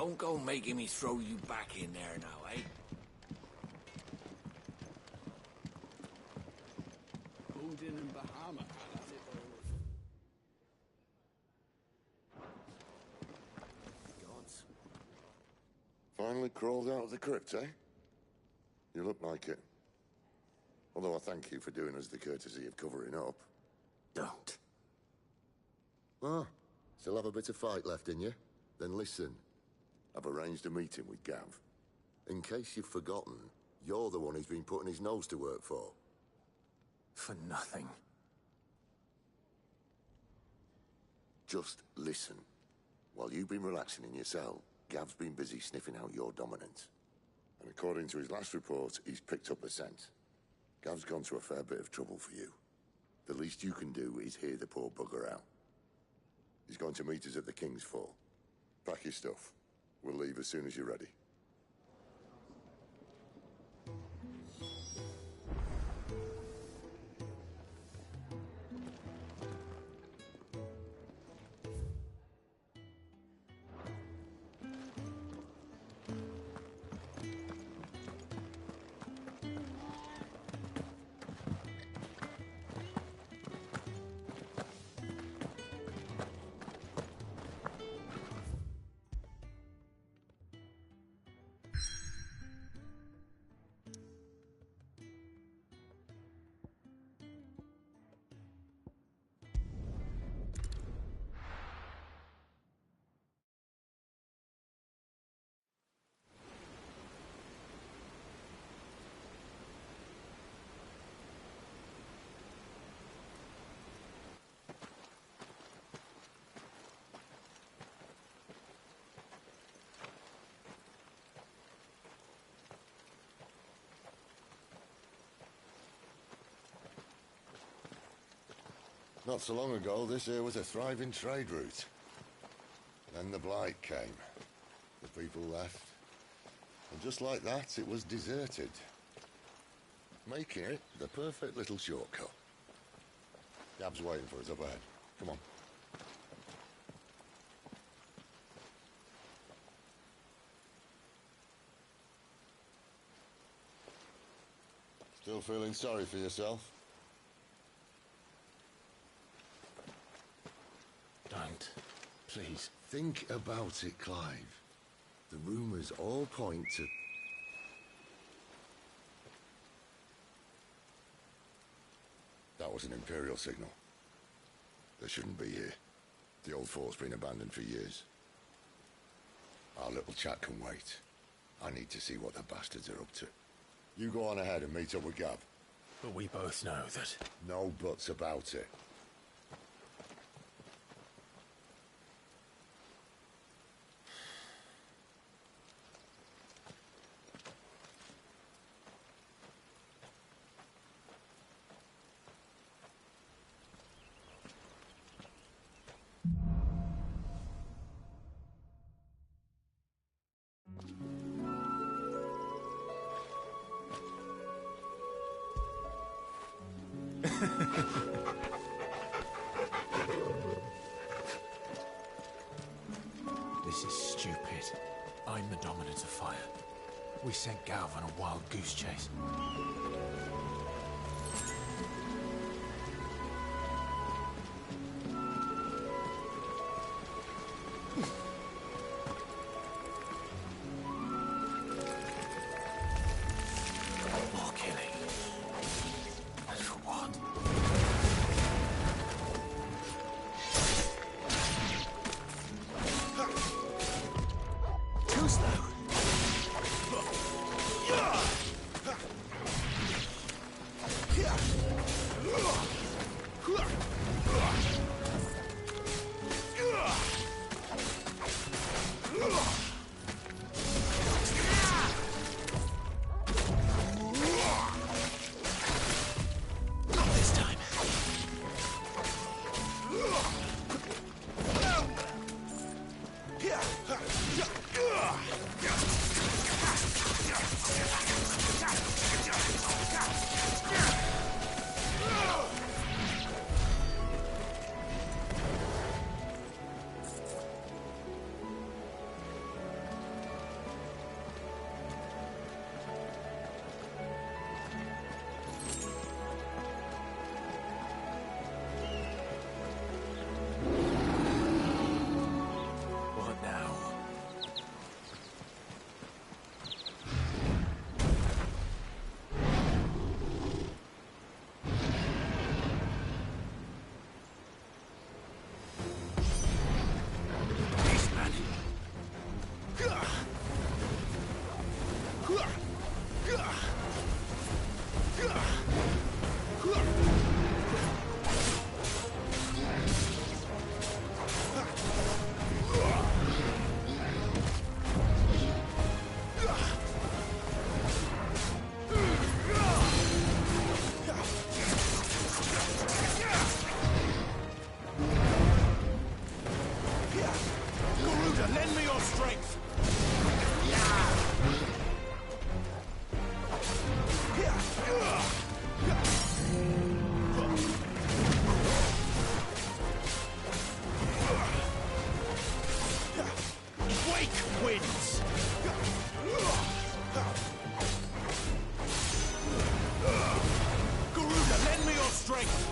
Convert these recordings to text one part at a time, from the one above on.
Don't go making me throw you back in there now, eh? Odin and Bahama had at it all. Gods. Finally crawled out of the crypt, eh? You look like it. Although I thank you for doing us the courtesy of covering up. Don't. Ah, still have a bit of fight left in you? Then listen. I've arranged a meeting with Gav. In case you've forgotten, you're the one he's been putting his nose to work for. For nothing. Just listen. While you've been relaxing in your cell, Gav's been busy sniffing out your dominance. And according to his last report, he's picked up a scent. Gav's gone to a fair bit of trouble for you. The least you can do is hear the poor bugger out. He's going to meet us at the King's Fall. Pack your stuff. We'll leave as soon as you're ready. Not so long ago, this here was a thriving trade route. Then the Blight came. The people left. And just like that, it was deserted. Making it the perfect little shortcut. Gab's waiting for us up ahead. Come on. Still feeling sorry for yourself? Don't. Please. Think about it, Clive. The rumours all point to... That was an Imperial signal. They shouldn't be here. The old fort's been abandoned for years. Our little chat can wait. I need to see what the bastards are up to. You go on ahead and meet up with Gav. But we both know that... No buts about it. This is stupid. I'm the dominant of fire. We sent Gav on a wild goose chase. More killing. And for what? Too slow. Garuda, lend me your strength! Wake winds! Garuda, lend me your strength!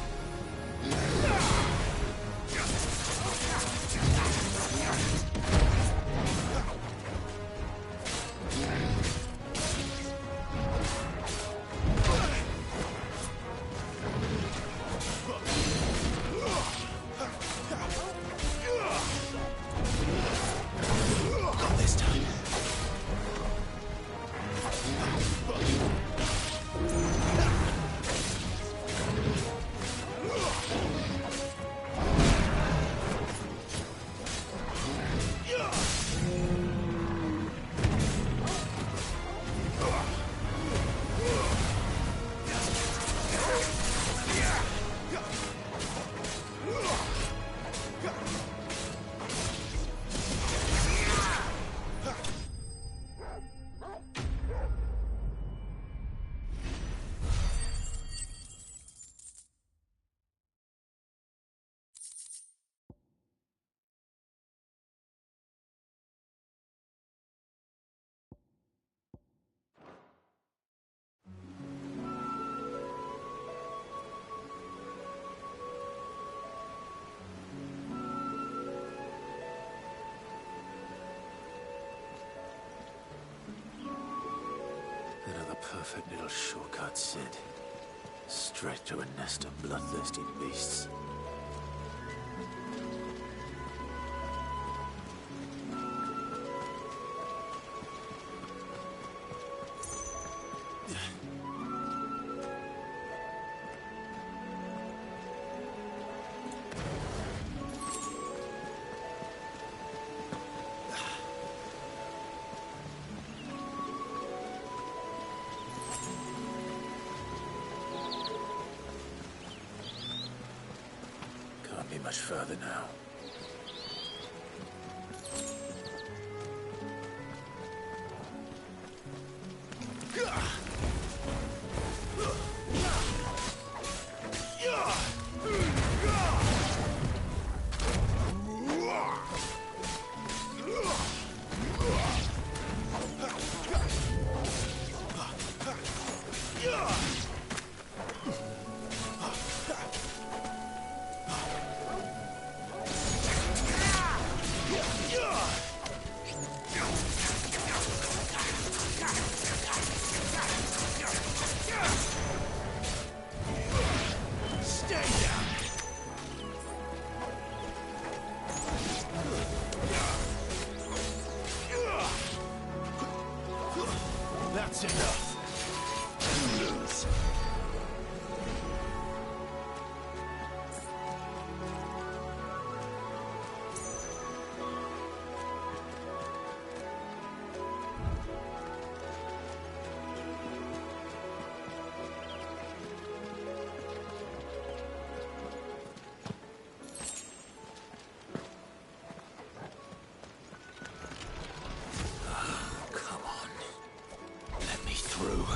Not this time. Another perfect little shortcut, Sid. Straight to a nest of bloodthirsty beasts. Can't be much further now. That's enough. You lose. Come on. Let me through.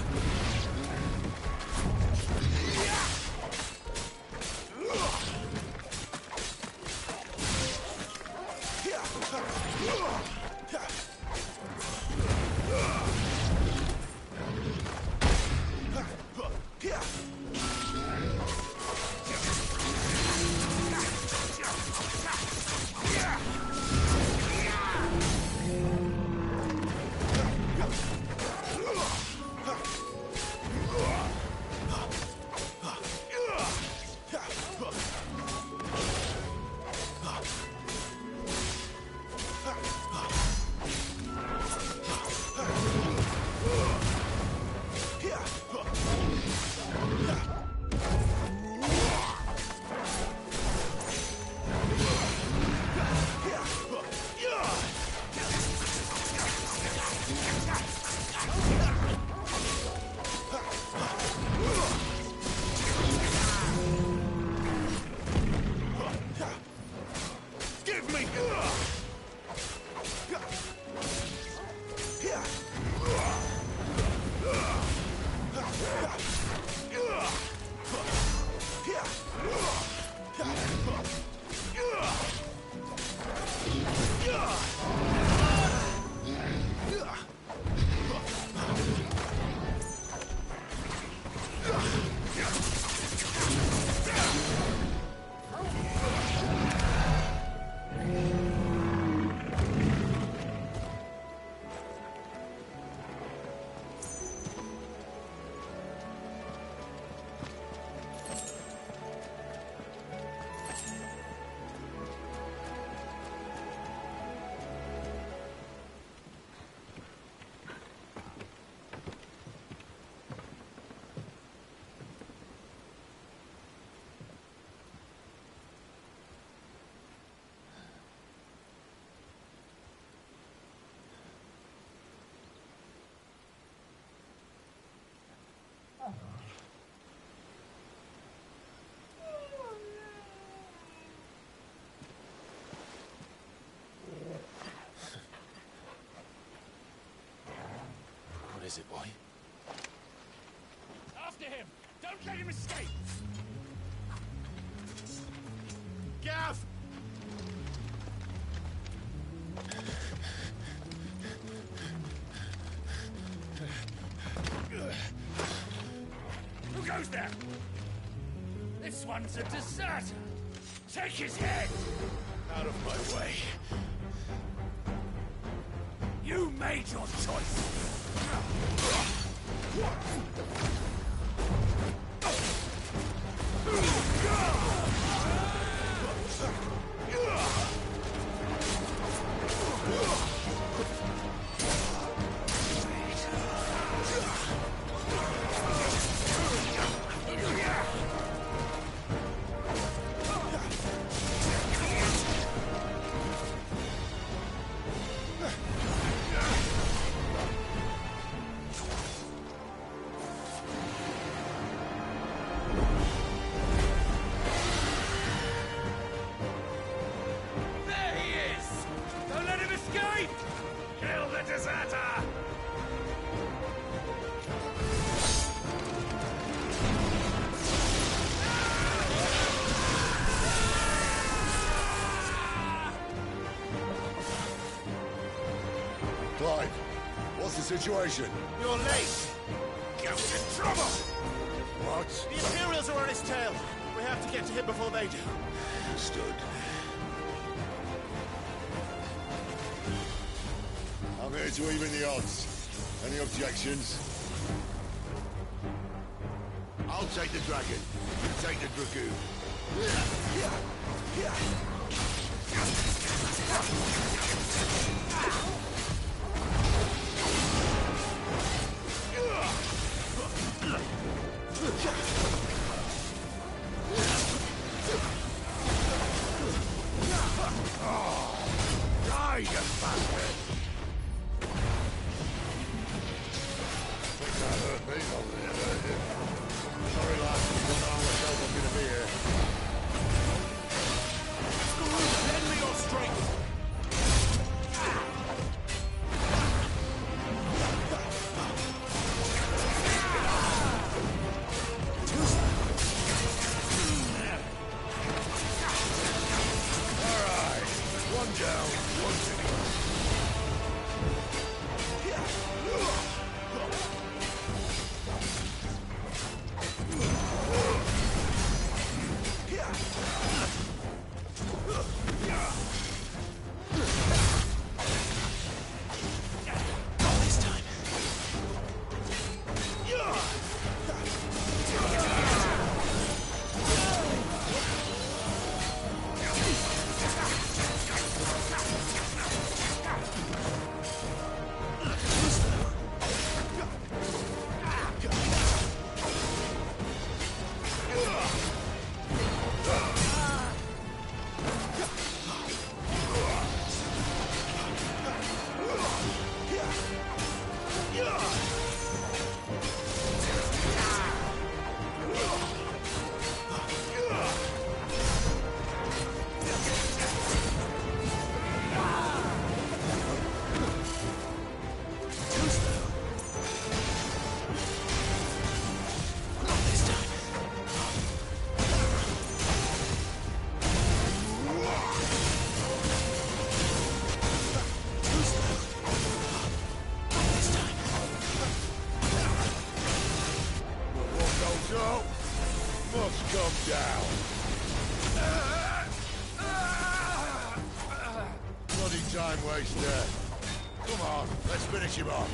is it, boy? After him! Don't let him escape! Gav! Who goes there? This one's a deserter! Take his head! Out of my way. You made your choice! Clive, what's the situation? You're late! Gav's in trouble! What? The Imperials are on his tail! We have to get to him before they do. Understood. I'm here to even the odds. Any objections? I'll take the dragon. You take the dragoon. Die, you bastard! Think that hurt me, doesn't it? Hurt you? Sorry, lad. You don't know how much help I'm gonna be here. Lend me your strength! One down, one to go. Must come down. Bloody time waster. Come on, let's finish him off.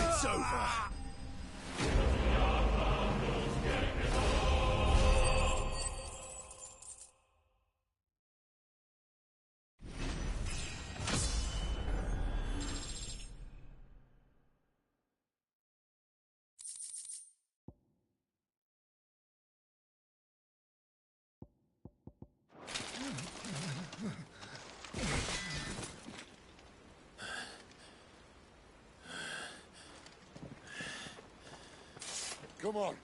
It's over. Come on.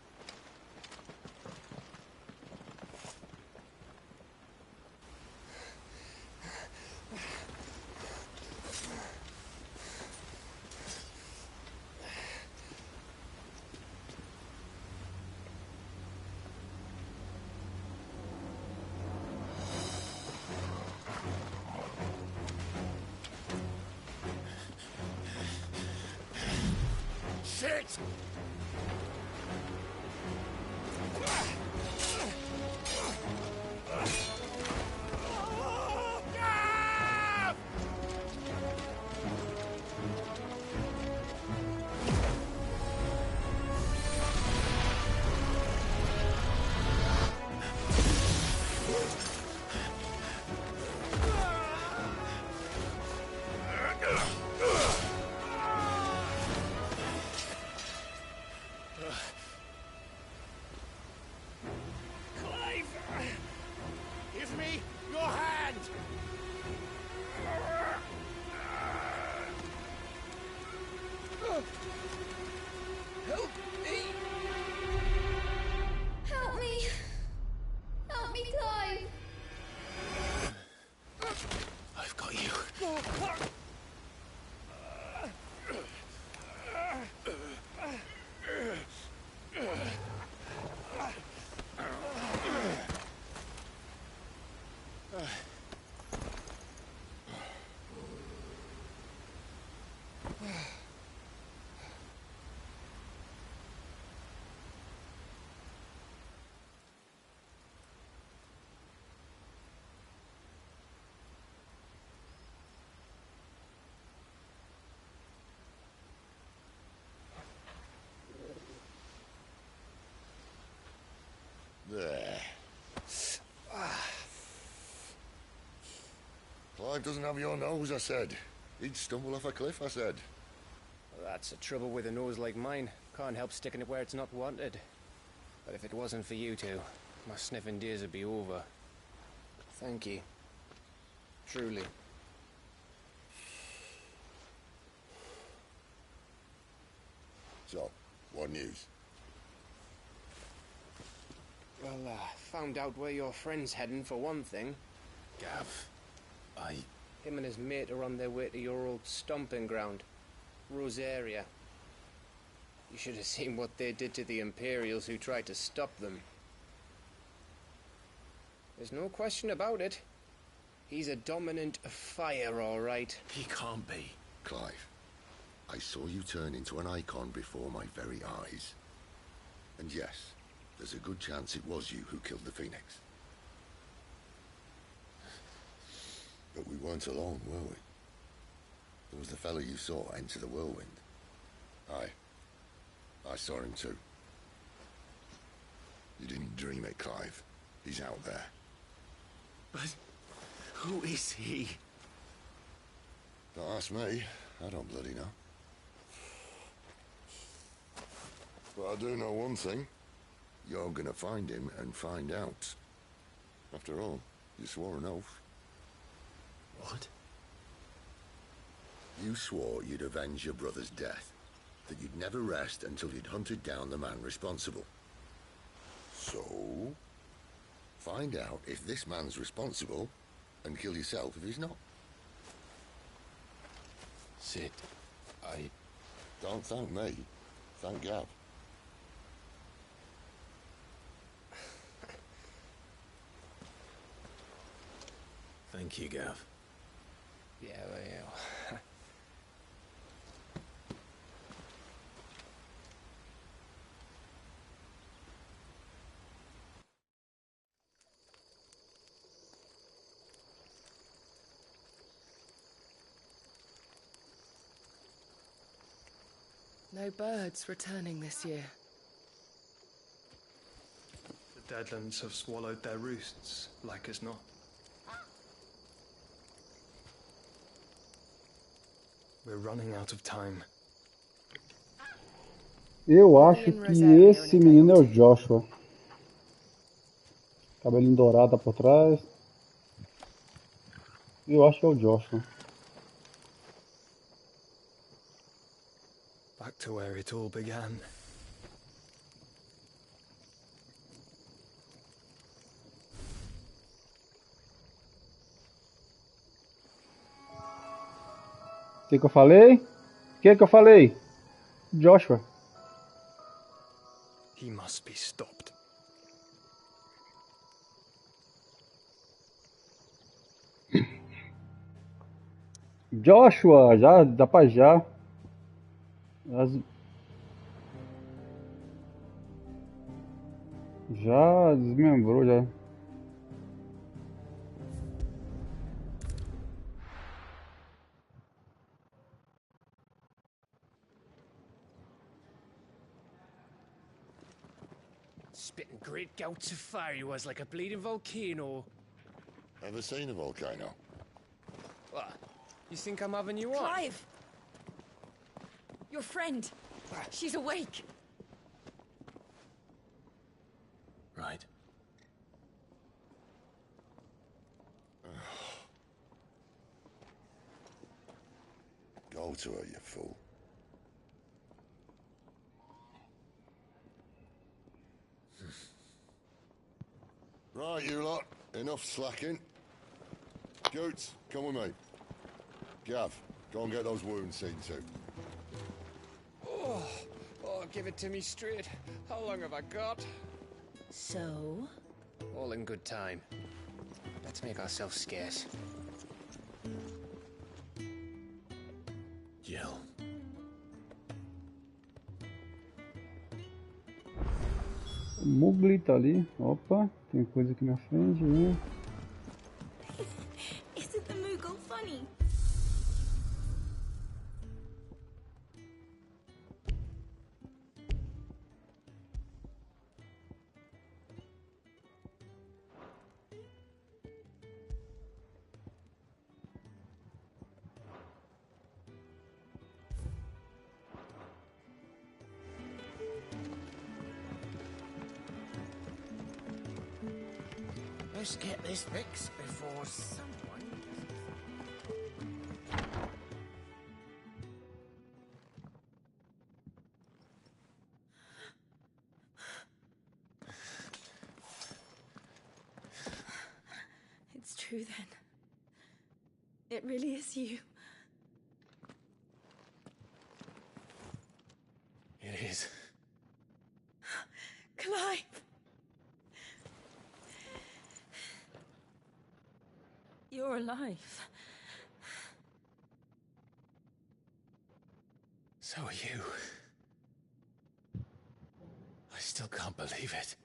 it! Give me your hand! Help me! Help me! Help me, Clive! I've got you. There. Clive doesn't have your nose, I said. He'd stumble off a cliff, I said. That's the trouble with a nose like mine. Can't help sticking it where it's not wanted. But if it wasn't for you two, my sniffing days would be over. Thank you. Truly. So, what news? Well, found out where your friend's heading for one thing. Gav, Him and his mate are on their way to your old stomping ground, Rosaria. You should have seen what they did to the Imperials who tried to stop them. There's no question about it. He's a dominant of fire, all right. he can't be. Clive, I saw you turn into an icon before my very eyes. And yes, there's a good chance it was you who killed the Phoenix. But we weren't alone, were we? There was the fellow you saw enter the whirlwind. I saw him too. You didn't dream it, Clive. He's out there. But who is he? Don't ask me. I don't bloody know. But I do know one thing. You're gonna find him and find out. After all, you swore an oath. What? You swore you'd avenge your brother's death. That you'd never rest until you'd hunted down the man responsible. So, find out if this man's responsible and kill yourself if he's not. Sid, Don't thank me. Thank Gav. Thank you, Gav. Yeah, well, yeah. No birds returning this year. The Deadlands have swallowed their roosts, like as not. We're running out of time. Eu acho que esse menino é o Joshua. Cabelinho dourado por trás. Eu acho que é o Joshua. Back to where it all began. O que eu falei? O que eu falei? Joshua. He must be stopped. Joshua, já, dá pra já. Já desmembrou, já. Spitting great gouts of fire he was, like a bleeding volcano. Ever seen a volcano? What? You think I'm having you on? Clive! Your friend. She's awake. Right. Go to her, you fool. Right, you lot. Enough slacking. Goots, come with me. Gav, go and get those wounds seen to. Oh, give it to me straight. How long have I got? So? All in good time. Let's make ourselves scarce. Jill. Mugli tá ali. Opa, tem coisa aqui na frente, né? Isn't the Moogle funny? Let's get this fixed before someone... It's true then. It really is you. It is. Clive! You're alive. So are you. I still can't believe it.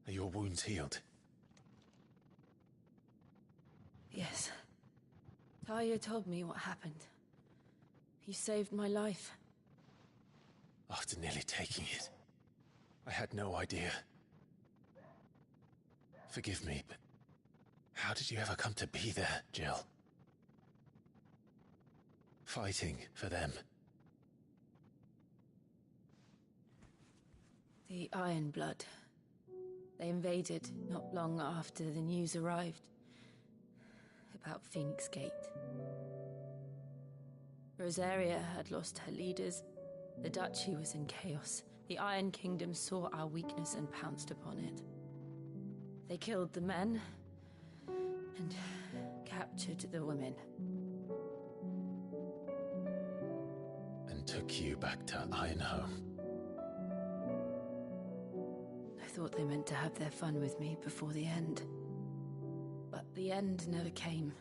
Are your wounds healed? Yes. Talia told me what happened. You saved my life. After nearly taking it, I had no idea. Forgive me, but how did you ever come to be there, Jill? Fighting for them. The Iron Blood. They invaded not long after the news arrived about Phoenix Gate. Rosaria had lost her leaders. The Duchy was in chaos. The Iron Kingdom saw our weakness and pounced upon it. They killed the men and captured the women. And took you back to Ironhome. I thought they meant to have their fun with me before the end. But the end never came.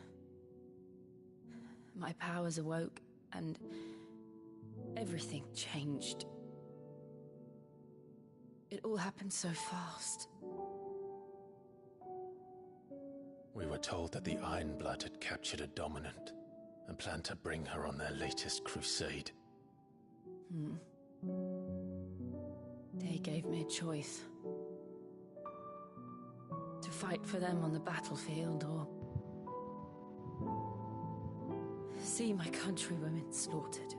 My powers awoke and everything changed. It all happened so fast. We were told that the Iron Blood had captured a dominant and planned to bring her on their latest crusade. They gave me a choice. To fight for them on the battlefield or see my countrywomen slaughtered.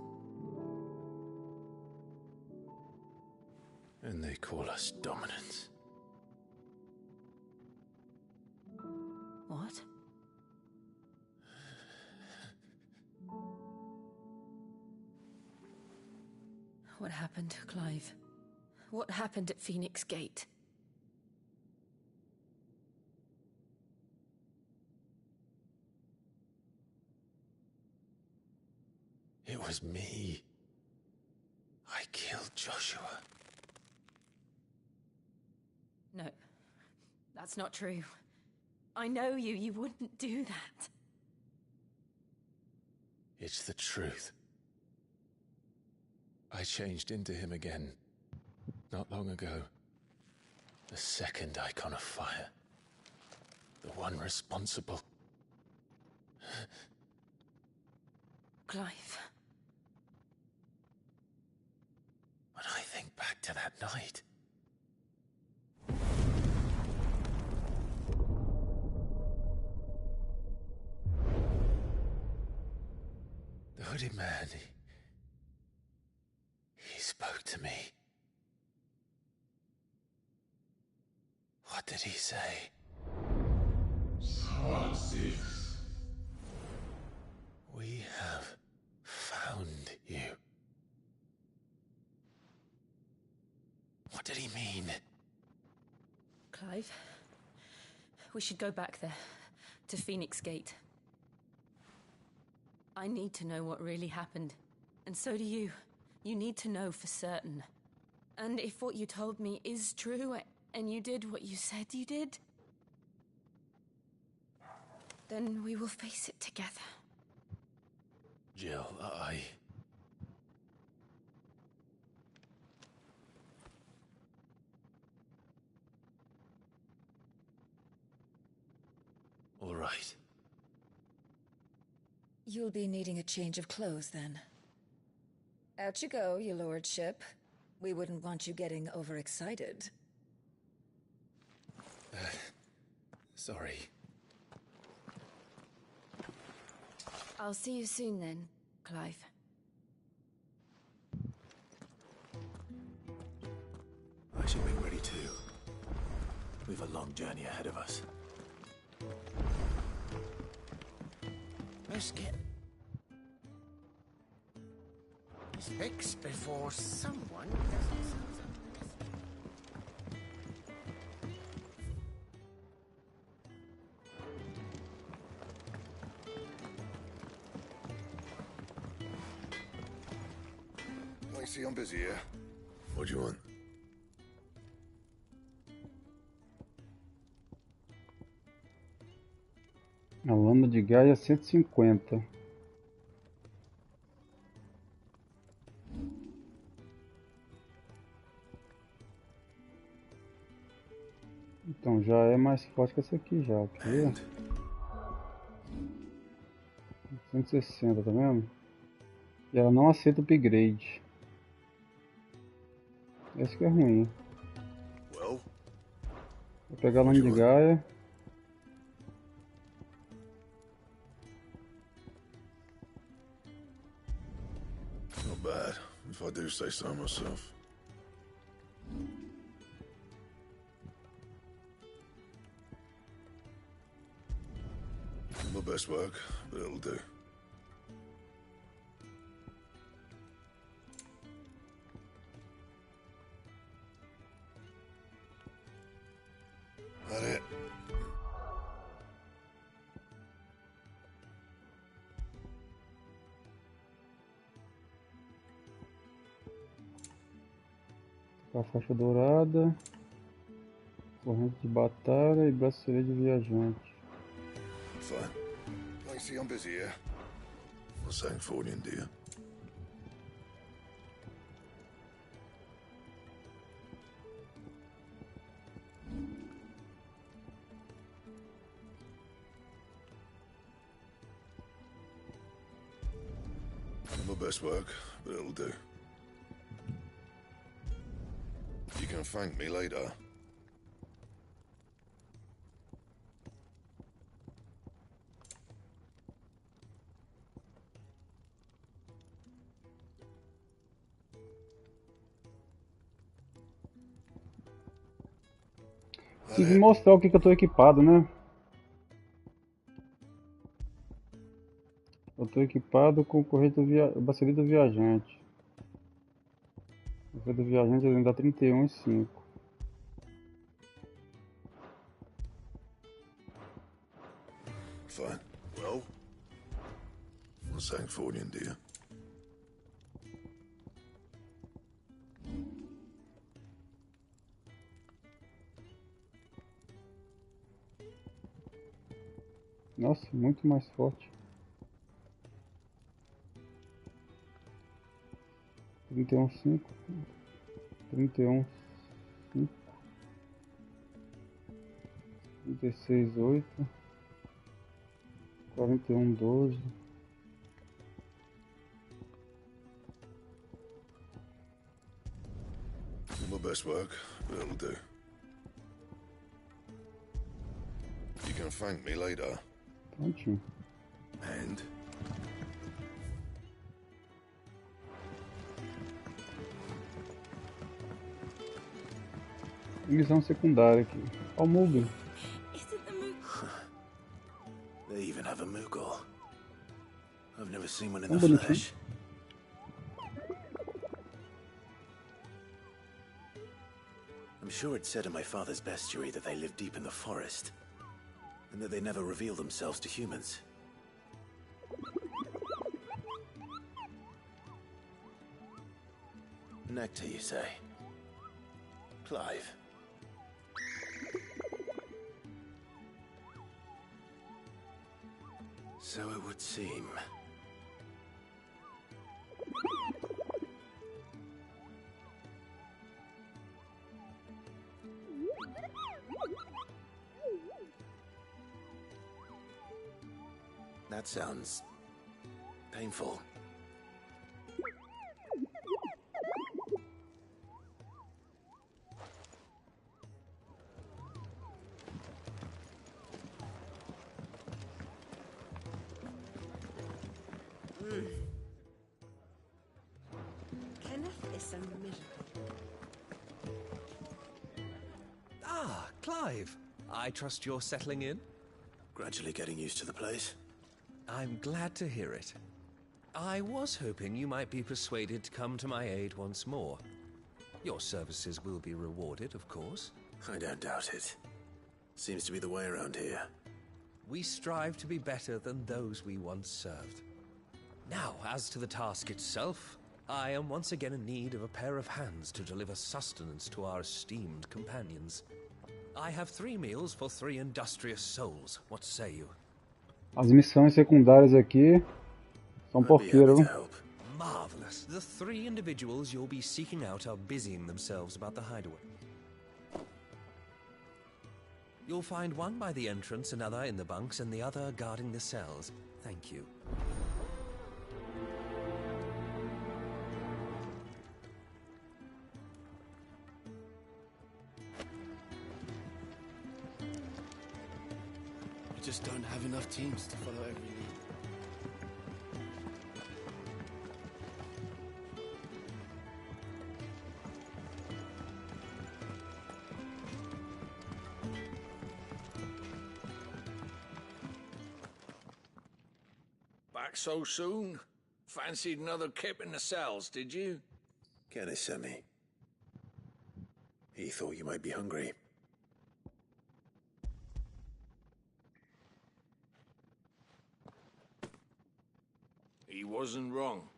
And they call us dominants. What? What happened, Clive? What happened at Phoenix Gate? It was me. I killed Joshua. No, that's not true. I know you. You wouldn't do that. It's the truth. I changed into him again, not long ago. The second icon of fire. The one responsible. Clive. When I think back to that night... The hooded man, he spoke to me. What did he say? Part 6. We have found you. What did he mean? Clive, we should go back there, to Phoenix Gate. I need to know what really happened. And so do you. You need to know for certain. And if what you told me is true, and you did what you said you did, then we will face it together. Jill, All right. You'll be needing a change of clothes, then. Out you go, your lordship. We wouldn't want you getting overexcited. Sorry. I'll see you soon then, Clive. I should be ready too. We've a long journey ahead of us. Biscuit. Speaks before someone. I see I'm busy here. What do you want? A lama de Gaia 150. Então já é mais forte que essa aqui já, quer ver? 160, tá vendo? E ela não aceita upgrade. Esse que é ruim. Vou pegar a lama de Gaia. Not bad, if I do say so myself. Not my best work, but it'll do. That it? A faixa dourada, corrente de batalha e bracelete de viajante. Fine. I see I'm busy here. What's saying for you, dear? Not my best work, but it'll do. You can thank me later. Tem que mostrar o que eu tô equipado, né? Eu tô equipado com corrente do bracelete do viajante. O bracelete do viajante ele dá 31,5. Fine. Well, what's saying for you, dear? Nossa, muito mais forte. 31,5. 31,5. 36,8. 41,12. My best work, but it'll do. You can thank me later. Prontinho. And? Missão secundária aqui. Ó o Mugen. They even have a Moogle. I've never seen one in Tão the bonitinho. flesh. I'm sure it said in my father's bestiary that they live deep in the forest, and that they never reveal themselves to humans. Nectar, you say? Clive. So it would seem. That sounds painful. Kenneth is a miracle. Ah, Clive. I trust you're settling in? Gradually getting used to the place. I'm glad to hear it. I was hoping you might be persuaded to come to my aid once more. Your services will be rewarded, of course. I don't doubt it. Seems to be the way around here. We strive to be better than those we once served. Now, as to the task itself, I am once again in need of a pair of hands to deliver sustenance to our esteemed companions. I have 3 meals for 3 industrious souls. What say you? As missões secundárias aqui são porqueiras, viu? Marvelous. The 3 individuals you'll be seeking out are busying themselves about the hideaway. You'll find one by the entrance, another in the bunks, and the other guarding the cells. Thank you. We just don't have enough teams to follow every lead. Back so soon? Fancied another kip in the cells, did you? Kenneth sent me. He thought you might be hungry. He wasn't wrong.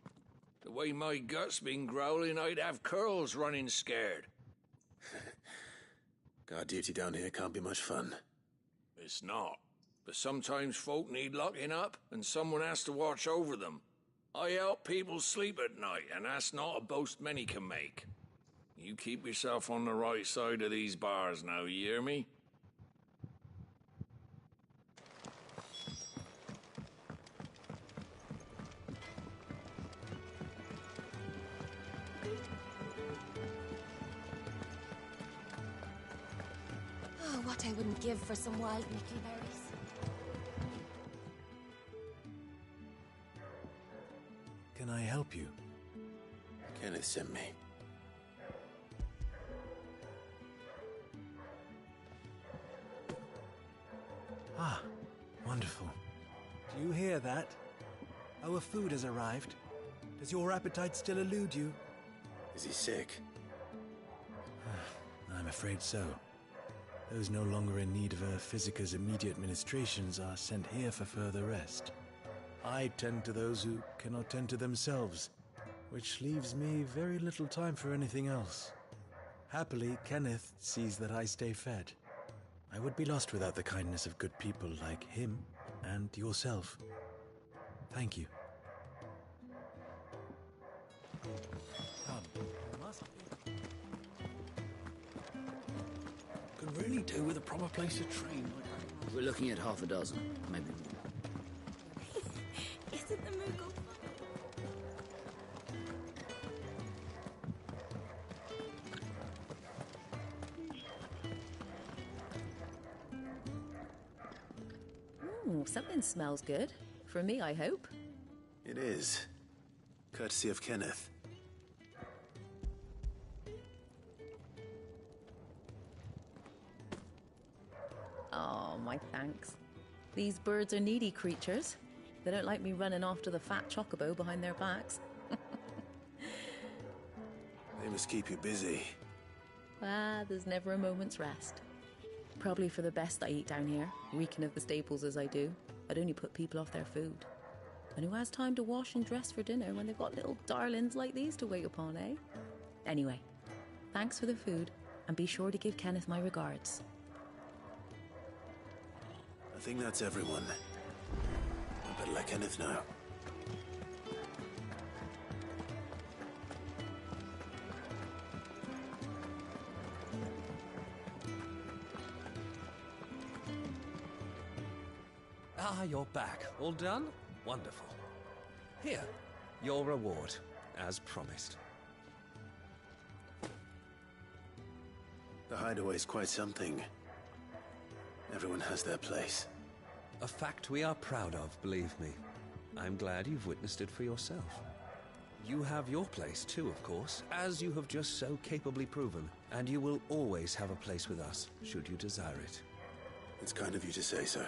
The way my gut's been growling, I'd have curls running scared. Guard duty down here can't be much fun. It's not. But sometimes folk need locking up, and someone has to watch over them. I help people sleep at night, and that's not a boast many can make. You keep yourself on the right side of these bars now, you hear me? Oh, what I wouldn't give for some wild nettleberries. Can I help you? Kenneth sent me. Ah, wonderful. Do you hear that? Our food has arrived. Does your appetite still elude you? Is he sick? I'm afraid so. Those no longer in need of a physicker's immediate ministrations are sent here for further rest. I tend to those who cannot tend to themselves, which leaves me very little time for anything else. Happily, Kenneth sees that I stay fed. I would be lost without the kindness of good people like him and yourself. Thank you. really do with a proper place to train. We're looking at half a dozen, maybe more. Isn't the Moogle Ooh, something smells good. For me, I hope. It is. Courtesy of Kenneth. Oh, my thanks. These birds are needy creatures. They don't like me running off to the fat chocobo behind their backs. They must keep you busy. There's never a moment's rest. Probably for the best I eat down here, reeking of the staples as I do. I'd only put people off their food. And who has time to wash and dress for dinner when they've got little darlings like these to wait upon, eh? Anyway, thanks for the food, and be sure to give Kenneth my regards. I think that's everyone. I better let Kenneth know. Ah, you're back. All done? Wonderful. Here, your reward, as promised. The hideaway's quite something. Everyone has their place. A fact we are proud of, believe me. I'm glad you've witnessed it for yourself. You have your place too, of course, as you have just so capably proven, and you will always have a place with us, should you desire it. It's kind of you to say so.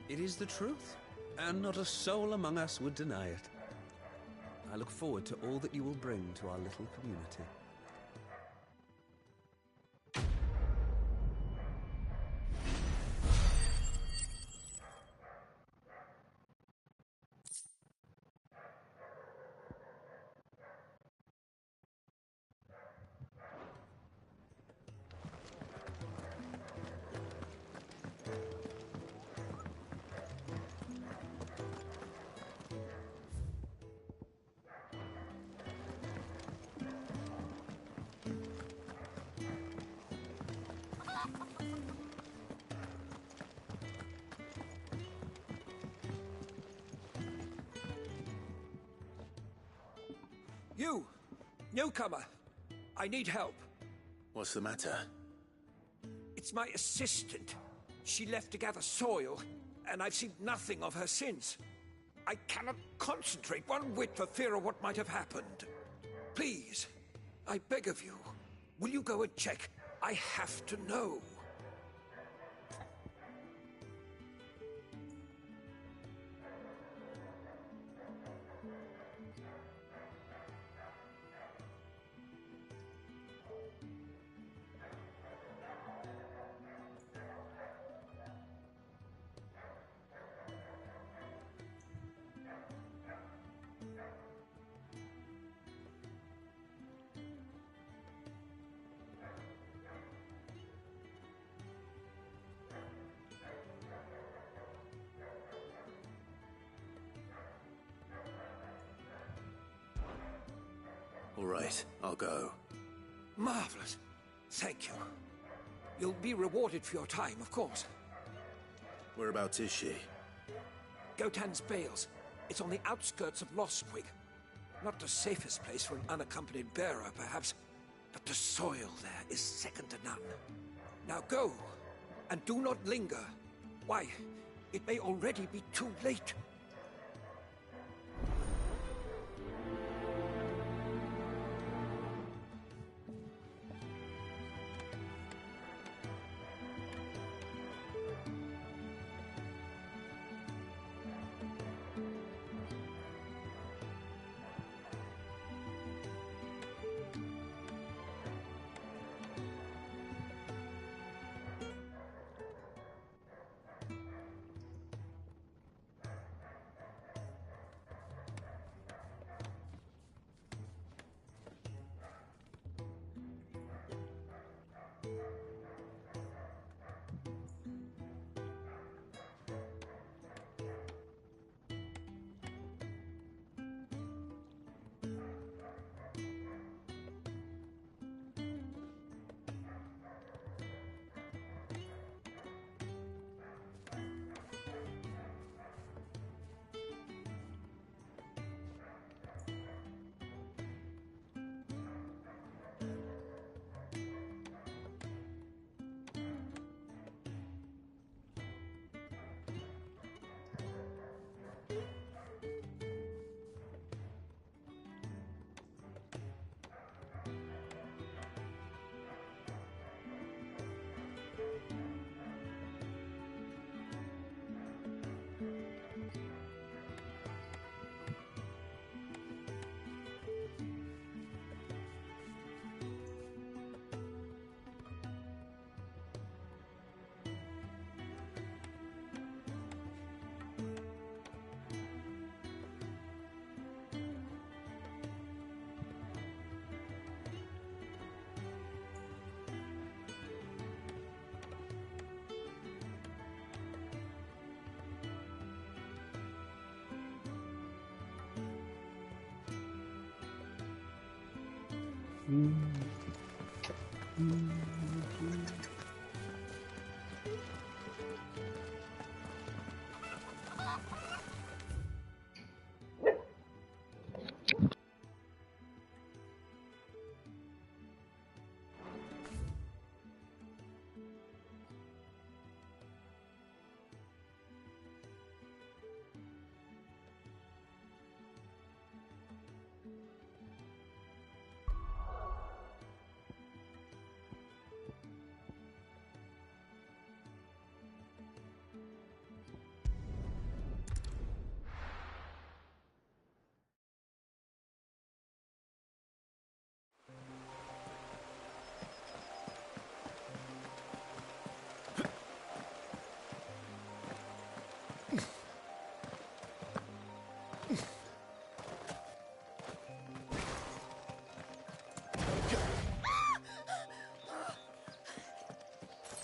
It is the truth, and not a soul among us would deny it. I look forward to all that you will bring to our little community. You! Newcomer! I need help. What's the matter? It's my assistant. She left to gather soil, and I've seen nothing of her since. I cannot concentrate one whit for fear of what might have happened. Please, I beg of you, will you go and check? I have to know. All right, I'll go. Marvelous. Thank you. You'll be rewarded for your time, of course. Whereabouts is she? Gotan's Bales. It's on the outskirts of Lostwig. Not the safest place for an unaccompanied bearer, perhaps, but the soil there is second to none. Now go, and do not linger. Why, it may already be too late.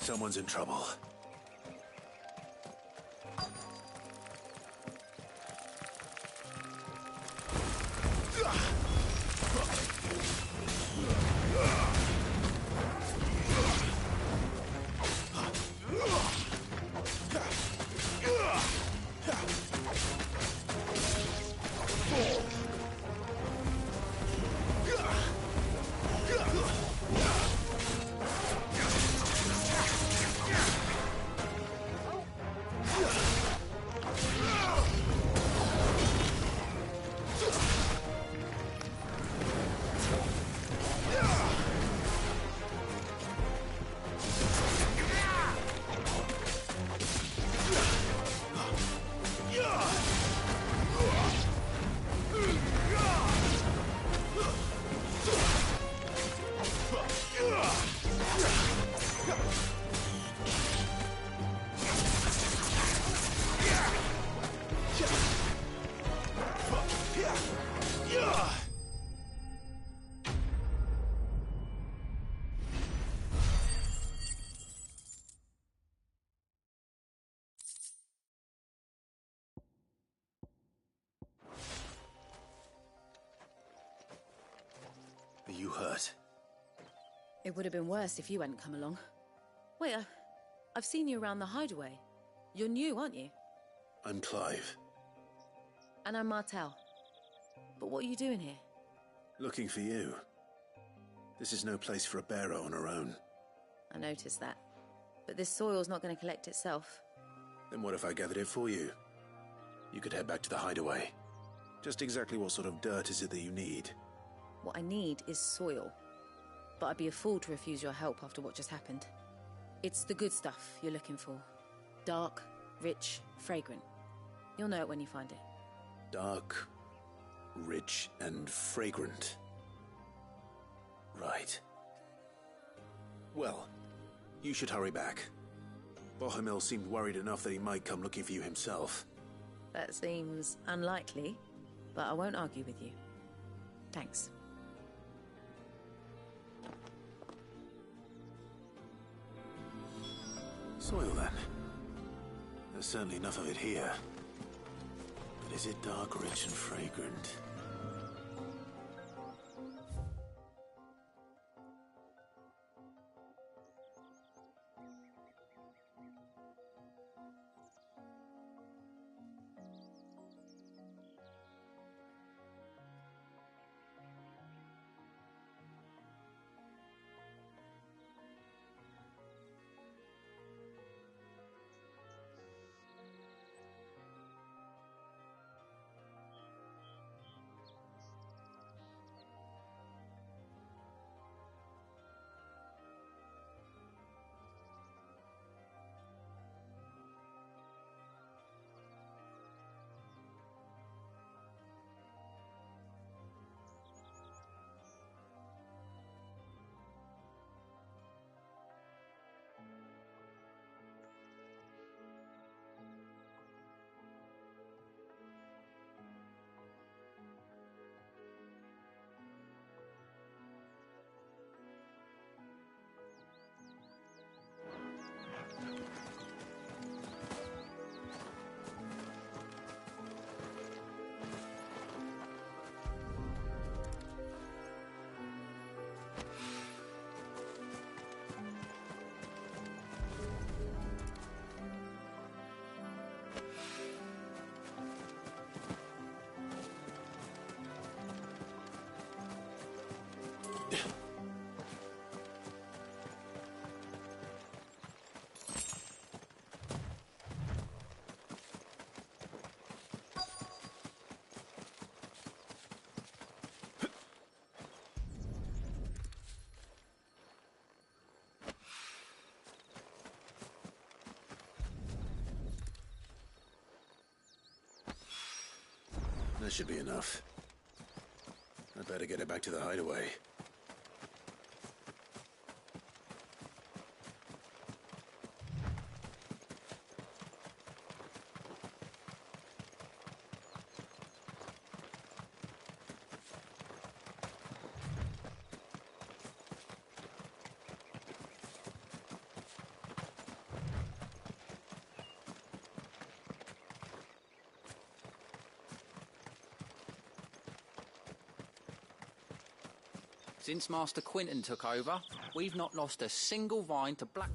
Someone's in trouble. Are you hurt? It would have been worse if you hadn't come along. Wait, I've seen you around the hideaway. You're new, aren't you? I'm Clive. And I'm Martel. But what are you doing here? Looking for you. This is no place for a bearer on her own. I noticed that. But this soil's not going to collect itself. Then what if I gathered it for you? You could head back to the hideaway. Just exactly what sort of dirt is it that you need? What I need is soil. But I'd be a fool to refuse your help after what just happened. It's the good stuff you're looking for. Dark, rich, fragrant. You'll know it when you find it. Dark, rich, and fragrant. Right. Well, you should hurry back. Bohemil seemed worried enough that he might come looking for you himself. That seems unlikely, but I won't argue with you. Thanks. Soil, then. There's certainly enough of it here. But is it dark, rich, and fragrant? That should be enough. I'd better get it back to the hideaway. Since Master Quinton took over, we've not lost a single vine to black...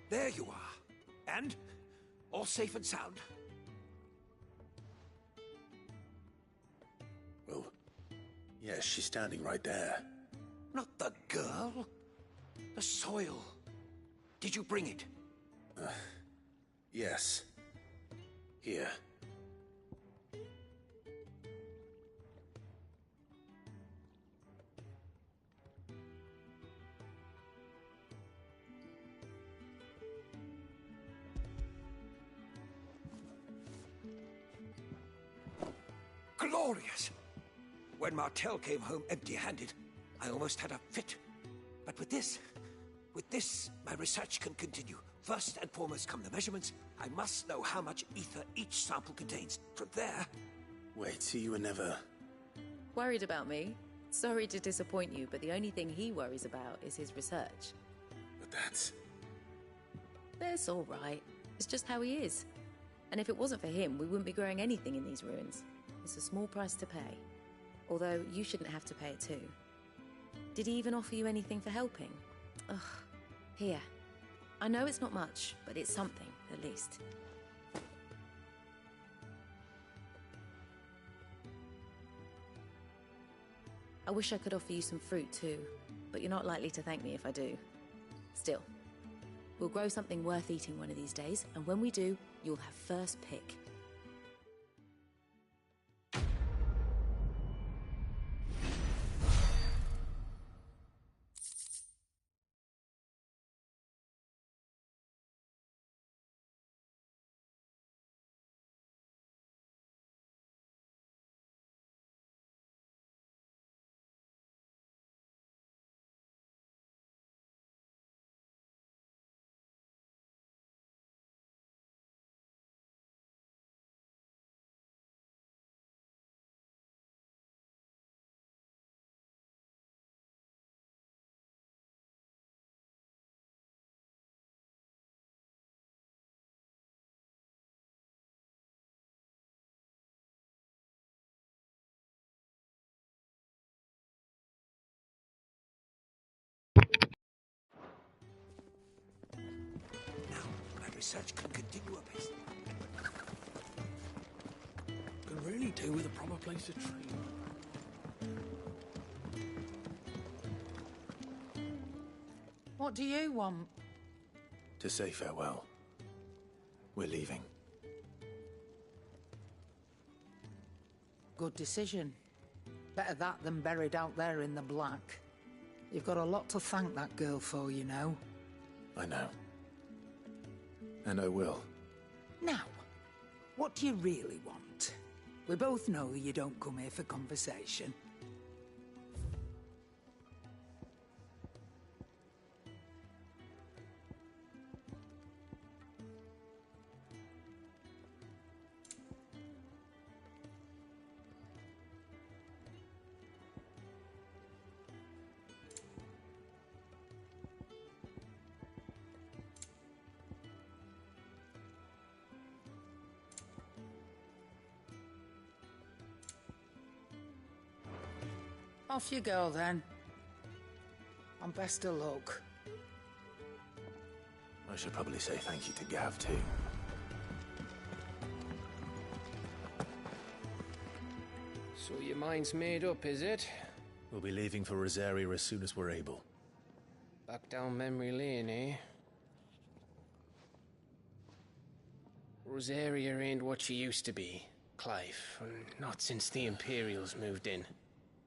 There you are. And? All safe and sound? Well, yes, she's standing right there. Not the girl. The soil. Did you bring it? Yes. Here. Glorious! When Martel came home empty-handed, I almost had a fit. But with this, my research can continue. First and foremost come the measurements. I must know how much ether each sample contains. From there... Wait, so you were never... Worried about me? Sorry to disappoint you, but the only thing he worries about is his research. But that's... That's all right. It's just how he is. And if it wasn't for him, we wouldn't be growing anything in these ruins. It's a small price to pay. Although, you shouldn't have to pay it too. Did he even offer you anything for helping? Ugh. Here. I know it's not much, but it's something, at least. I wish I could offer you some fruit too, but you're not likely to thank me if I do. Still, we'll grow something worth eating one of these days, and when we do, you'll have first pick. Research can continue apace. Can really do with a proper place to train. What do you want? To say farewell. We're leaving. Good decision. Better that than buried out there in the black. You've got a lot to thank that girl for, you know. I know. And I will. Now, what do you really want? We both know you don't come here for conversation. Off you go, then. And best of luck. I should probably say thank you to Gav, too. So your mind's made up, is it? We'll be leaving for Rosaria as soon as we're able. Back down memory lane, eh? Rosaria ain't what she used to be, Clive. Not since the Imperials moved in.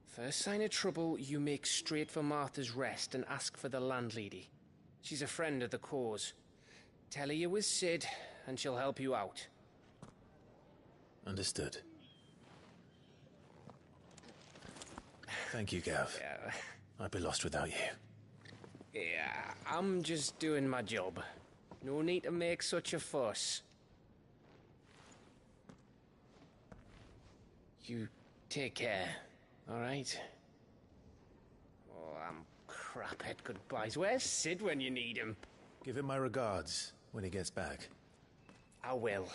First sign of trouble, you make straight for Martha's Rest and ask for the landlady. She's a friend of the cause. Tell her you was Sid, and she'll help you out. Understood. Thank you, Gav. Yeah. I'd be lost without you. Yeah, I'm just doing my job. No need to make such a fuss. You take care, all right? Oh, I'm crap at goodbyes. Where's Sid when you need him? Give him my regards when he gets back. I will.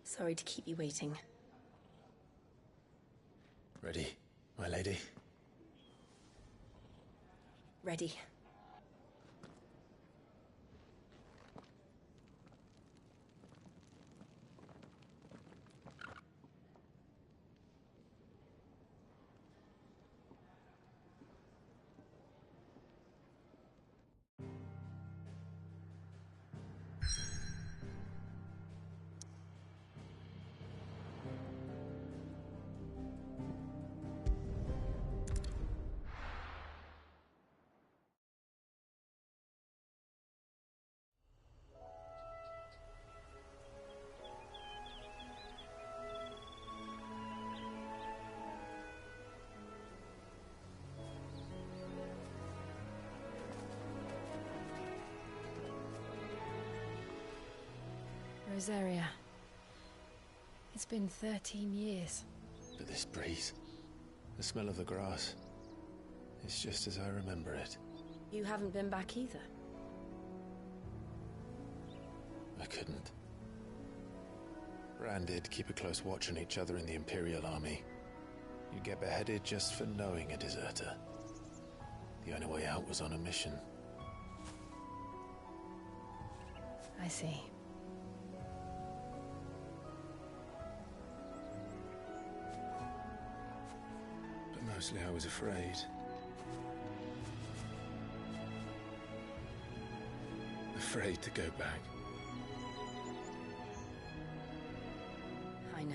Sorry to keep you waiting. Ready, my lady? Ready. Rosaria. It's been 13 years. But this breeze, the smell of the grass, it's just as I remember it. You haven't been back either. I couldn't. Bran did keep a close watch on each other in the Imperial Army. You'd get beheaded just for knowing a deserter. The only way out was on a mission. I see. But mostly I was afraid. Afraid to go back. I know.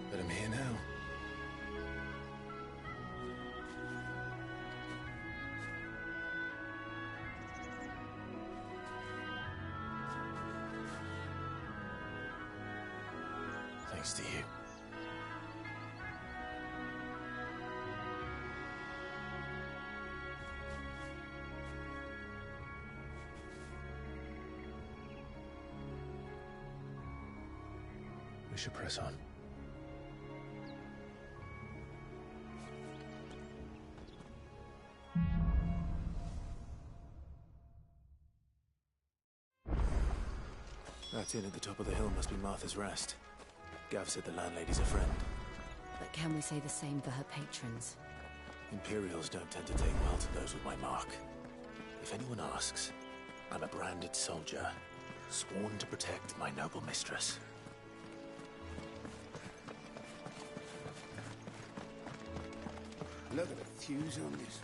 But I'm here now. Thanks to you. We should press on. That inn at the top of the hill must be Martha's Rest. Gav said the landlady's a friend. But can we say the same for her patrons? Imperials don't tend to take well to those with my mark. If anyone asks, I'm a branded soldier, sworn to protect my noble mistress. Look at the fuse on this.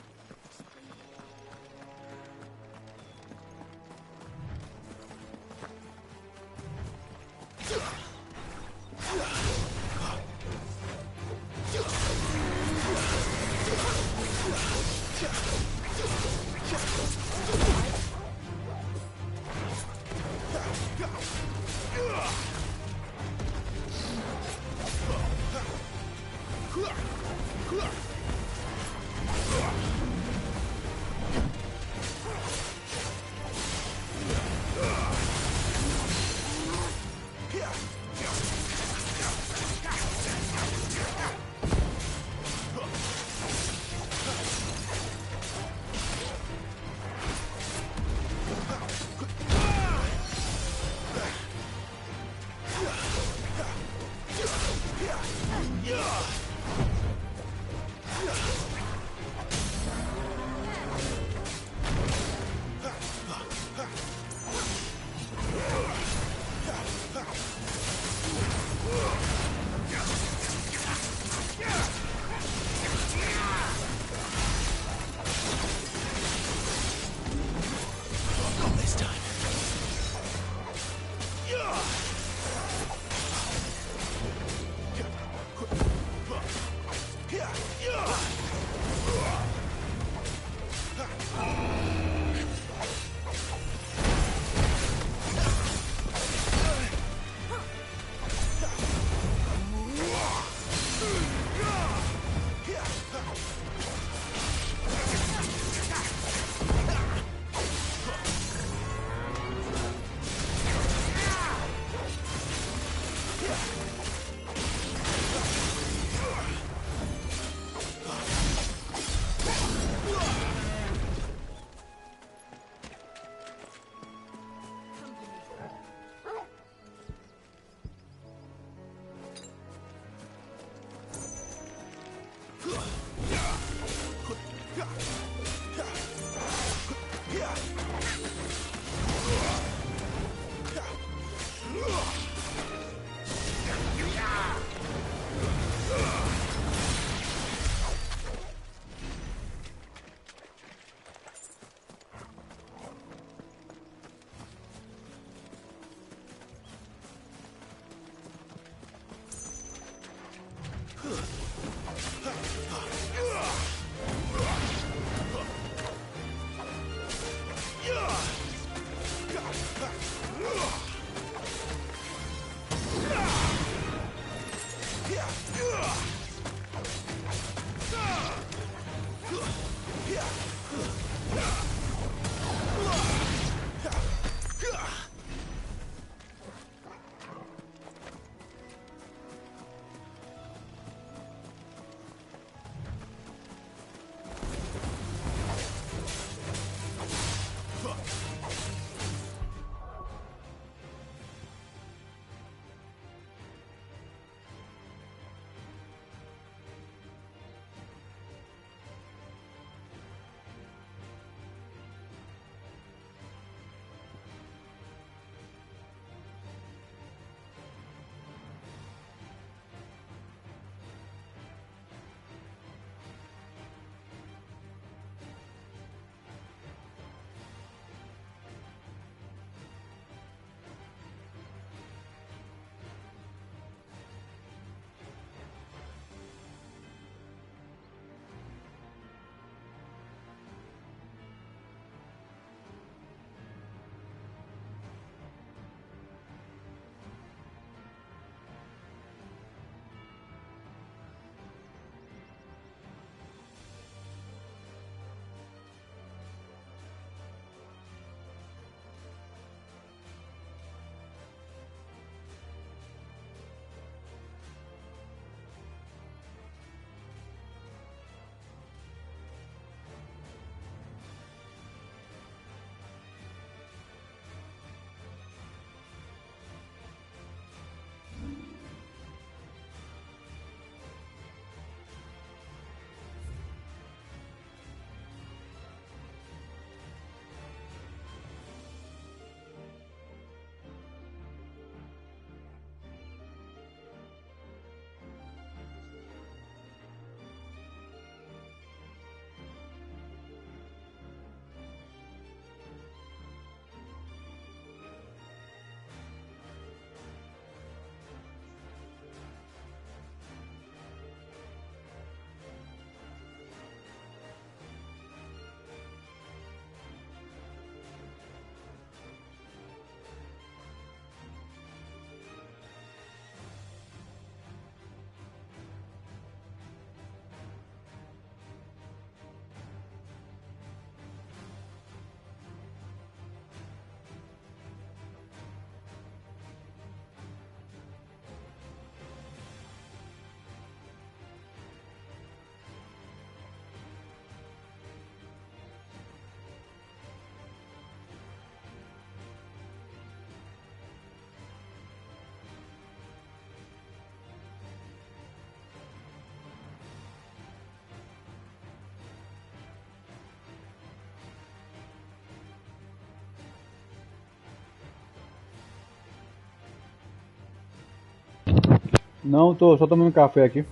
Não, tô só tomando café aqui.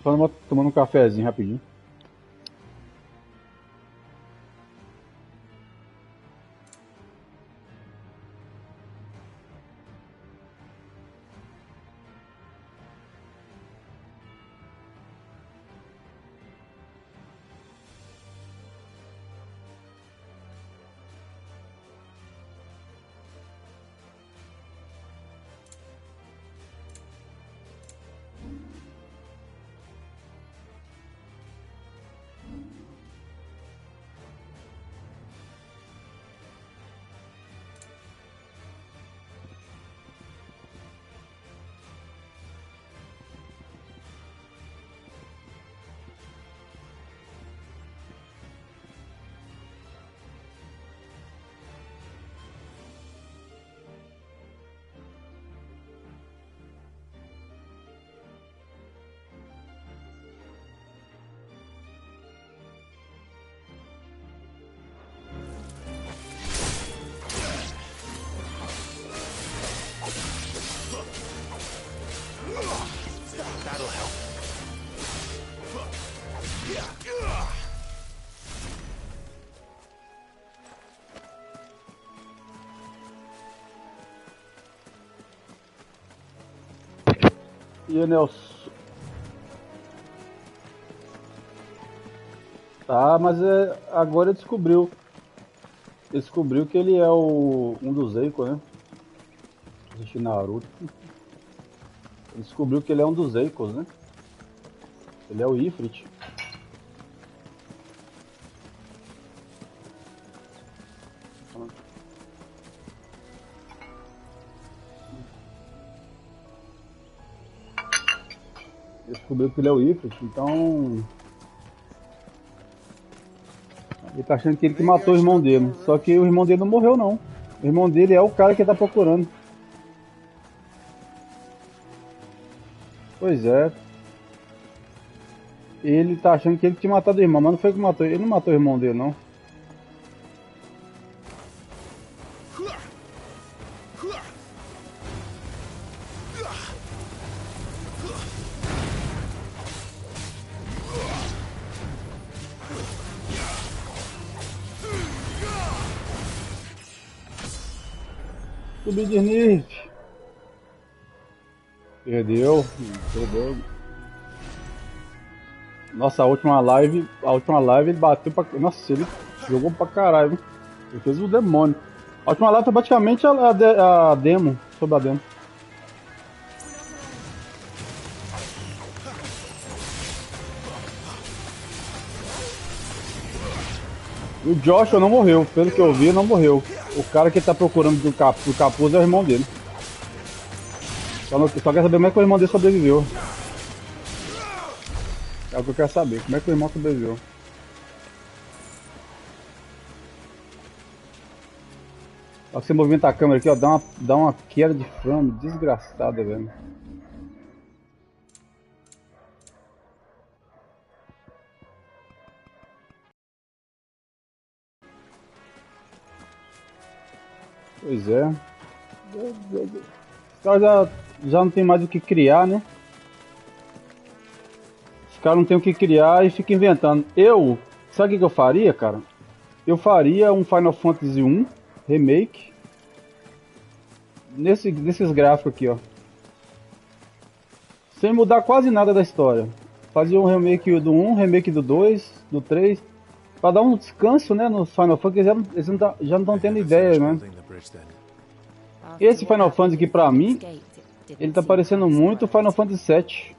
Só tomando um cafezinho rapidinho. That'll help. E aí, Nelson? Tá, mas agora ele descobriu. Ele descobriu que ele é um dos Eiko, né? Assisti Naruto. Ele descobriu que ele é um dos Eikos, né? Ele é o Ifrit. Ele descobriu que ele é o Ifrit, então... Ele tá achando que ele que matou o irmão dele. Só que o irmão dele não morreu, não. O irmão dele é o cara que ele tá procurando. Pois é. Ele tá achando que ele tinha matado o irmão, mas não foi que matou. Ele não matou o irmão dele, não. Subi de nível. Perdeu. Nossa, a última live ele bateu pra... Nossa, ele jogou pra caralho. Ele fez o demônio. A última live foi praticamente a demo, sobre a demo. E o Joshua não morreu, pelo que eu vi, não morreu. O cara que tá procurando do capuz é o irmão dele. Só quer saber como é que o irmão dele sobreviveu. É o que eu quero saber, como é que o irmão sobreviveu. Só que você movimenta a câmera aqui, ó, dá uma queda de frame desgraçada, velho. Pois é. Os caras já não tem mais o que criar, né? Os caras não tem o que criar e ficam inventando. Sabe o que eu faria, cara? Eu faria um Final Fantasy I Remake nesses gráficos aqui, ó. Sem mudar quase nada da história. Fazia um remake do 1, remake do 2, do 3. Pra dar um descanso, né, no Final Fantasy, eles já não estão tendo ideia, né? Esse Final Fantasy aqui, pra mim, ele tá parecendo muito Final Fantasy VII.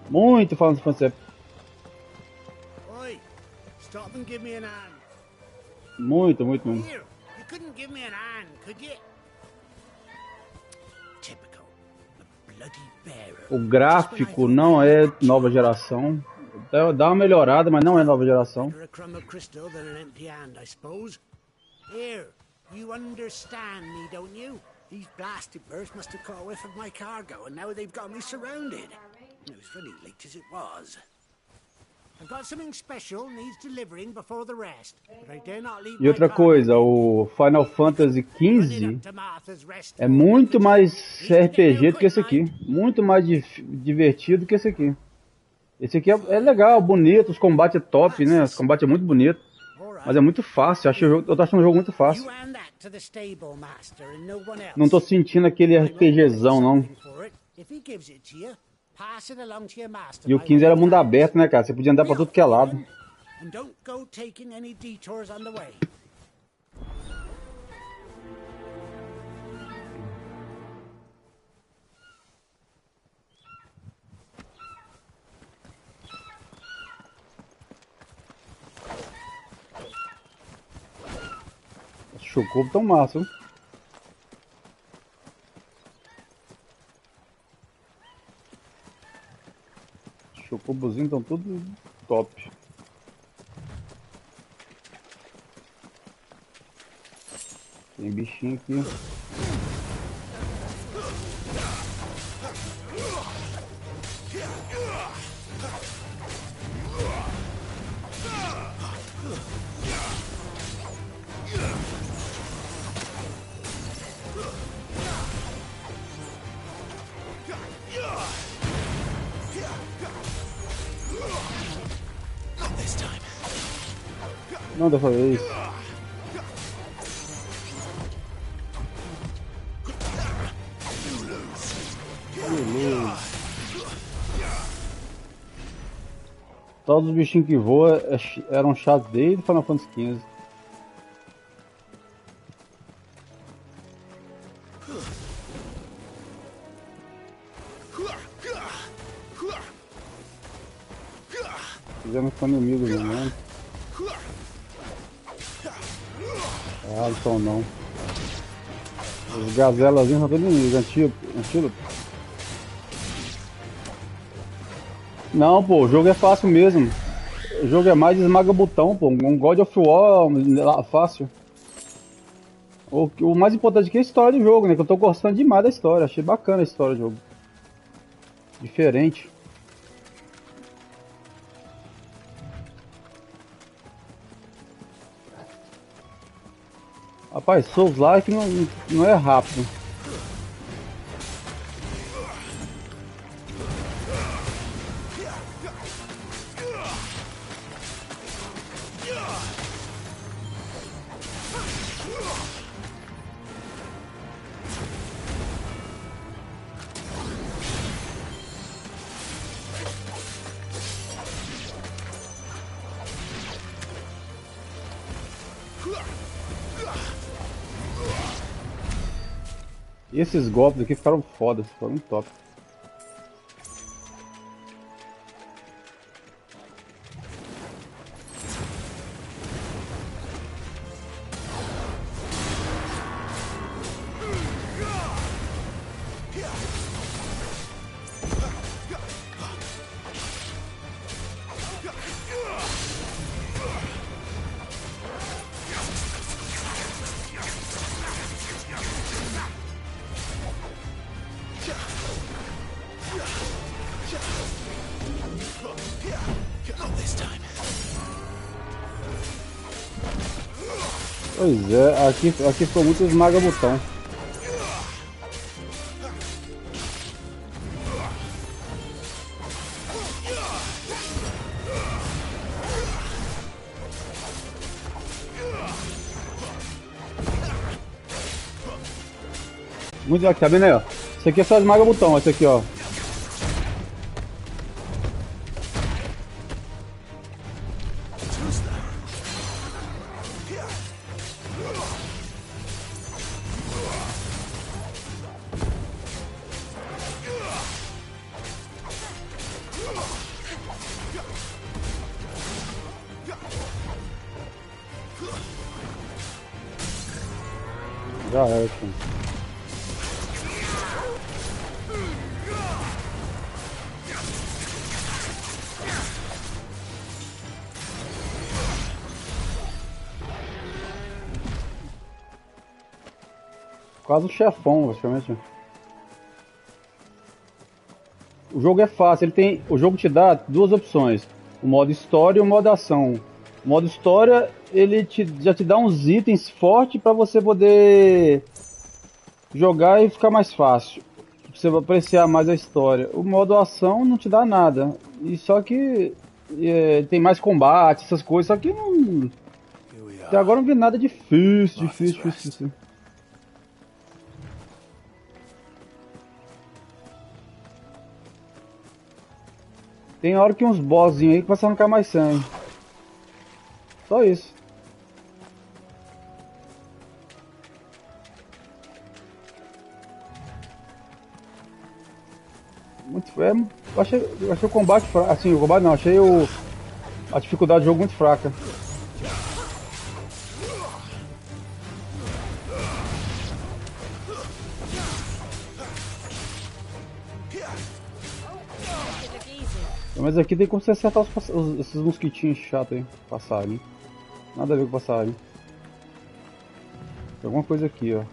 Muito Final Fantasy VII. Oi, stop and give me an hand. Muito. Here, you couldn't give me an hand, could you? Typical. A bloody bearer. O gráfico não é nova geração. Dá uma melhorada, mas não é nova geração. A crumb of crystal than an empty hand, I suppose. Here, you understand me, don't you? These blasted birds must have caught a whiff of my cargo, and now they've got me surrounded. It was funny late as it was. I've got something special needs delivering before the rest, but I dare not leave E outra coisa, o Final Fantasy XV é muito mais RPG do que esse aqui. Muito mais divertido do que esse aqui. Esse aqui é legal, bonito, os combates é top, né? Os combates é muito bonito. Mas é muito fácil, eu tô achando o jogo muito fácil. Não tô sentindo aquele RPGzão, não. E o 15 era mundo aberto, né, cara? Você podia andar pra tudo que é lado. Os Chocobo tão massa, hein? Chocobozinhos estão tudo top. Tem bichinho aqui. Não, dessa vez. Beleza. Todos os bichinhos que voam eram chatos desde Final Fantasy XV. Fizemos com inimigos, né? Ah, então não. Os gazelazinhos são todos inimigos, antídoto. Não, pô, o jogo é fácil mesmo. O jogo é mais esmaga botão, pô. Um God of War fácil. O mais importante aqui é a história do jogo, né? Que eu tô gostando demais da história. Achei bacana a história do jogo. Diferente. Rapaz, Souls-like não é rápido. E esses golpes aqui ficaram foda, ficaram top. Pois é, aqui ficou muito esmaga-botão. Muito aqui, tá vendo aí, ó? Isso aqui é só esmaga-botão, esse aqui, ó. Já era, assim. Quase um chefão, praticamente. O jogo é fácil, o jogo te dá duas opções. O modo história e o modo ação. O modo história, ele já te dá uns itens fortes para você poder jogar e ficar mais fácil. Você vai apreciar mais a história. O modo ação não te dá nada. E só que tem mais combate, essas coisas. Só que não... Até agora não vi nada difícil. Tem hora que uns bossinhos aí começam a arrancar mais sangue. Só isso. Muito feio. Eu achei o combate fraco. Assim, o combate não, achei a dificuldade do jogo muito fraca. Mas aqui tem como você acertar esses mosquitinhos chatos aí. Passarinho. Nada a ver com passarinho. Tem alguma coisa aqui, ó.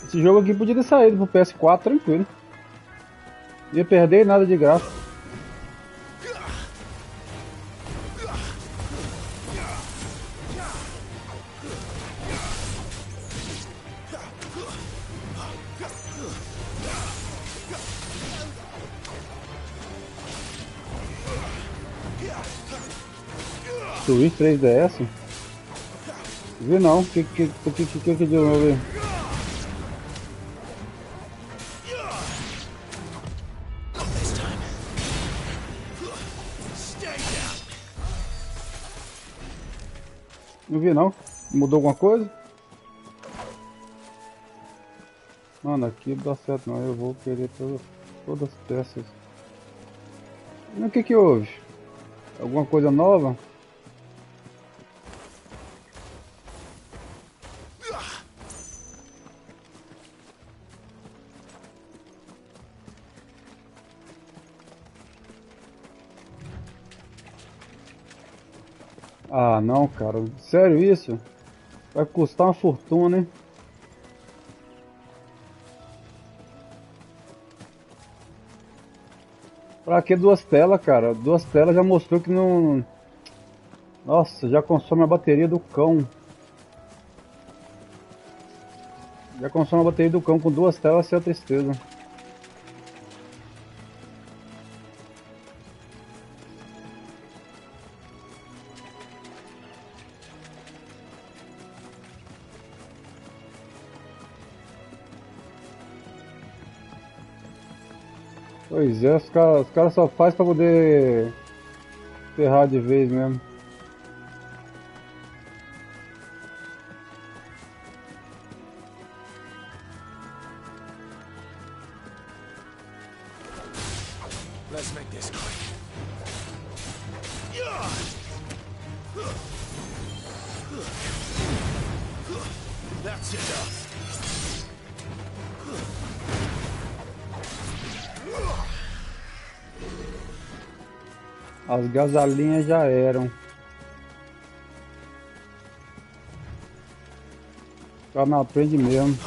Esse jogo aqui podia ter saído pro PS4 tranquilo. Não ia perder nada de graça. Switch 3DS? Vi não, que de novo aí? Não vi não. Mudou alguma coisa? Mano, aqui não dá certo não. Eu vou perder todas as peças. E o que houve? Alguma coisa nova? Ah, não, cara. Sério isso? Vai custar uma fortuna, hein? Pra que duas telas, cara? Duas telas já mostrou que não... Nossa, já consome a bateria do cão. Já consome a bateria do cão com duas telas, sem a tristeza. Pois é, os caras só fazem pra poder ferrar de vez mesmo. Let's make this quick. That's enough. As gasalinhas já eram. O cara não aprende mesmo.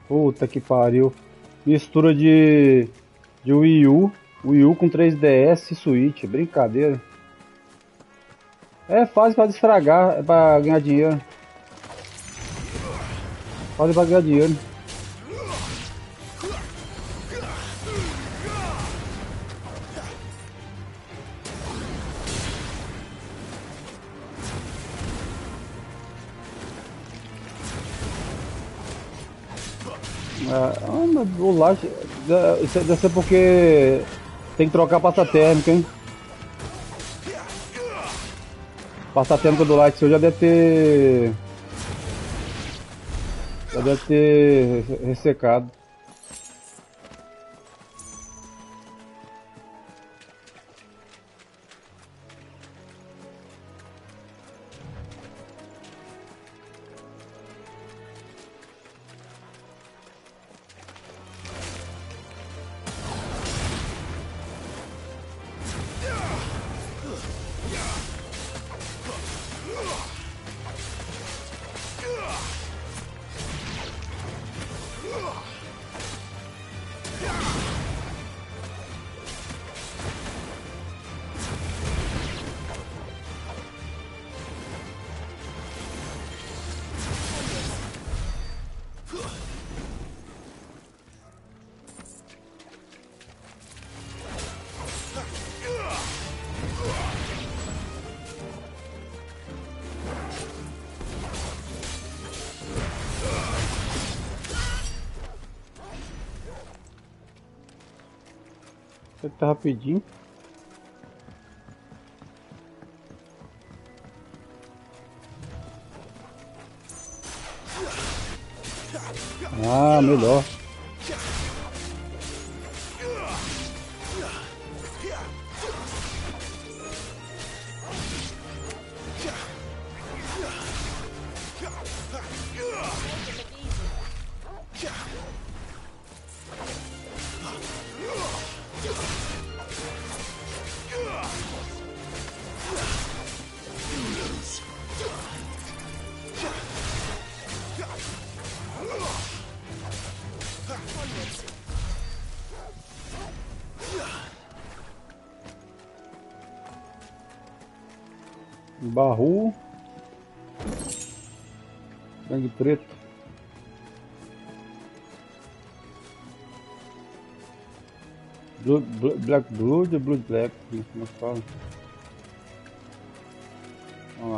Puta que pariu. Mistura de Wii U com 3DS e Switch. Brincadeira. É fácil pra estragar, é pra ganhar dinheiro. Fácil pra ganhar dinheiro. Mas o light... Isso deve ser porque tem que trocar a pasta térmica, hein? Pasta térmica do light seu já deve ter... Já deve ter ressecado. Tá rapidinho. Ah, melhor. Barru. Sangue preto. Black Blood ou Blood Black? Como fala?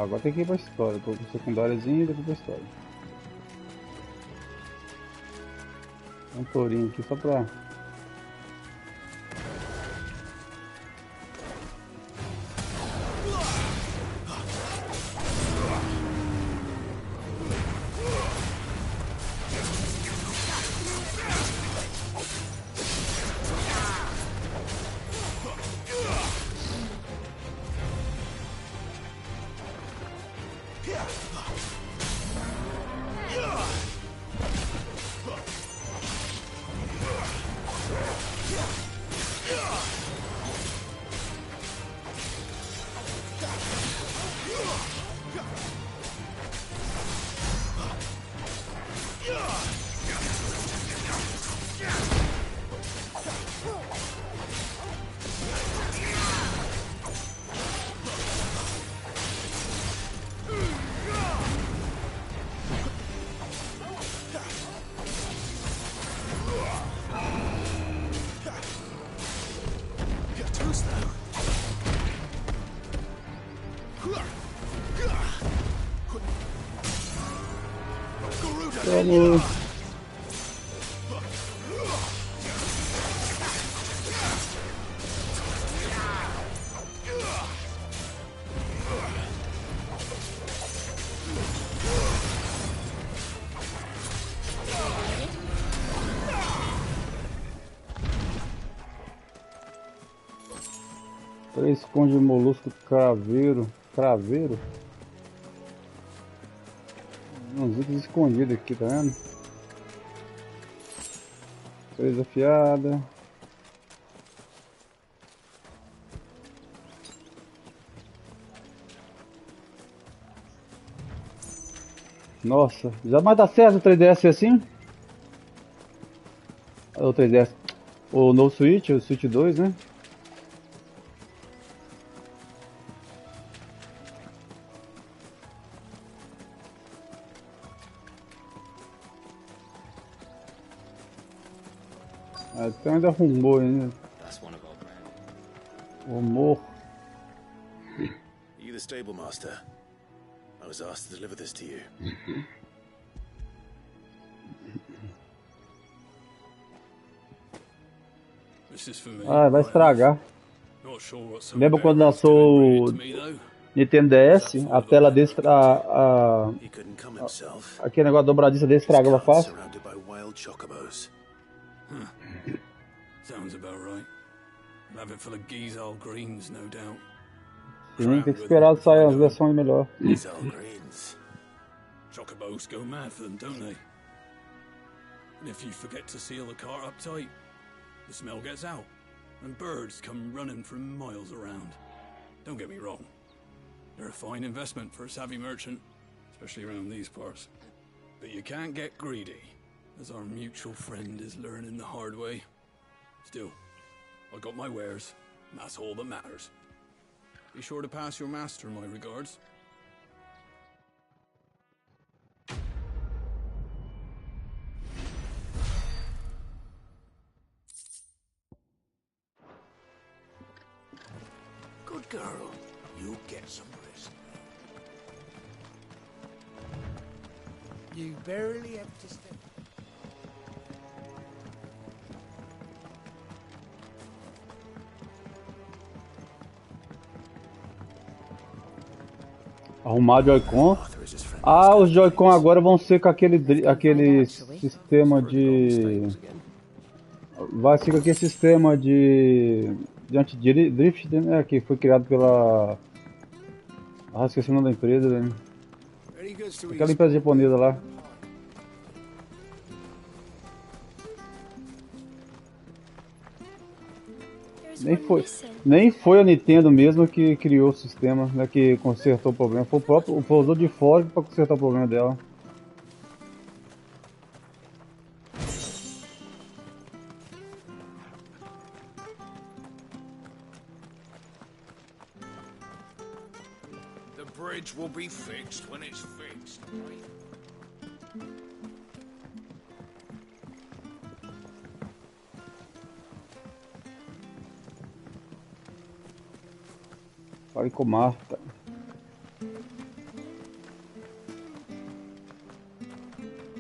Agora tem que ir pra história. Tô com secundáriazinho e depois pra história. Um tourinho aqui só pra... Vamos. Três esconde molusco craveiro. Craveiro? Uns itens escondidos aqui, tá vendo? Três afiada. Nossa, já mais dá certo o 3DS assim? O 3DS. O novo Switch, o Switch 2, né? Então ainda rumor ainda. Rumor. Are you the stable master? I was asked to deliver this to you. Ah, vai estragar. Lembra quando lançou o Nintendo DS? A tela desse... aquele negócio dobradiça desse estragava fácil. Sim, tem que esperar sair as versões melhor. Chocobos go mad for them, don't they? And if you forget to seal the car up tight, the smell gets out, and birds come running from miles around. Don't get me wrong, they're a fine investment for a savvy merchant, especially around these parts. But you can't get greedy, as our mutual friend is learning the hard way. Still, I got my wares, and that's all that matters. Be sure to pass your master my regards. Good girl. You get some rest. You barely have to step. Arrumar Joy-Con. Ah, os Joy-Con agora vão ser com aquele sistema de... Vai ser com aquele sistema de anti-drift, né, que foi criado pela... Ah, esqueci o nome da empresa, né? Aquela empresa japonesa lá. Nem foi a Nintendo mesmo que criou o sistema, né, que consertou o problema. Foi o próprio usou de fora para consertar o problema dela. The bridge will be fixed when it's fixed. Fale com Marta.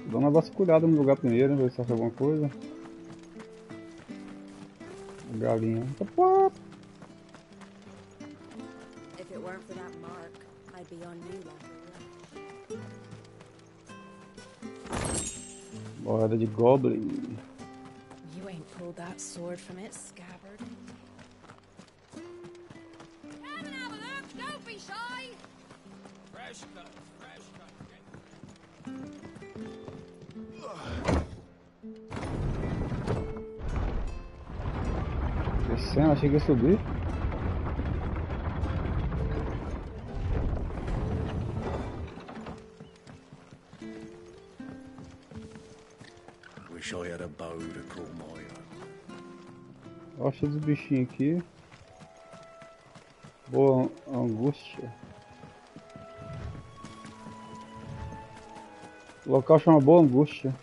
Dá uma vasculhada no lugar primeiro, ver se acha alguma coisa. Galinha. If it weren't for that mark, I'd be on you longer. Moeda de Goblin. You ain't pulled that sword from its scabbard. Come and have a look, don't be shy. Fresh cut, fresh cut. Descendo, achei que ia subir. Wish I had a bow to call my own. Acho dos bichinhos aqui. Boa angústia. O local chama Boa Angústia.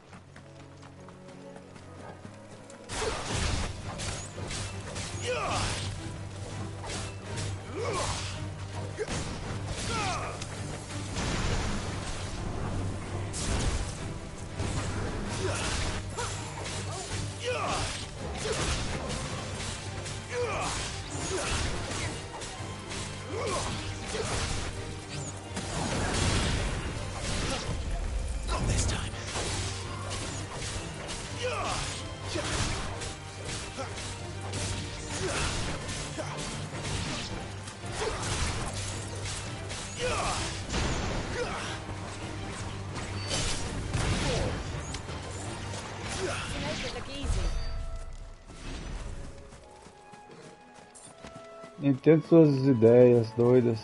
Entendo suas ideias doidas.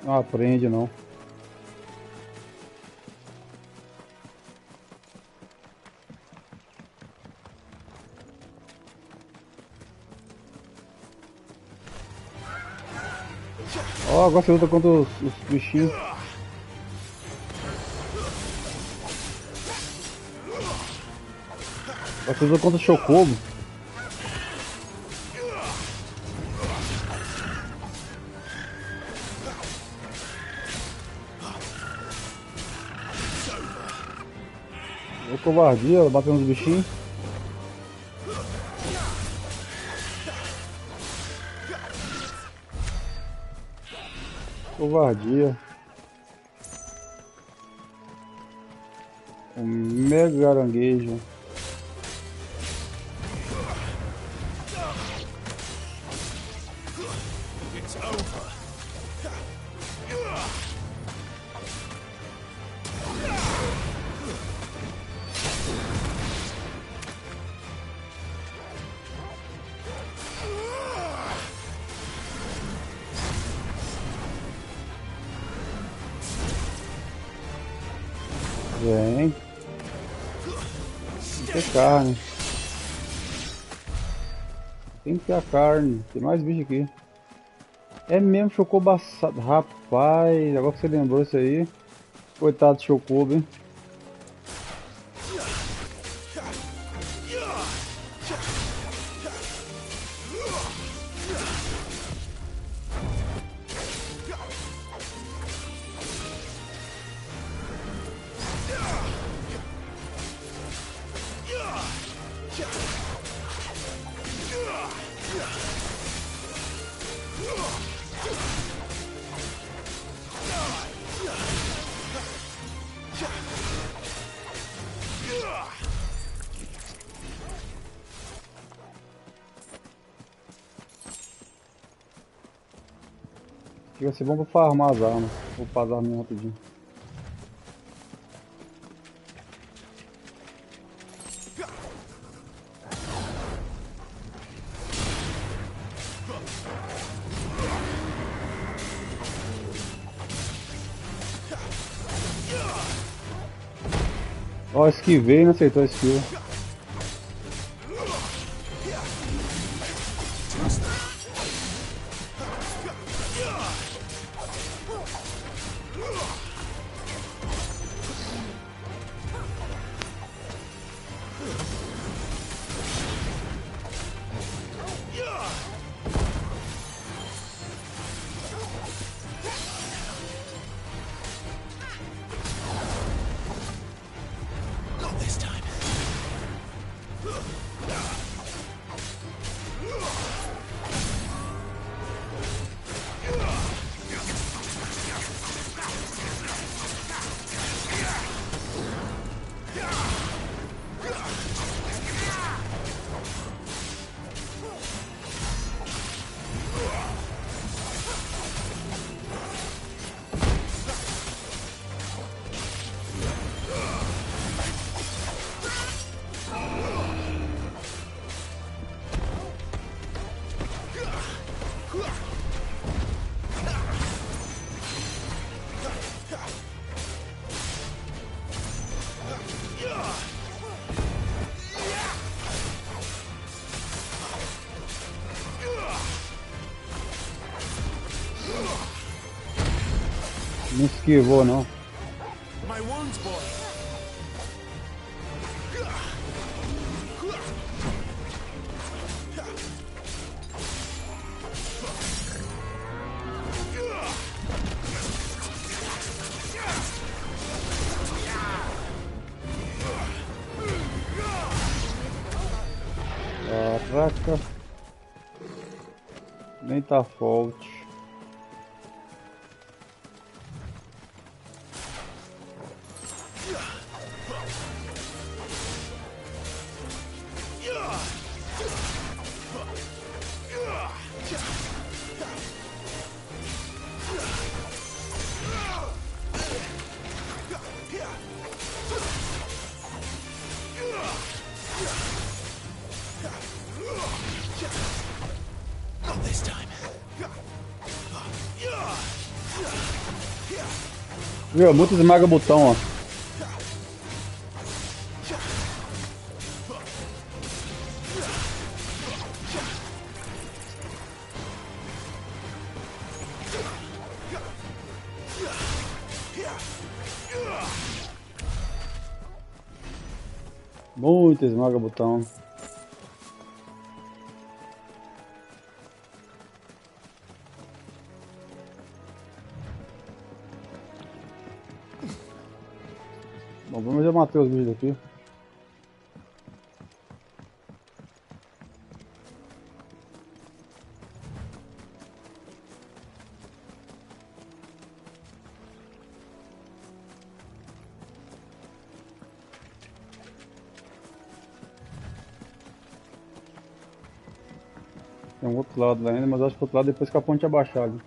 Não aprende não. Ó, agora você luta contra os bichinhos. Você luta contra o Chocobo. É covardia, batendo nos bichinhos. Covardia. Um mega aranguejo. It's over. Vem. Tem que ter carne. Tem que ter a carne. Tem mais bicho aqui. É mesmo Chocobo. Rapaz, agora que você lembrou isso aí. Coitado do Chocobo, hein? Aqui vai ser bom pra farmar as armas. Vou upar as armas rapidinho. Ó, esquivei e não aceitou a skill. Não esquivou não. My wounds, boy. Caraca. Nem tá forte. Not this time. Viu? Muito esmaga botão, ó. Muito esmaga botão. Bom, vamos já matar os bichos aqui. Tem um outro lado lá ainda, mas acho que o outro lado depois que a ponte abaixar ali.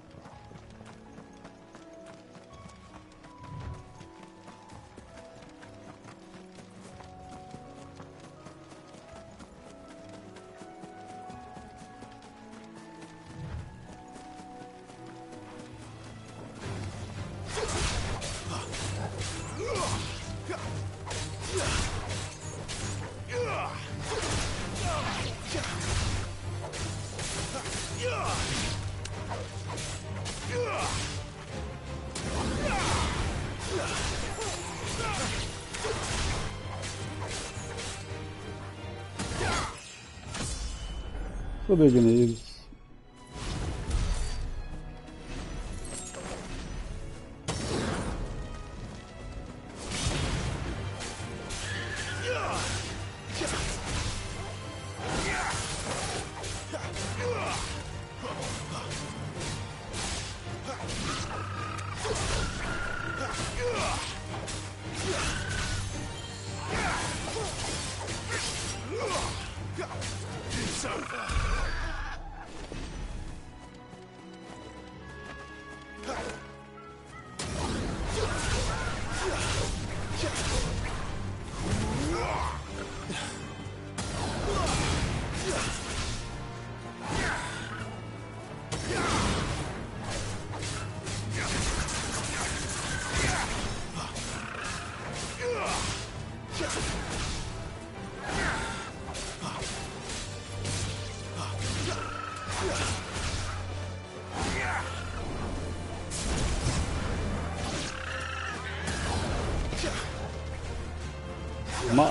Sobreviver.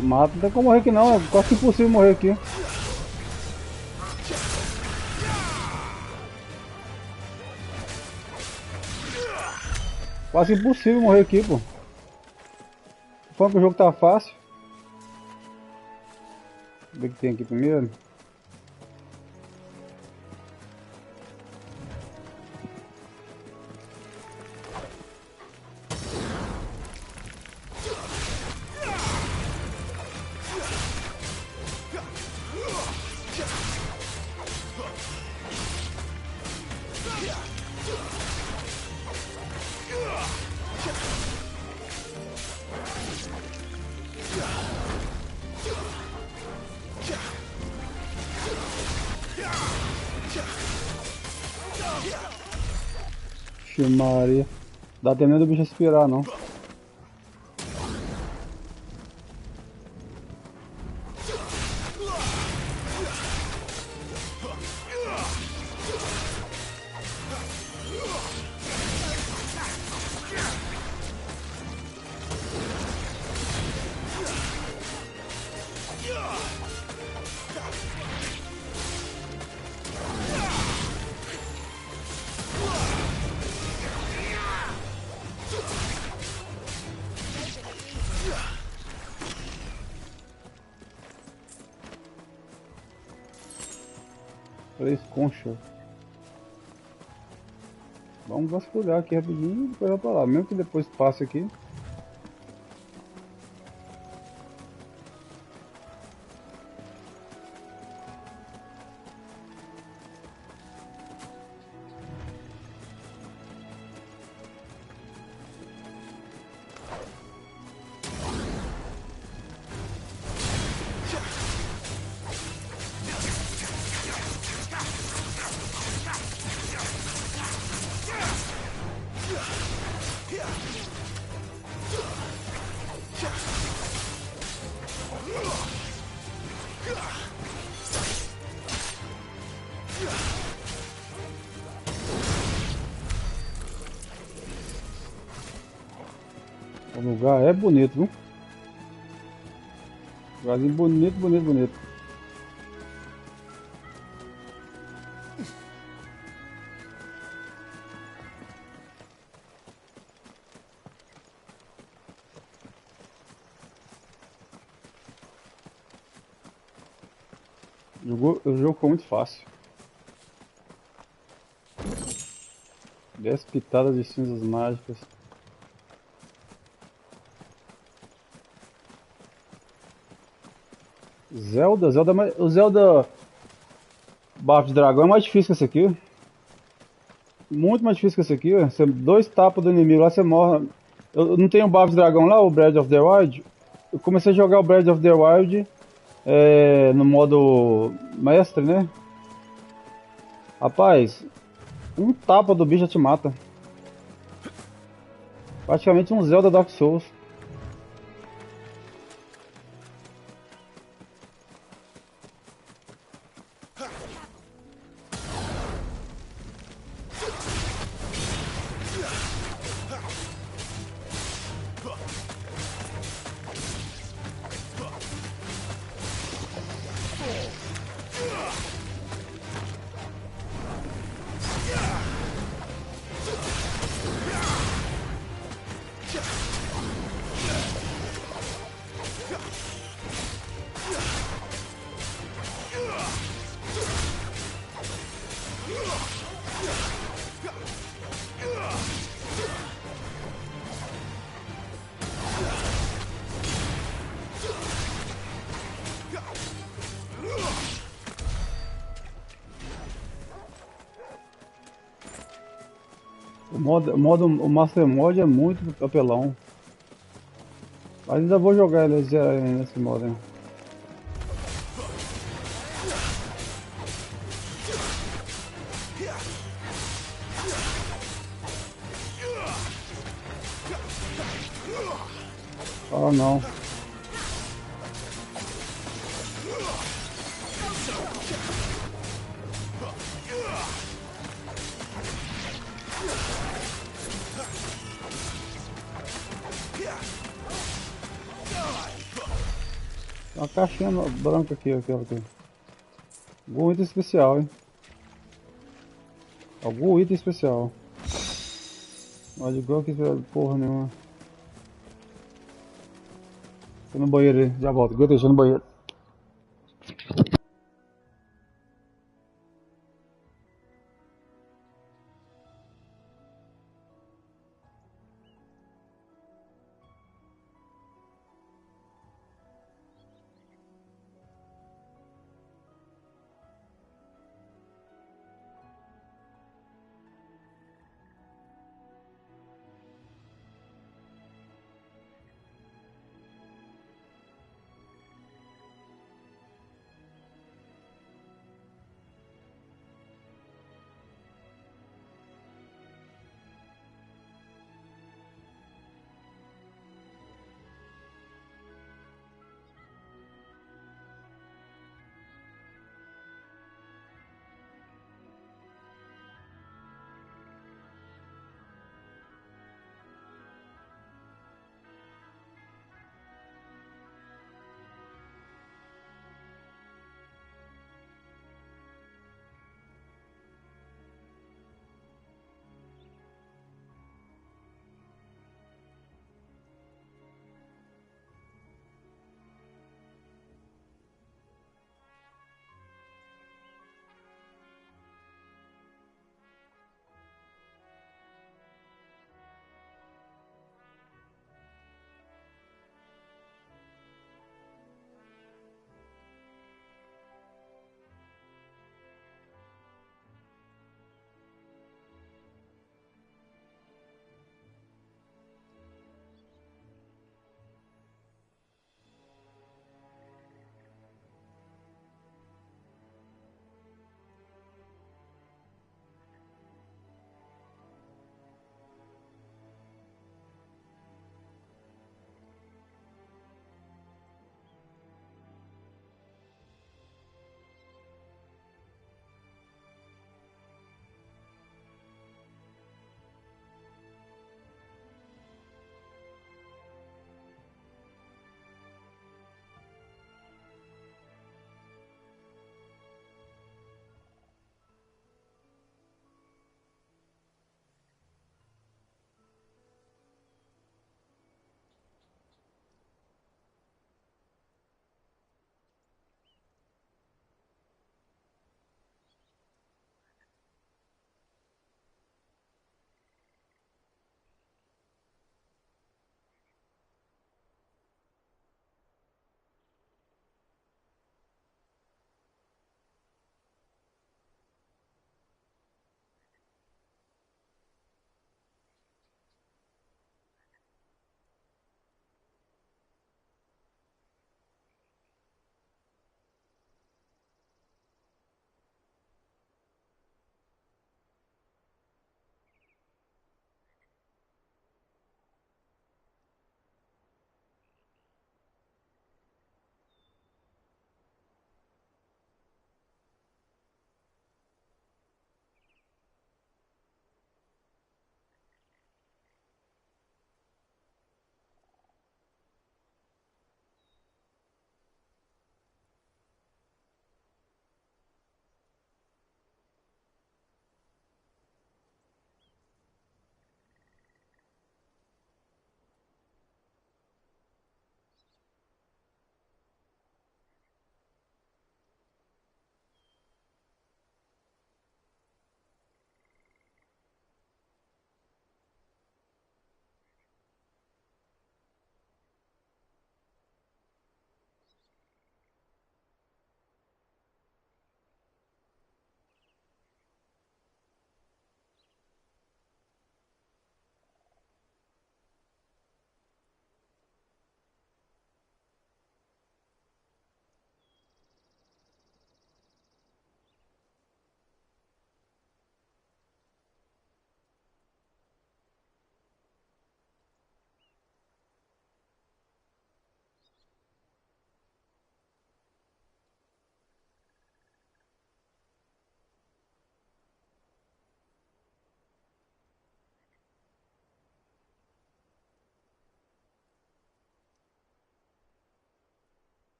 Mata, não tem como morrer aqui não, é quase impossível morrer aqui. Quase impossível morrer aqui, pô. Falando que o jogo tá fácil. Deixa eu ver o que tem aqui primeiro. Maria. Dá até medo do bicho respirar, não. Três conchas. Vamos vasculhar aqui rapidinho e depois vai pra lá. Mesmo que depois passe aqui. O lugar é bonito, viu? Lugarzinho bonito, bonito, bonito. O jogo ficou muito fácil. 10 pitadas de cinzas mágicas. Zelda, o Zelda bafo de dragão é mais difícil que esse aqui. Muito mais difícil que esse aqui. Você, 2 tapas do inimigo lá, você morre. Eu não tenho o bafo de dragão lá, o Breath of the Wild. Eu comecei a jogar o Breath of the Wild no modo mestre, né? Rapaz, um tapa do bicho já te mata. Praticamente um Zelda Dark Souls. O Master Mod é muito apelão. Mas ainda vou jogar ele nesse modo aí. Oh não. Uma caixinha branca aqui, aquela aqui. Algum item especial, hein? Algum item especial. Mas igual que porra nenhuma. Tô no banheiro aí, já volto. Aguenta deixar no banheiro.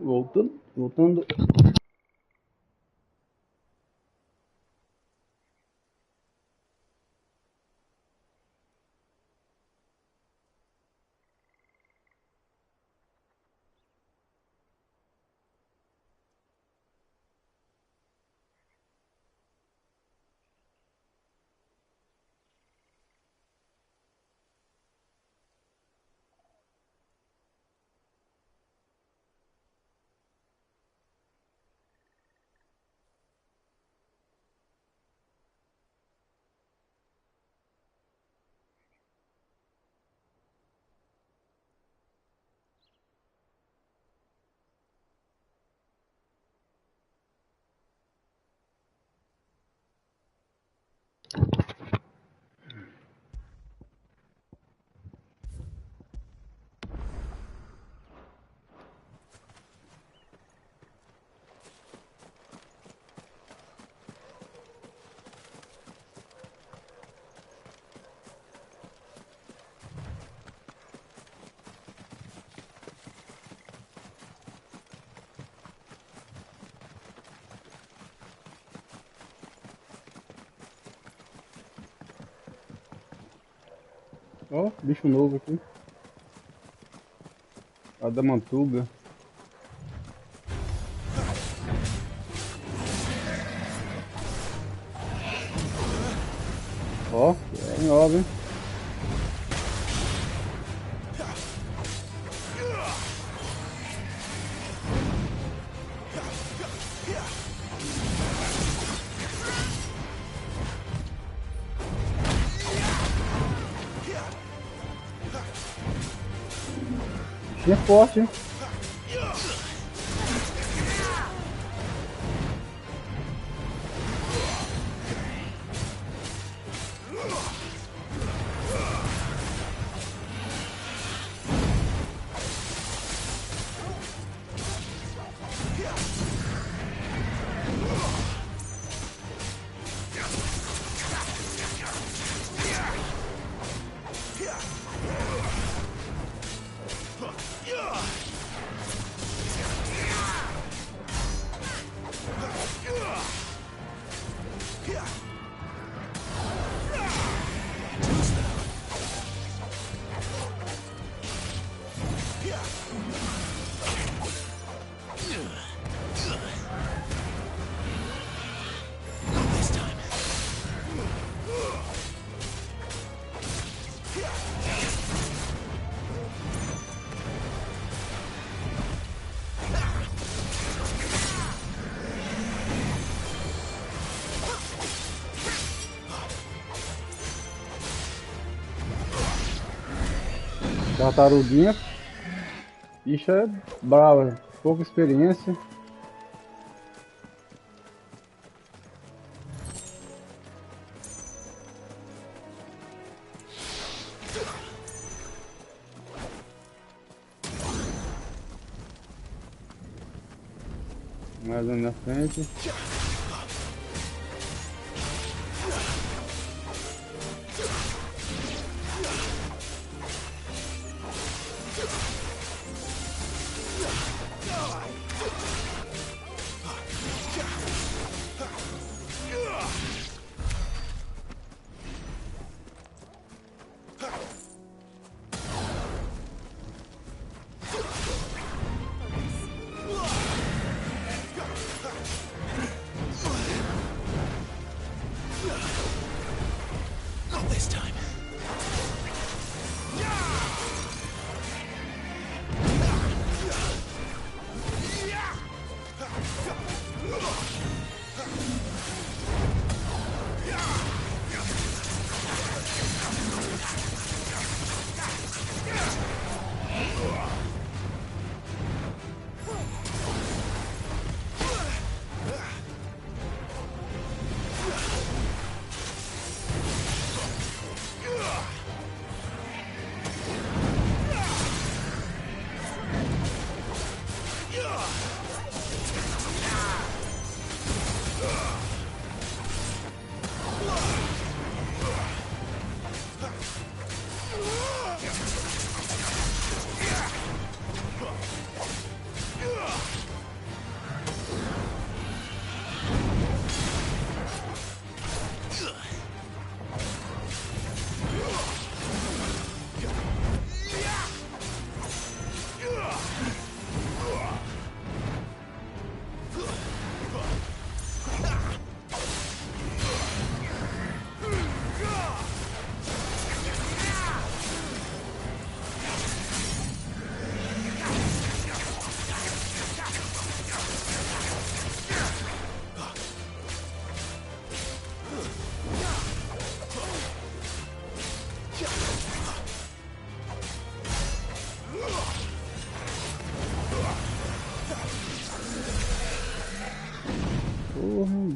Voltando. Ó, bicho novo aqui. Adamantuga. Ó, é nova, hein? Bichinho é forte, hein? Tartaruguinha. Bicha é brava, pouca experiência. Mais um na frente.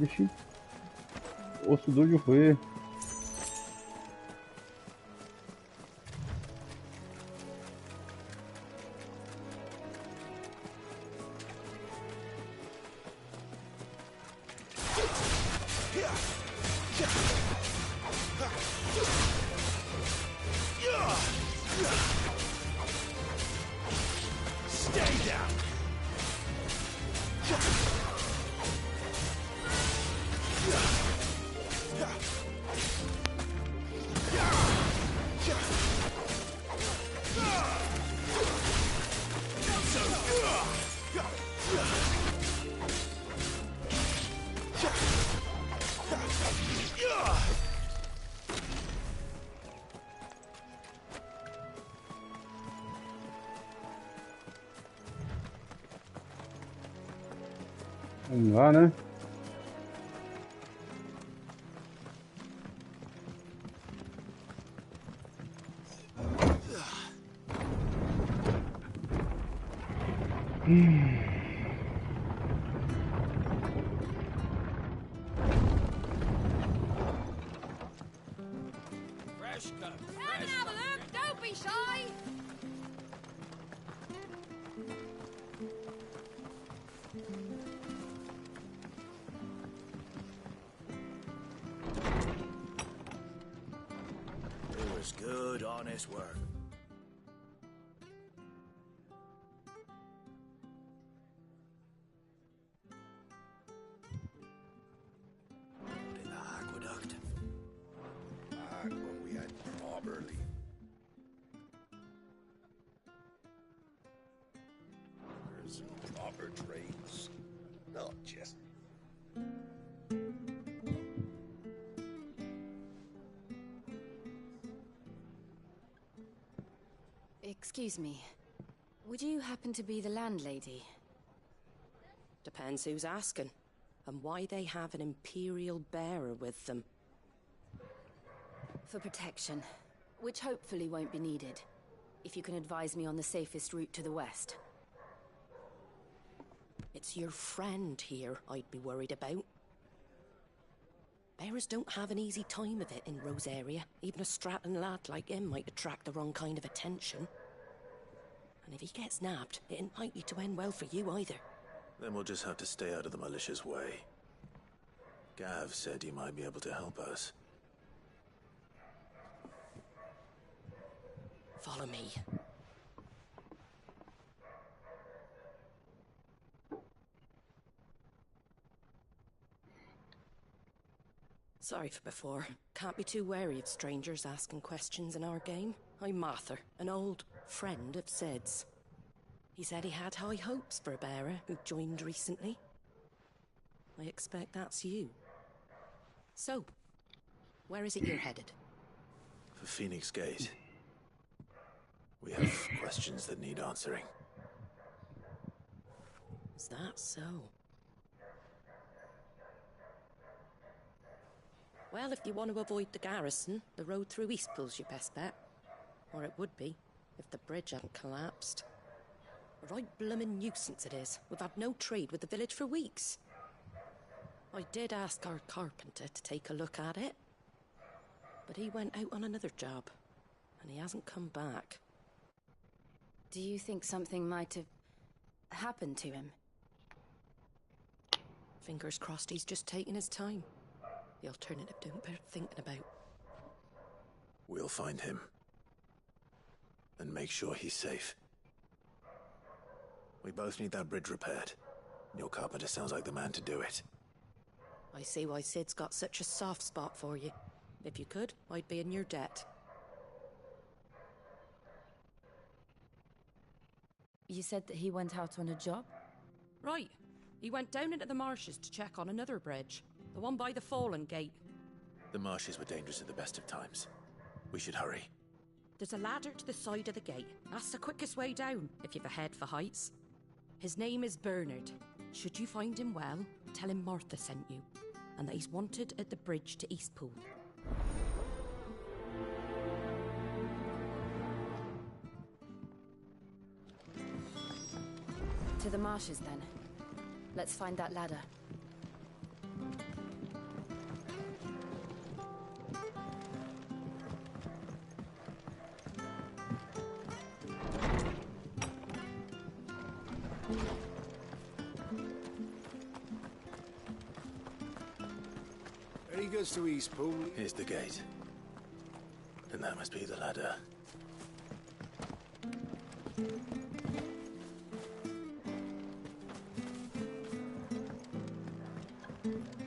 Vixe. Osso duro de roer. Vamos lá, né? Fresh cut. Fresh cut. Don't be shy. It was good, honest work. In the aqueduct. Back when we had properly. There's some proper trades. Not just. Excuse me. Would you happen to be the landlady? Depends who's asking, and why they have an Imperial bearer with them. For protection, which hopefully won't be needed. If you can advise me on the safest route to the west. It's your friend here I'd be worried about. Bearers don't have an easy time of it in Rosaria. Even a Stratton lad like him might attract the wrong kind of attention. And if he gets nabbed, it ain't likely to end well for you either. Then we'll just have to stay out of the malicious way. Gav said he might be able to help us. Follow me. Sorry for before. Can't be too wary of strangers asking questions in our game. I'm Martha, an old friend of Sid's. He said he had high hopes for a bearer who joined recently. I expect that's you. So, where is it you're headed? For Phoenix Gate. We have questions that need answering. Is that so? Well, if you want to avoid the garrison, the road through Eastpool's your best bet. Or it would be, if the bridge hadn't collapsed. A right bloomin' nuisance it is. We've had no trade with the village for weeks. I did ask our carpenter to take a look at it. But he went out on another job, and he hasn't come back. Do you think something might have happened to him? Fingers crossed he's just taking his time. The alternative don't bear thinking about. We'll find him. And make sure he's safe. We both need that bridge repaired. Your carpenter sounds like the man to do it. I see why Sid's got such a soft spot for you. If you could, I'd be in your debt. You said that he went out on a job? Right. He went down into the marshes to check on another bridge. The one by the Fallen Gate. The marshes were dangerous at the best of times. We should hurry. There's a ladder to the side of the gate. That's the quickest way down, if you've a head for heights. His name is Bernard. Should you find him well, tell him Martha sent you, and that he's wanted at the bridge to Eastpool. To the marshes, then. Let's find that ladder. He goes to Eastpool. Here's the gate. And that must be the ladder.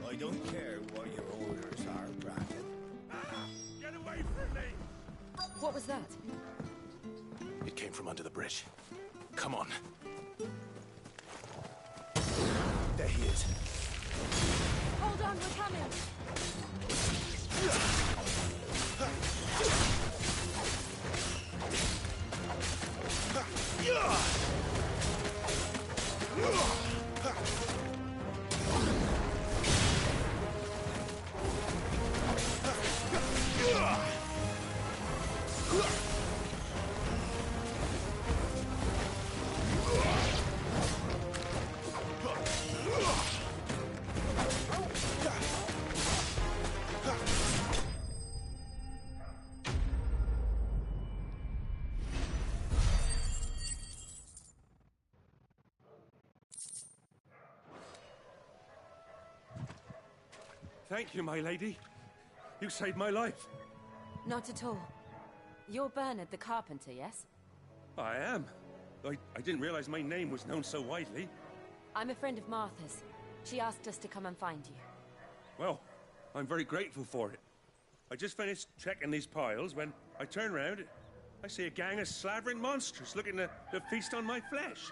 I don't care what your orders are, Bracken. Get away from me! What was that? It came from under the bridge. Come on. There he is. Hold on, we're coming! Thank you, my lady. You saved my life. Not at all. You're Bernard the carpenter, yes? I am. I didn't realize my name was known so widely. I'm a friend of Martha's. She asked us to come and find you. Well, I'm very grateful for it. I just finished checking these piles when I turn around. I see a gang of slavering monsters looking to feast on my flesh.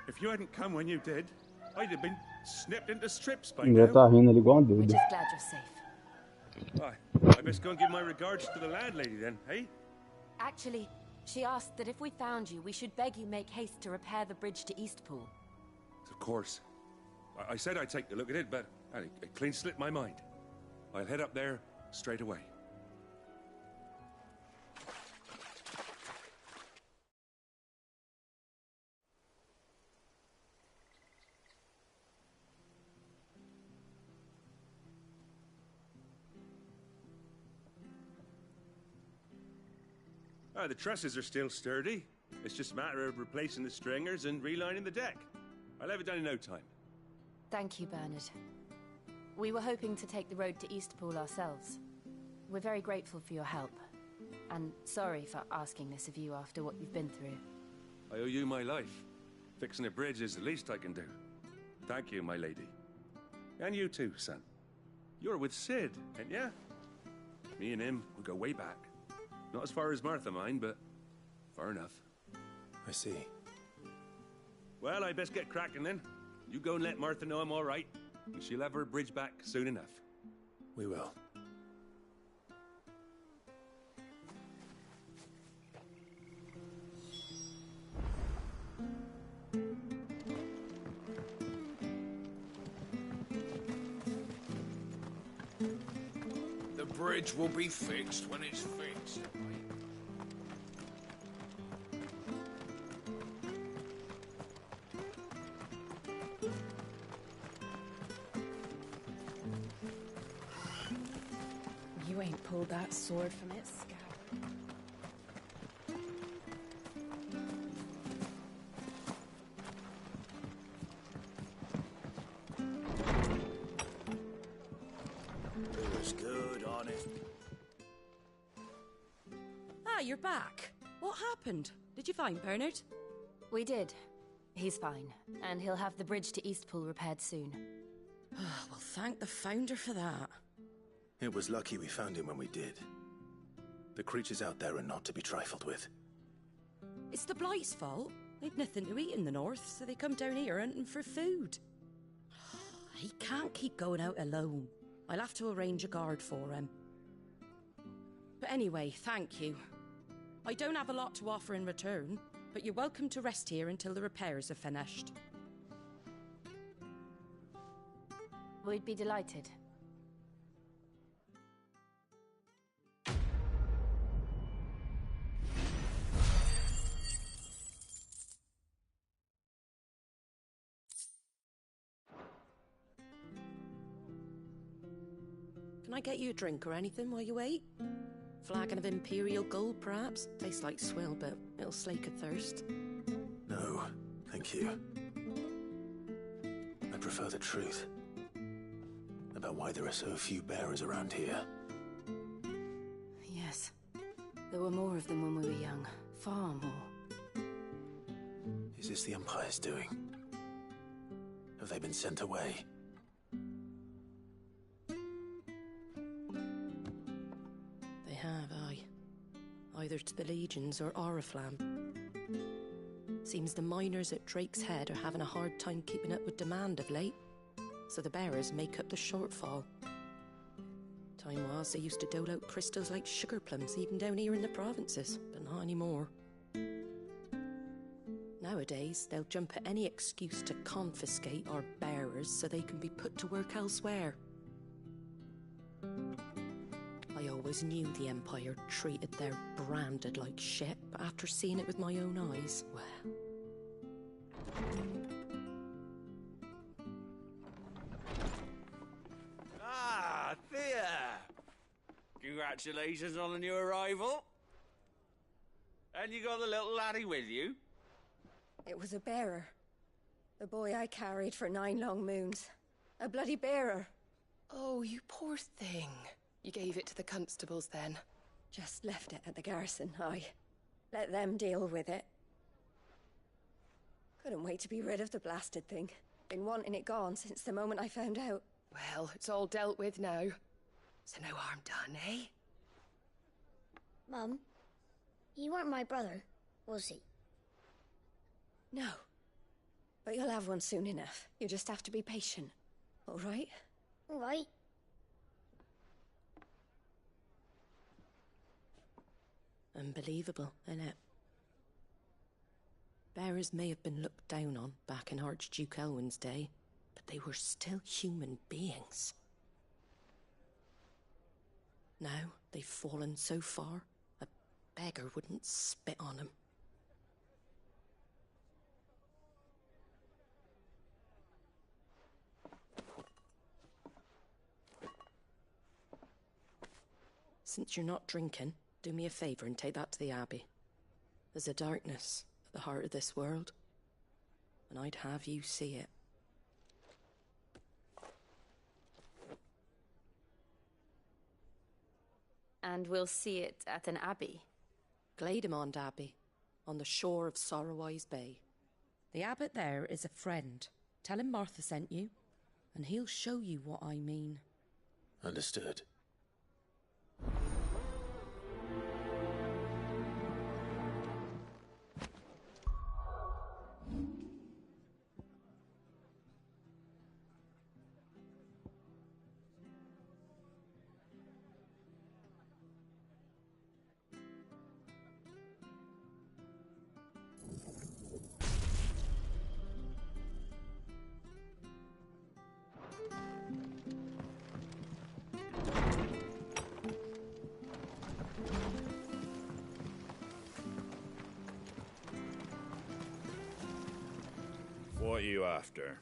If you hadn't come when you did, I'd have been snipped into strips by Ele now. tá rindo ali igual um We're doido. just glad you're safe. I best go and give my regards to the landlady then, hey? Actually, she asked that if we found you, we should beg you make haste to repair the bridge to Eastpool. Of course. I said I'd take a look at it, but it clean slipped my mind. I'll head up there straight away. The trusses are still sturdy. It's just a matter of replacing the stringers and relining the deck. I'll have it done in no time. Thank you, Bernard. We were hoping to take the road to Eastpool ourselves. We're very grateful for your help. And sorry for asking this of you after what you've been through. I owe you my life. Fixing a bridge is the least I can do. Thank you, my lady. And you too, son. You're with Sid, ain't ya? Me and him, we go way back. Not as far as Martha, mind, but far enough. I see. Well, I best get cracking then. You go and let Martha know I'm all right, and she'll have her bridge back soon enough. We will. The bridge will be fixed when it's fixed. You ain't pulled that sword from its scabbard. It was good, honest. Ah, you're back. What happened? Did you find Bernard? We did. He's fine, and he'll have the bridge to Eastpool repaired soon. Well, thank the Founder for that. It was lucky we found him when we did. The creatures out there are not to be trifled with. It's the Blight's fault. They'd nothing to eat in the north, so they come down here hunting for food. He can't keep going out alone. I'll have to arrange a guard for him. But anyway, thank you. I don't have a lot to offer in return, but you're welcome to rest here until the repairs are finished. We'd be delighted. Can I get you a drink or anything while you wait? Flagon of Imperial Gold, perhaps? Tastes like swill, but it'll slake a thirst. No, thank you. prefer the truth about why there are so few bearers around here. Yes. There were more of them when we were young. Far more. Is this the Empire's doing? Have they been sent away? They have, aye. Either to the Legions or Oriflamme. Seems the miners at Drake's Head are having a hard time keeping up with demand of late, so the bearers make up the shortfall. Time was they used to dole out crystals like sugar plums even down here in the provinces, but not anymore. Nowadays, they'll jump at any excuse to confiscate our bearers so they can be put to work elsewhere. I always knew the Empire treated their branded like shit, but after seeing it with my own eyes, well... Ah, Thea! Congratulations on the new arrival. And you got the little laddie with you? It was a bearer. The boy I carried for 9 long moons. A bloody bearer. Oh, you poor thing. You gave it to the constables then? Just left it at the garrison, aye. Let them deal with it. Couldn't wait to be rid of the blasted thing. Been wanting it gone since the moment I found out. Well, it's all dealt with now. So no harm done, eh? Mum, he weren't my brother, was he? No. But you'll have one soon enough. You just have to be patient. All right? All right. Unbelievable, innit? Bearers may have been looked down on back in Archduke Elwin's day, but they were still human beings. Now they've fallen so far, a beggar wouldn't spit on them. Since you're not drinking, do me a favour and take that to the Abbey. There's a darkness at the heart of this world, and I'd have you see it. And we'll see it at an abbey? Glademond Abbey, on the shore of Sorrowwise Bay. The abbot there is a friend. Tell him Martha sent you, and he'll show you what I mean. Understood. What are you after?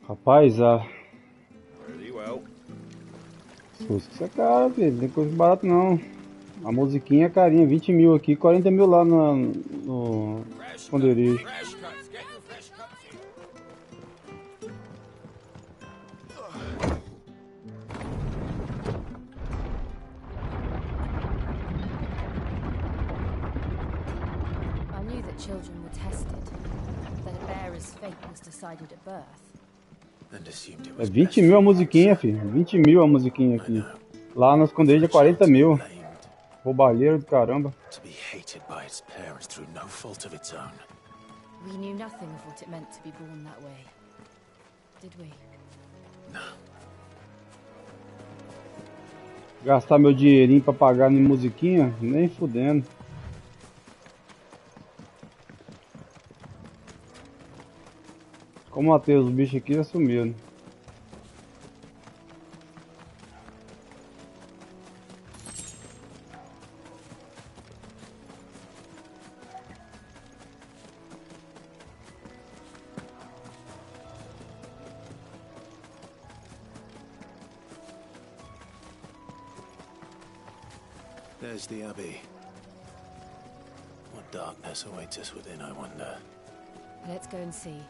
Rapaz, Pretty well. Isso é caro, filho. Não tem coisa barata não. A musiquinha é carinha, 20 mil aqui, 40 mil lá no esconderijo. I knew that children were tested, that a bearer's fate was decided at birth. É 20 mil a musiquinha, filho. 20 mil a musiquinha aqui. Lá no esconderijo é 40 mil. Roubalheiro do caramba. To be hated by its parents through no fault of its own. We knew nothing of what it meant to be born that way, did we? Gastar meu dinheirinho pra pagar em musiquinha? Nem fudendo. Como matei os bichos aqui, já sumiram. There's the Abbey. What darkness awaits us within, I wonder. Let's go and see.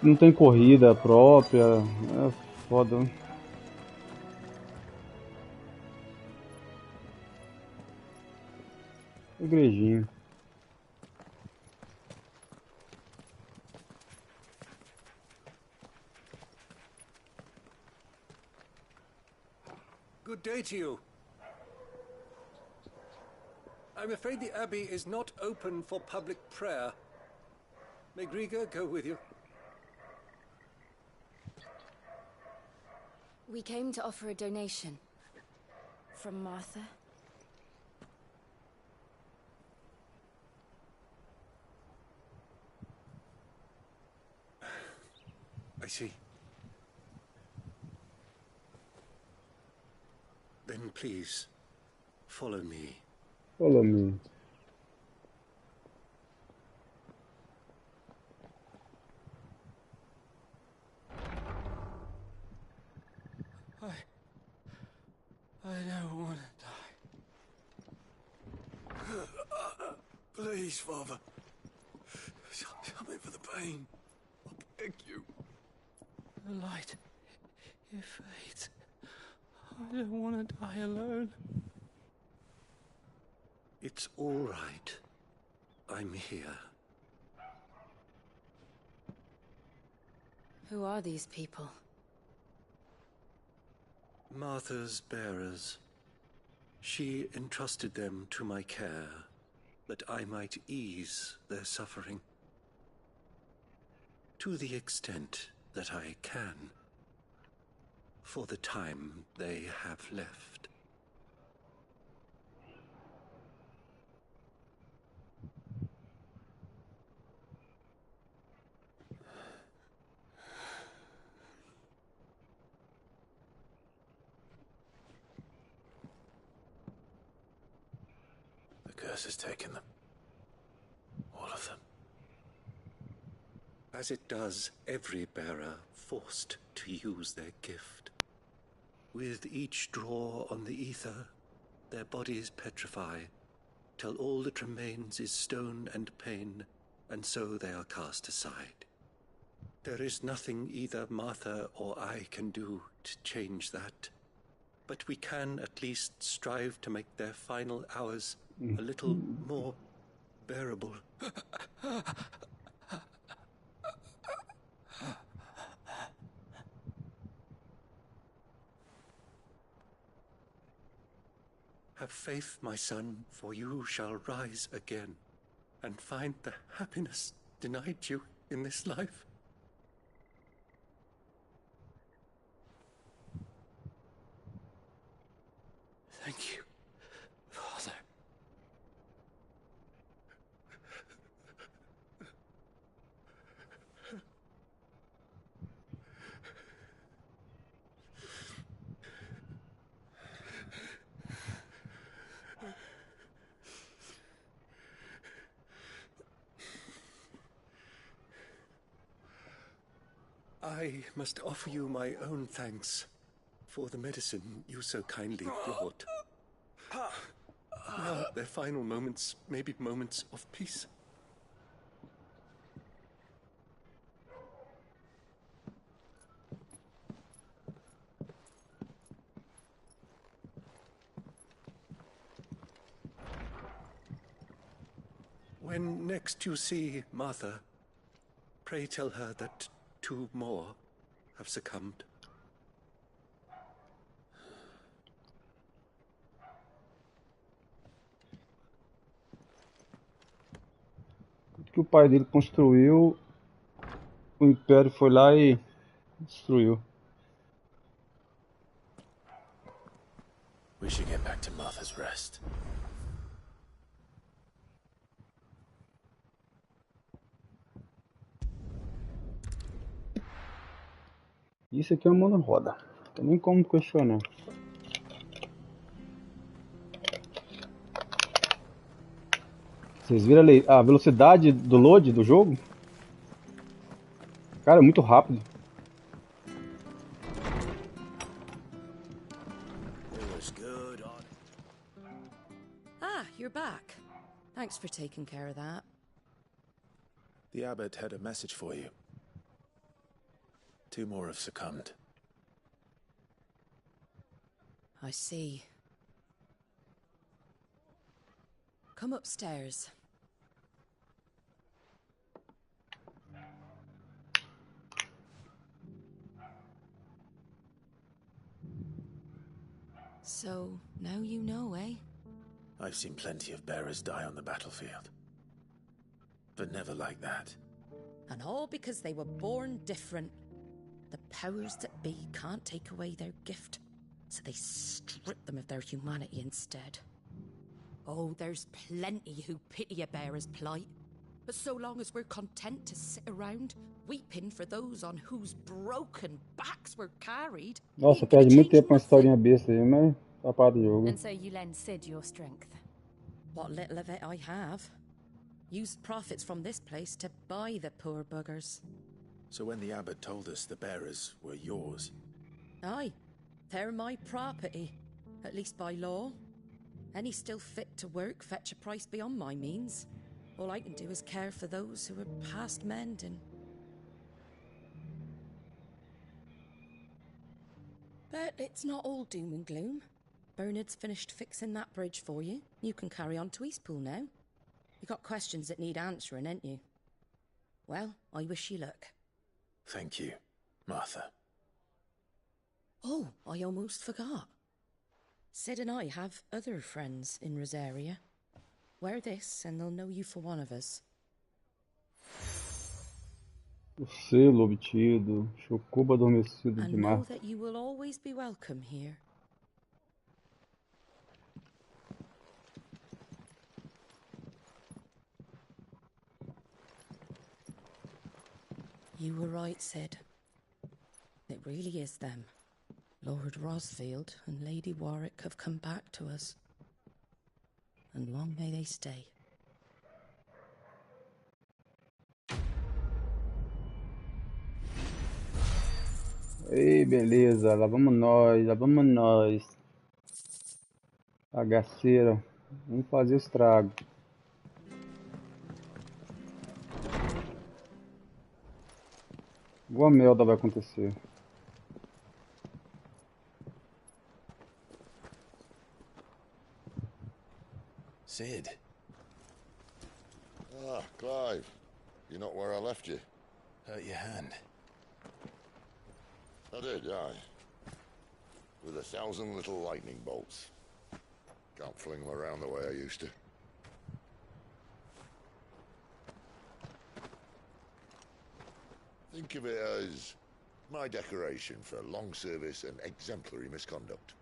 Não tem corrida própria, é foda. Igrejinha. Good day to you. I'm afraid the Abbey is not open for public prayer. May Griga go with you? We came to offer a donation. From Martha. I see. Then please, follow me. Follow me. I don't want to die. Please, Father. Something for the pain. I beg you. The light, it fades. I don't want to die alone. It's all right. I'm here. Who are these people? Martha's bearers. She entrusted them to my care, that I might ease their suffering. To the extent that I can, for the time they have left. The curse has taken them. All of them. As it does every bearer forced to use their gift. With each draw on the ether, their bodies petrify, till all that remains is stone and pain, and so they are cast aside. There is nothing either Martha or I can do to change that, but we can at least strive to make their final hours a little more bearable. Have faith, my son, for you shall rise again and find the happiness denied you in this life. Thank you, Father. I must offer you my own thanks for the medicine you so kindly brought. Now, their final moments may be moments of peace. When next you see Martha, pray tell her that 2 more have succumbed. Que o pai dele construiu, o Império foi lá e destruiu. We should get back to Martha's Rest. Isso aqui é uma mão na roda. Não tem nem como questionar. Vocês viram a velocidade do load do jogo? Cara, é muito rápido. Thanks for taking care of that. The abbot had a message for you. 2 more have succumbed. I see. Come upstairs. So, now you know, eh? I've seen plenty of bearers die on the battlefield. But never like that. And all because they were born different. The powers that be can't take away their gift, so they strip them of their humanity instead. Oh, there's plenty who pity a bearer's plight. But so long as we're content to sit around, weeping for those on whose broken backs we're carried... Nossa, perde muito tempo uma historinha besta aí, mas tá parte do jogo. And so you lend Sid your strength? What little of it I have. Used profits from this place to buy the poor buggers. So when the abbot told us the bearers were yours... Aye, they're my property, at least by law. Any still fit to work fetch a price beyond my means. All I can do is care for those who are past mending. But it's not all doom and gloom. Bernard's finished fixing that bridge for you. You can carry on to Eastpool now. You got questions that need answering, ain't you? Well, I wish you luck. Thank you, Martha. Oh, I almost forgot. Sid and I have other friends in Rosaria. Wear this and they'll know you for one of us. O selo obtido, chocubo adormecido de And know mar. that you will always be welcome here. You were right, Sid. It really is them. Lord Rosfield and Lady Warwick have come back to us. And long may they stay. Ei, beleza, lá vamos nós, lá vamos nós. Bagaceira, vamos fazer estrago. Alguma merda vai acontecer. Sid. Ah, Clive. You're not where I left you. Hurt your hand. I did, aye. With 1,000 little lightning bolts. Can't fling them around the way I used to. Think of it as my decoration for long service and exemplary misconduct.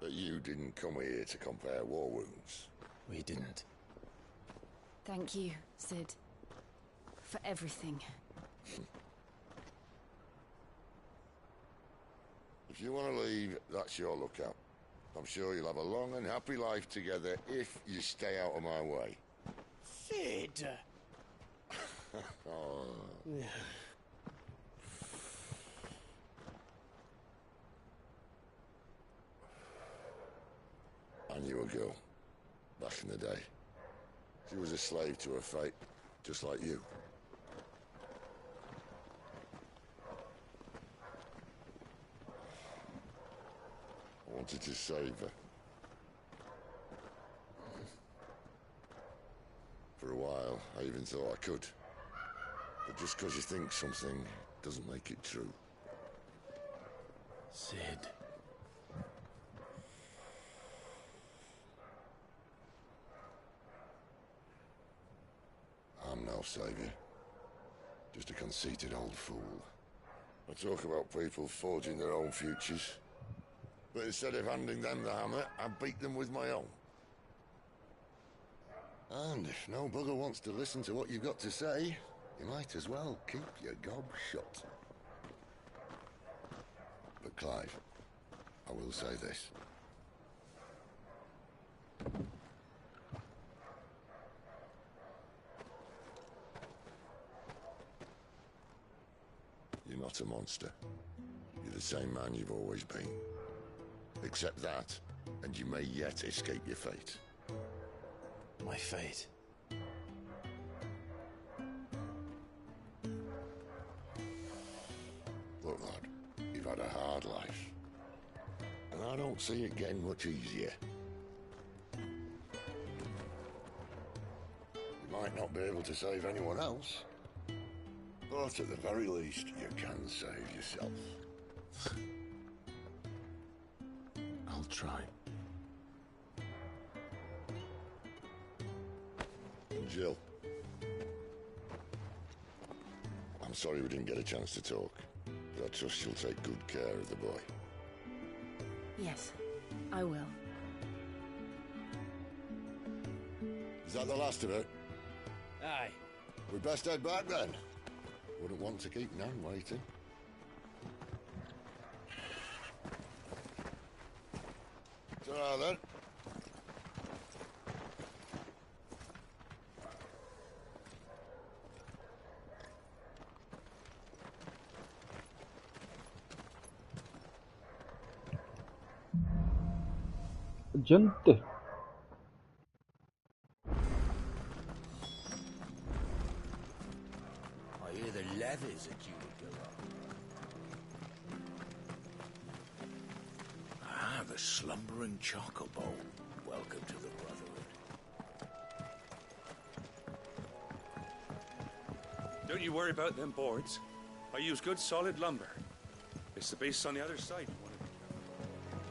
But you didn't come here to compare war wounds. We didn't. Thank you, Sid. For everything. If you want to leave, that's your lookout. I'm sure you'll have a long and happy life together if you stay out of my way. Sid! Oh. I knew a girl, back in the day. She was a slave to her fate, just like you. I wanted to save her. For a while, I even thought I could. But just because you think something doesn't make it true. Sid. I'm no savior. Just a conceited old fool. I talk about people forging their own futures. But instead of handing them the hammer, I beat them with my own. And if no bugger wants to listen to what you've got to say, you might as well keep your gob shut. But Clive, I will say this. not a monster. You're the same man you've always been. Accept that, and you may yet escape your fate. My fate? Look, lad, you've had a hard life. And I don't see it getting much easier. You might not be able to save anyone else, but at the very least, you can save yourself. I'll try. Jill. I'm sorry we didn't get a chance to talk, but I trust you'll take good care of the boy. Yes, I will. Is that the last of it? Aye. We best head back then. Wouldn't want to keep Nan waiting. Ta-ra then. Gente. I hear the levies are due to go up. Ah, the slumbering chocobo. Welcome to the Brotherhood. Don't you worry about them boards. I use good solid lumber. It's the base on the other side.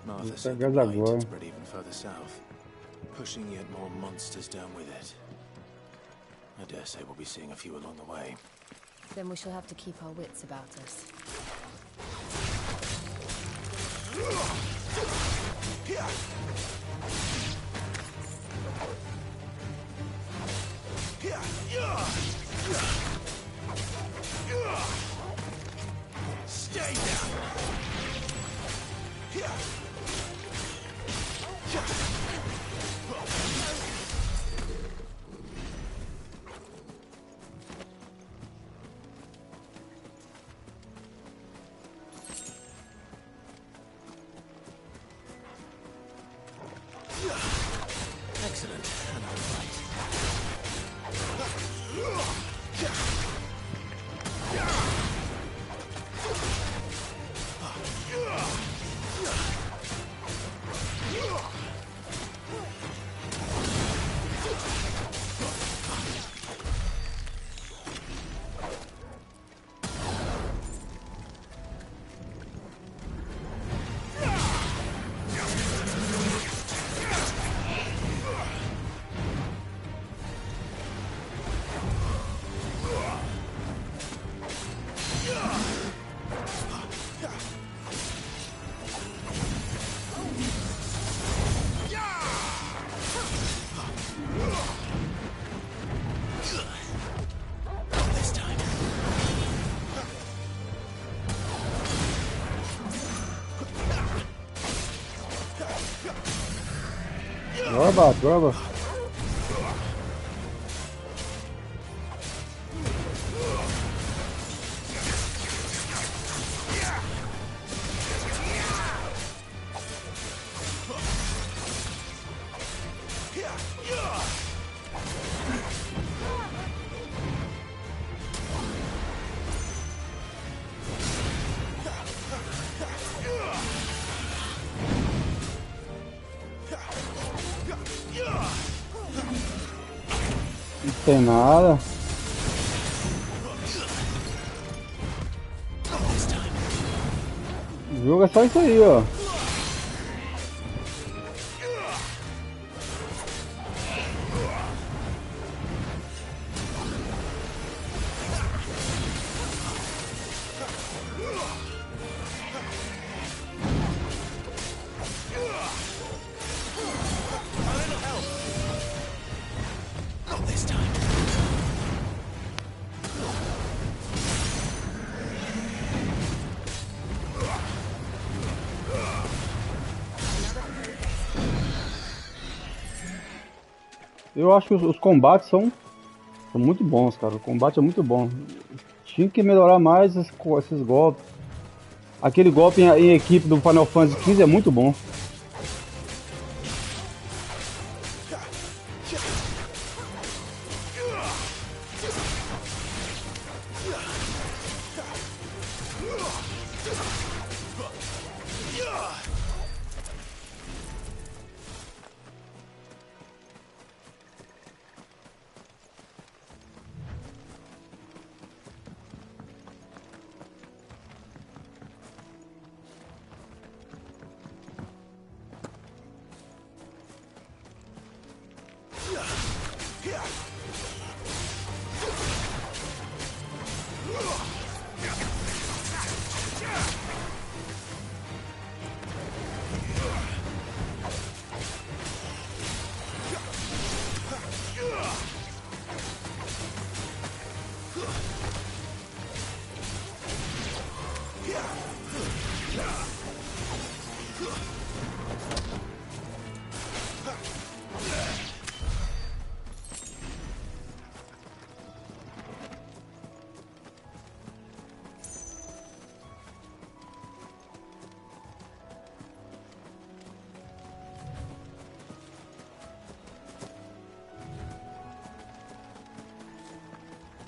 Martha said the blight had spread even further south, pushing yet more monsters down with it. I dare say we'll be seeing a few along the way. Then we shall have to keep our wits about us. Stay down! Excellent. And all right. Brother. Não tem nada. O jogo é só isso aí, ó. Eu acho que os combates são muito bons, cara. O combate é muito bom. Tinha que melhorar mais esses golpes. Aquele golpe em equipe do Final Fantasy XV é muito bom.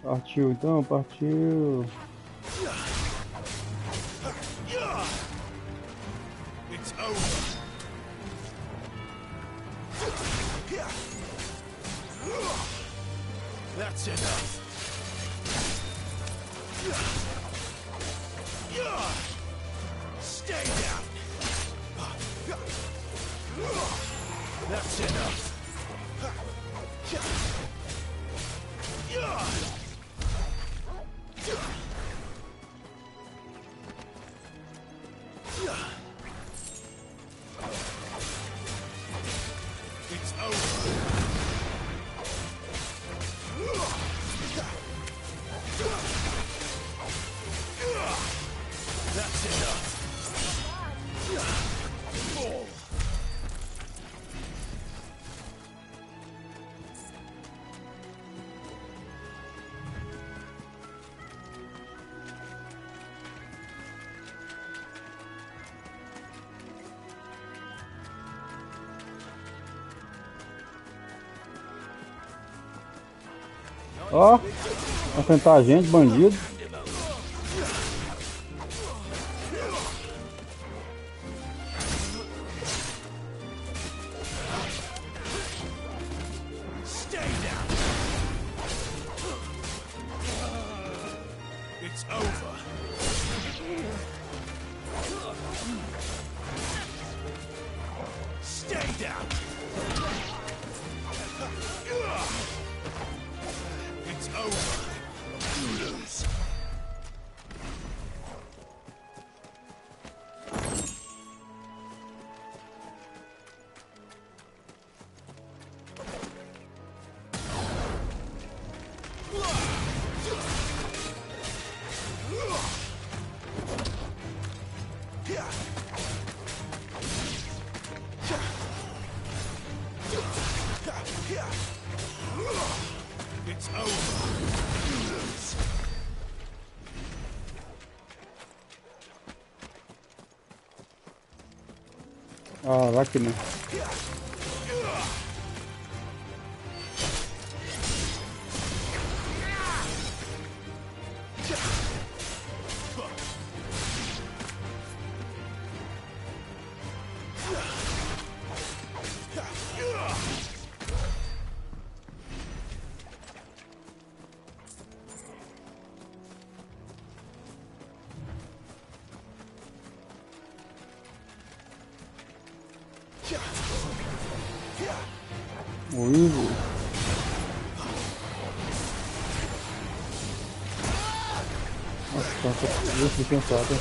Partiu então, partiu. It's over. That's enough. Stay down. That's enough. It's over. That's enough. Fall. Ó, vai tentar a gente, bandido. Stay down. It's over. Stay down. It's over. You lose. It's over. You lose. Ah, vai que não. Horrível. Nossa, deixa eu pensar, tá?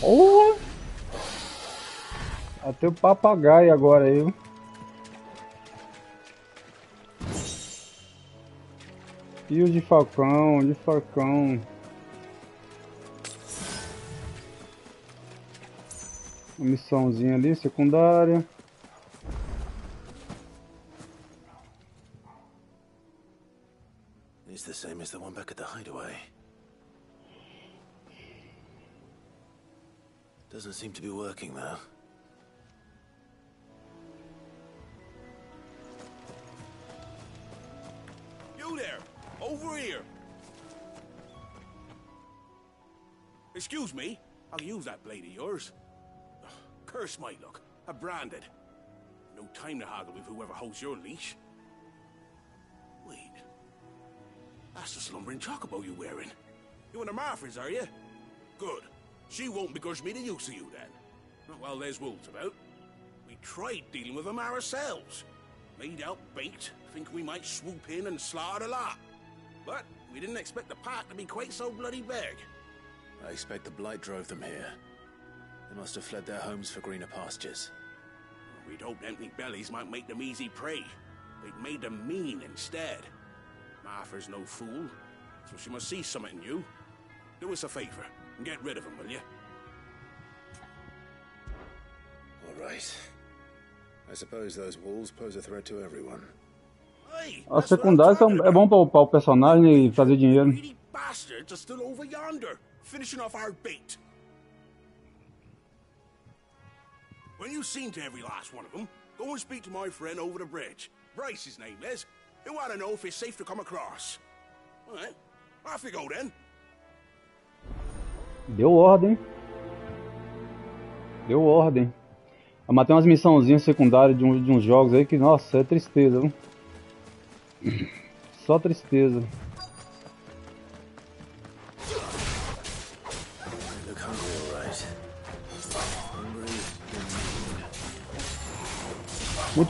Oh! Até o papagaio agora aí. E o de falcão, Uma missãozinha ali, secundária. It's the same as the one back at the hideaway. Doesn't seem to be working though. You there! Over here! Excuse me, I'll use that blade of yours. Ugh, curse my luck. I'm branded. No time to haggle with whoever holds your leash. Wait. That's the slumbering chocobo you're wearing. You and the Marfers, are you? Good. She won't begrudge me the use of you, then. Not while there's wolves about. We tried dealing with them ourselves. Made out baked, thinking we might swoop in and slaughter the lot. But we didn't expect the pack to be quite so bloody big. I expect the blight drove them here. They must have fled their homes for greener pastures. We'd hoped empty bellies might make them easy prey. They'd made them mean instead. Martha's no fool, so she must see something in you. Do us a favor and get rid of them, will you? All right. I suppose those wolves pose a threat to everyone. As secundárias é bom para upar o personagem e fazer dinheiro. Bastards are still over yonder, finishing off our bait. When you've seen to every last one of them, go and speak to my friend over the bridge. Bryce, his name is. He'll want to know if it's safe to come across. All right, off you go then. Deu ordem. Deu ordem. Eu matei umas missãozinhas secundárias de uns jogos aí que, nossa, é tristeza, viu? Só tristeza.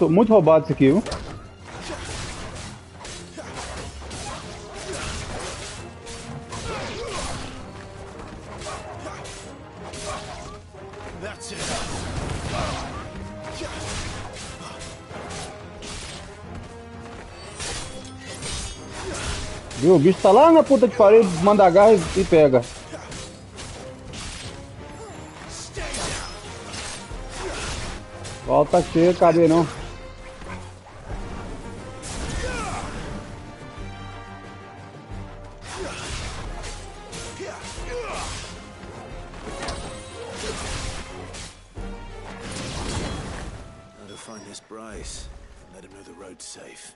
Muito roubado isso aqui, viu? Viu? O bicho tá lá na puta que pariu, manda a garra e pega. Volta cheia, cadê não? Now to find this Bryce, let him know the road's safe.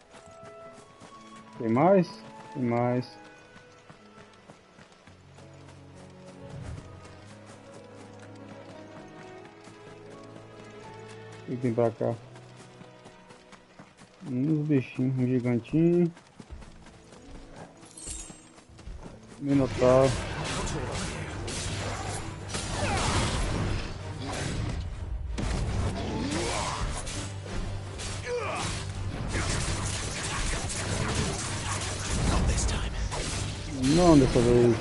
Tem mais? Tem mais. O que tem pra cá? Uns bichinhos, um gigantinho. Minotauro. Não dessa vez.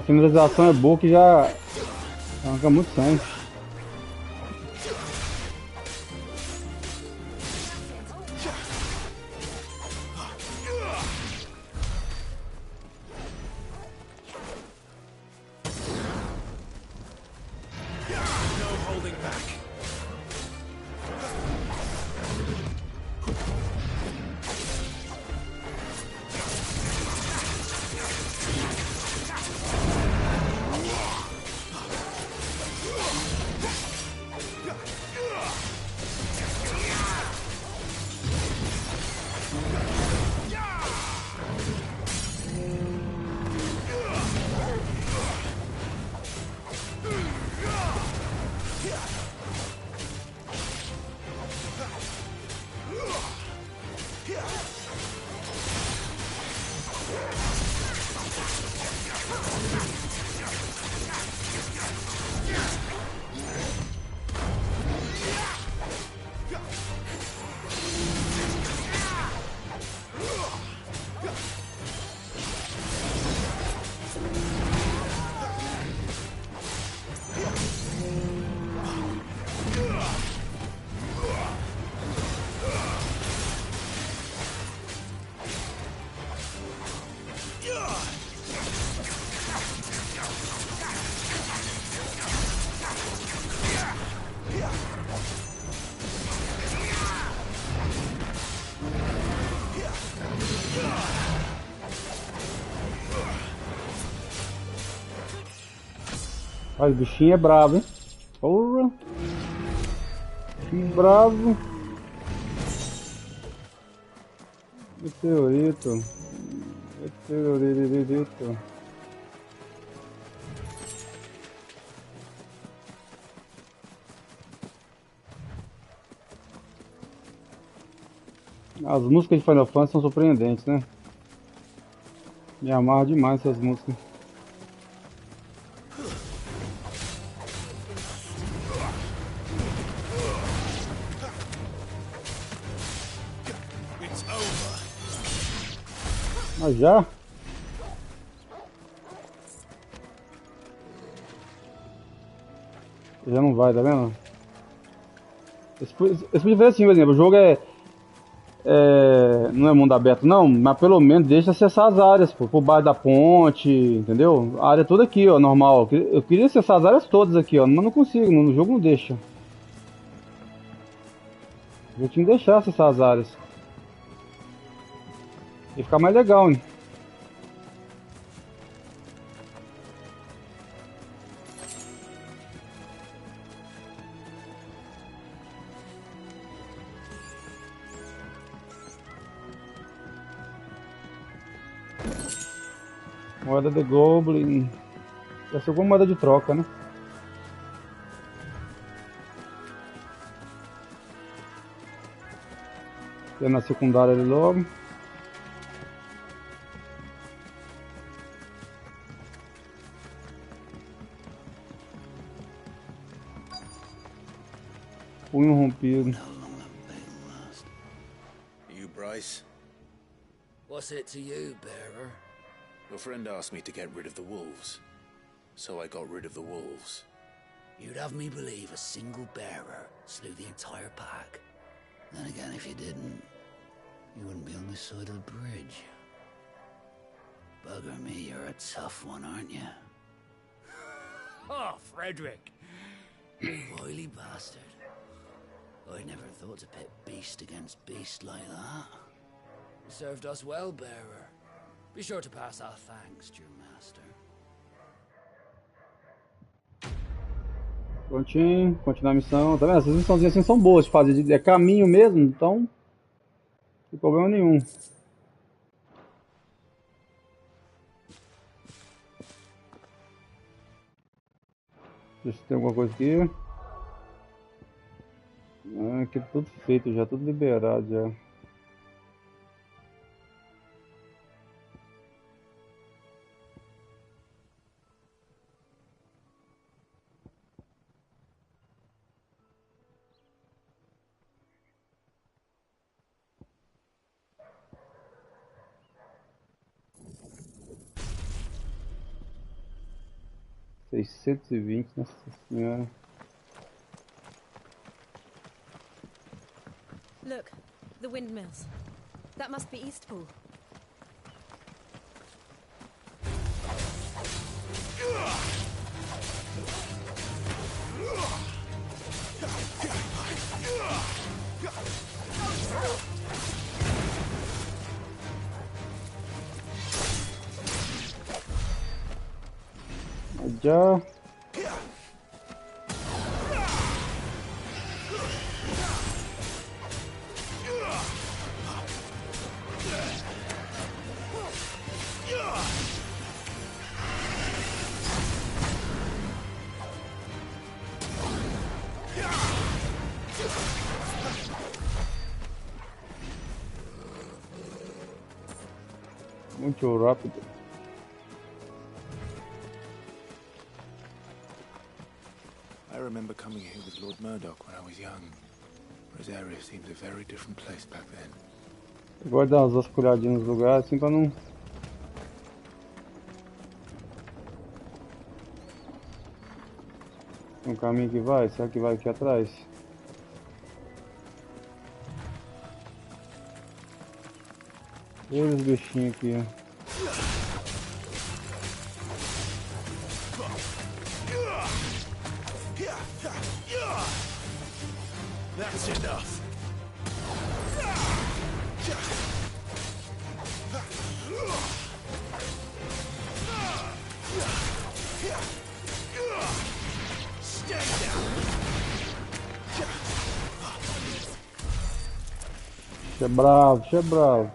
finalização é boa que já arranca muito sangue. Olha, o bichinho é bravo, hein? Porra! Bichinho bravo! Meteorito! Meteorito! As músicas de Final Fantasy são surpreendentes, né? Me amarra demais essas músicas. Mas já? Já não vai, tá vendo? Esse podia fazer assim, por exemplo, o jogo não é mundo aberto não, mas pelo menos deixa acessar as áreas, pô, por baixo da ponte, entendeu? A área toda aqui, ó, normal. Eu queria acessar as áreas todas aqui, ó, mas não consigo, no jogo não deixa. Eu tinha que deixar acessar as áreas. Ia ficar mais legal, hein? Moeda de Goblin. Deve ser alguma moeda de troca, né? Tem na secundária ali logo. Punho rompido. You, Bryce? What's it to you, bearer? Your friend asked me to get rid of the wolves, so I got rid of the wolves. You'd have me believe a single bearer slew the entire pack. Then again, if you didn't, you wouldn't be on this side of the bridge. Bugger me, you're a tough one, aren't you? Oh, Frederick! You wily bastard. I never thought to pit beast against beast like that. You served us well, bearer. Be sure to pass our thanks to your master. Prontinho, continuar a missão. Tá vendo? Essas missãozinhas assim são boas de fazer. É caminho mesmo, então não tem problema nenhum. Deixa eu ver se tem alguma coisa aqui. Aqui é tudo feito já, tudo liberado já. 620, nossa senhora. Look, the windmills. That must be Eastpool. Já. Muito rápido. I remember coming here with Lord Murdoch when I was young. Rosaria seems a very different place back then. Eu gosto de dar umas vasculhadinhas nos lugares assim pra não. Tem um caminho que vai? Será que vai aqui atrás? Olha os bichinhos aqui, ó. That's enough. Stay down. Você é bravo, você é bravo.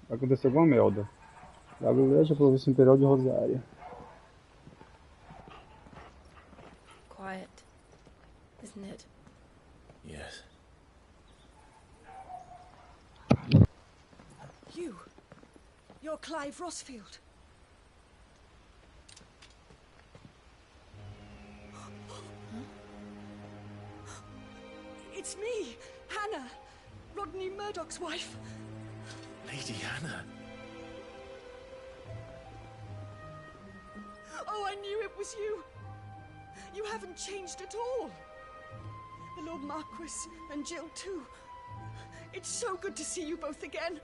Vai acontecer alguma merda. Da igreja, província imperial de Rosária. Quiet, isn't it? Yes. You're Clive Rossfield. It's me, Hannah, Rodney Murdoch's wife. Lady Hannah. Oh, I knew it was you. You haven't changed at all. The Lord Marquis and Jill too. It's so good to see you both again.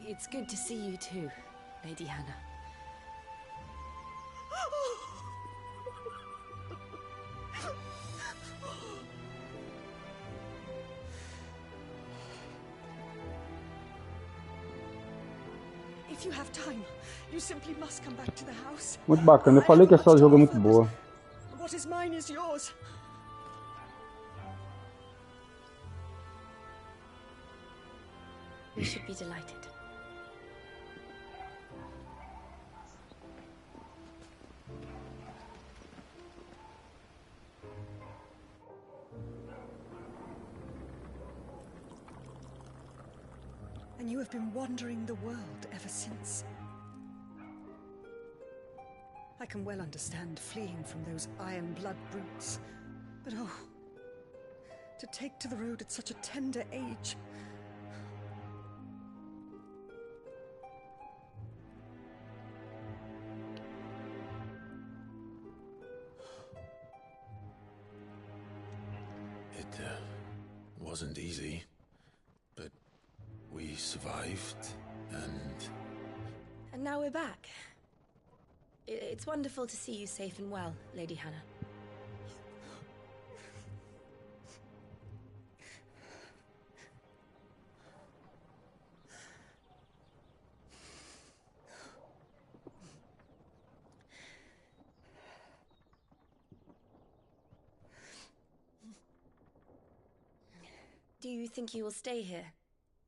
It's good to see you too, Lady Hannah. If you have time, you simply must come back to the house. Muito bacana, eu falei que essa jogo é muito boa. What is mine is yours. We should be delighted. And you have been wandering the world ever since. I can well understand fleeing from those iron blood brutes. But oh, to take to the road at such a tender age. It wasn't easy, but we survived, and... And now we're back. It's wonderful to see you safe and well, Lady Hannah. Do you think you will stay here,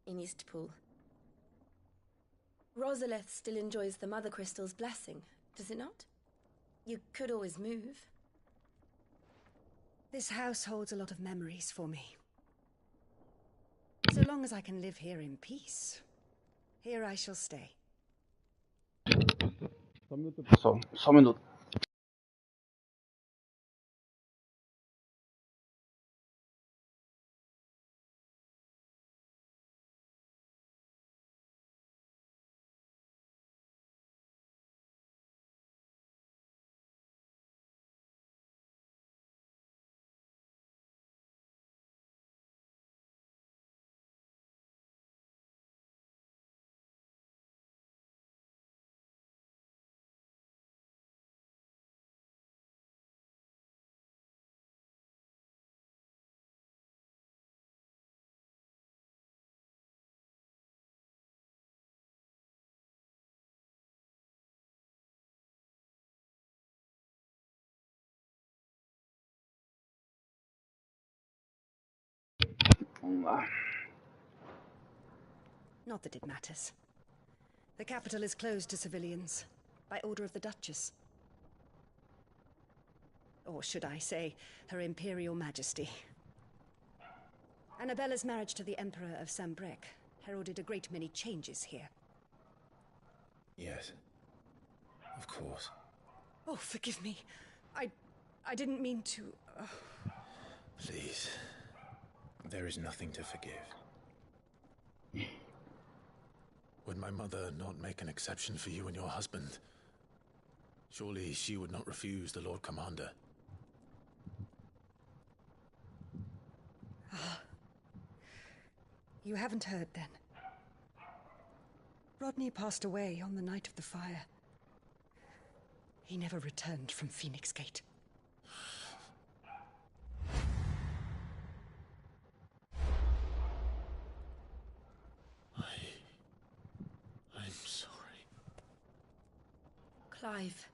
in Eastpool? Rosalith still enjoys the Mother Crystal's blessing, does it not? You could always move. This house holds a lot of memories for me. So long as I can live here in peace, here I shall stay. Só um minuto, pessoal. Só um minuto. Vamos lá. Not that it matters. The capital is closed to civilians, by order of the Duchess. Or should I say, Her Imperial Majesty. Annabella's marriage to the Emperor of Sambrec heralded a great many changes here. Yes. Of course. Oh, forgive me. I didn't mean to... Please. There is nothing to forgive. Would my mother not make an exception for you and your husband? Surely she would not refuse the Lord Commander. You haven't heard, then. Rodney passed away on the night of the fire. He never returned from Phoenix Gate. I'm sorry. Clive.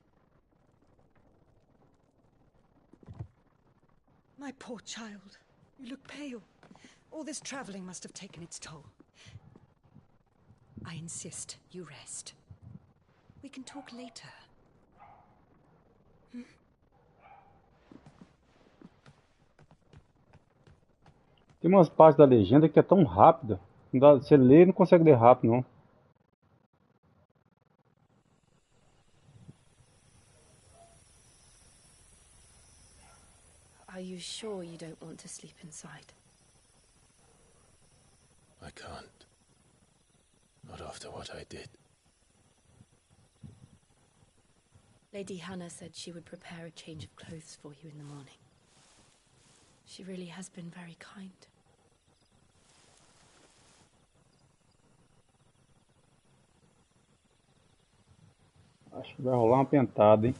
My poor child. You look pale. All this traveling must have taken its toll. I insist you rest. We can talk later. Tem umas partes da legenda que é tão rápida. Não dá, você lê e não consegue ler rápido, não. Are you sure you don't want to sleep inside? I can't. Not after what I did. Lady Hannah said she would prepare a change of clothes for you in the morning. She really has been very kind. Acho que vai rolar uma pentada, hein?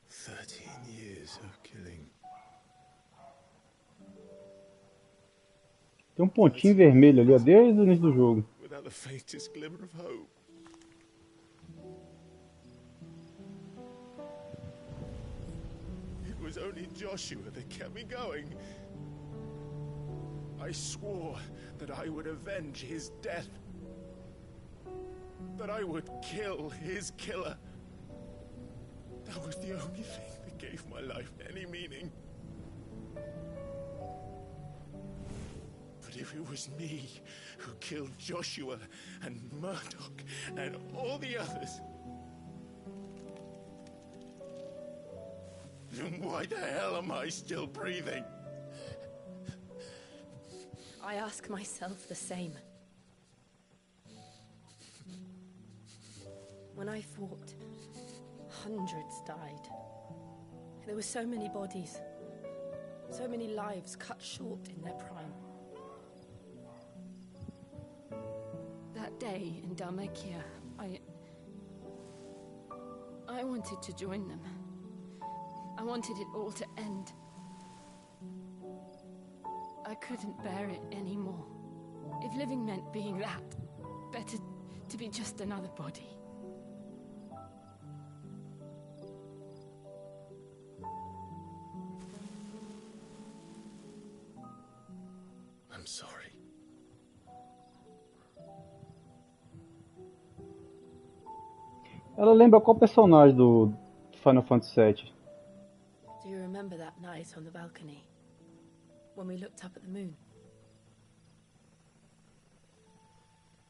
13 years of killing. Tem um pontinho vermelho ali, ó, desde o início do jogo. Without the faintest glimmer of hope. It was only Joshua that kept me going. I swore that I would avenge his death. That I would kill his killer. That was the only thing that gave my life any meaning. But if it was me who killed Joshua and Murdoch and all the others, then why the hell am I still breathing? I ask myself the same. When I fought, hundreds died. There were so many bodies, so many lives cut short in their prime. That day in Dalmekia, I wanted to join them. I wanted it all to end. I couldn't bear it anymore. If living meant being that, better to be just another body. sorry. Ela lembra qual personagem do Final Fantasy VII? Do you remember that night on the balcony? When we looked up at the moon?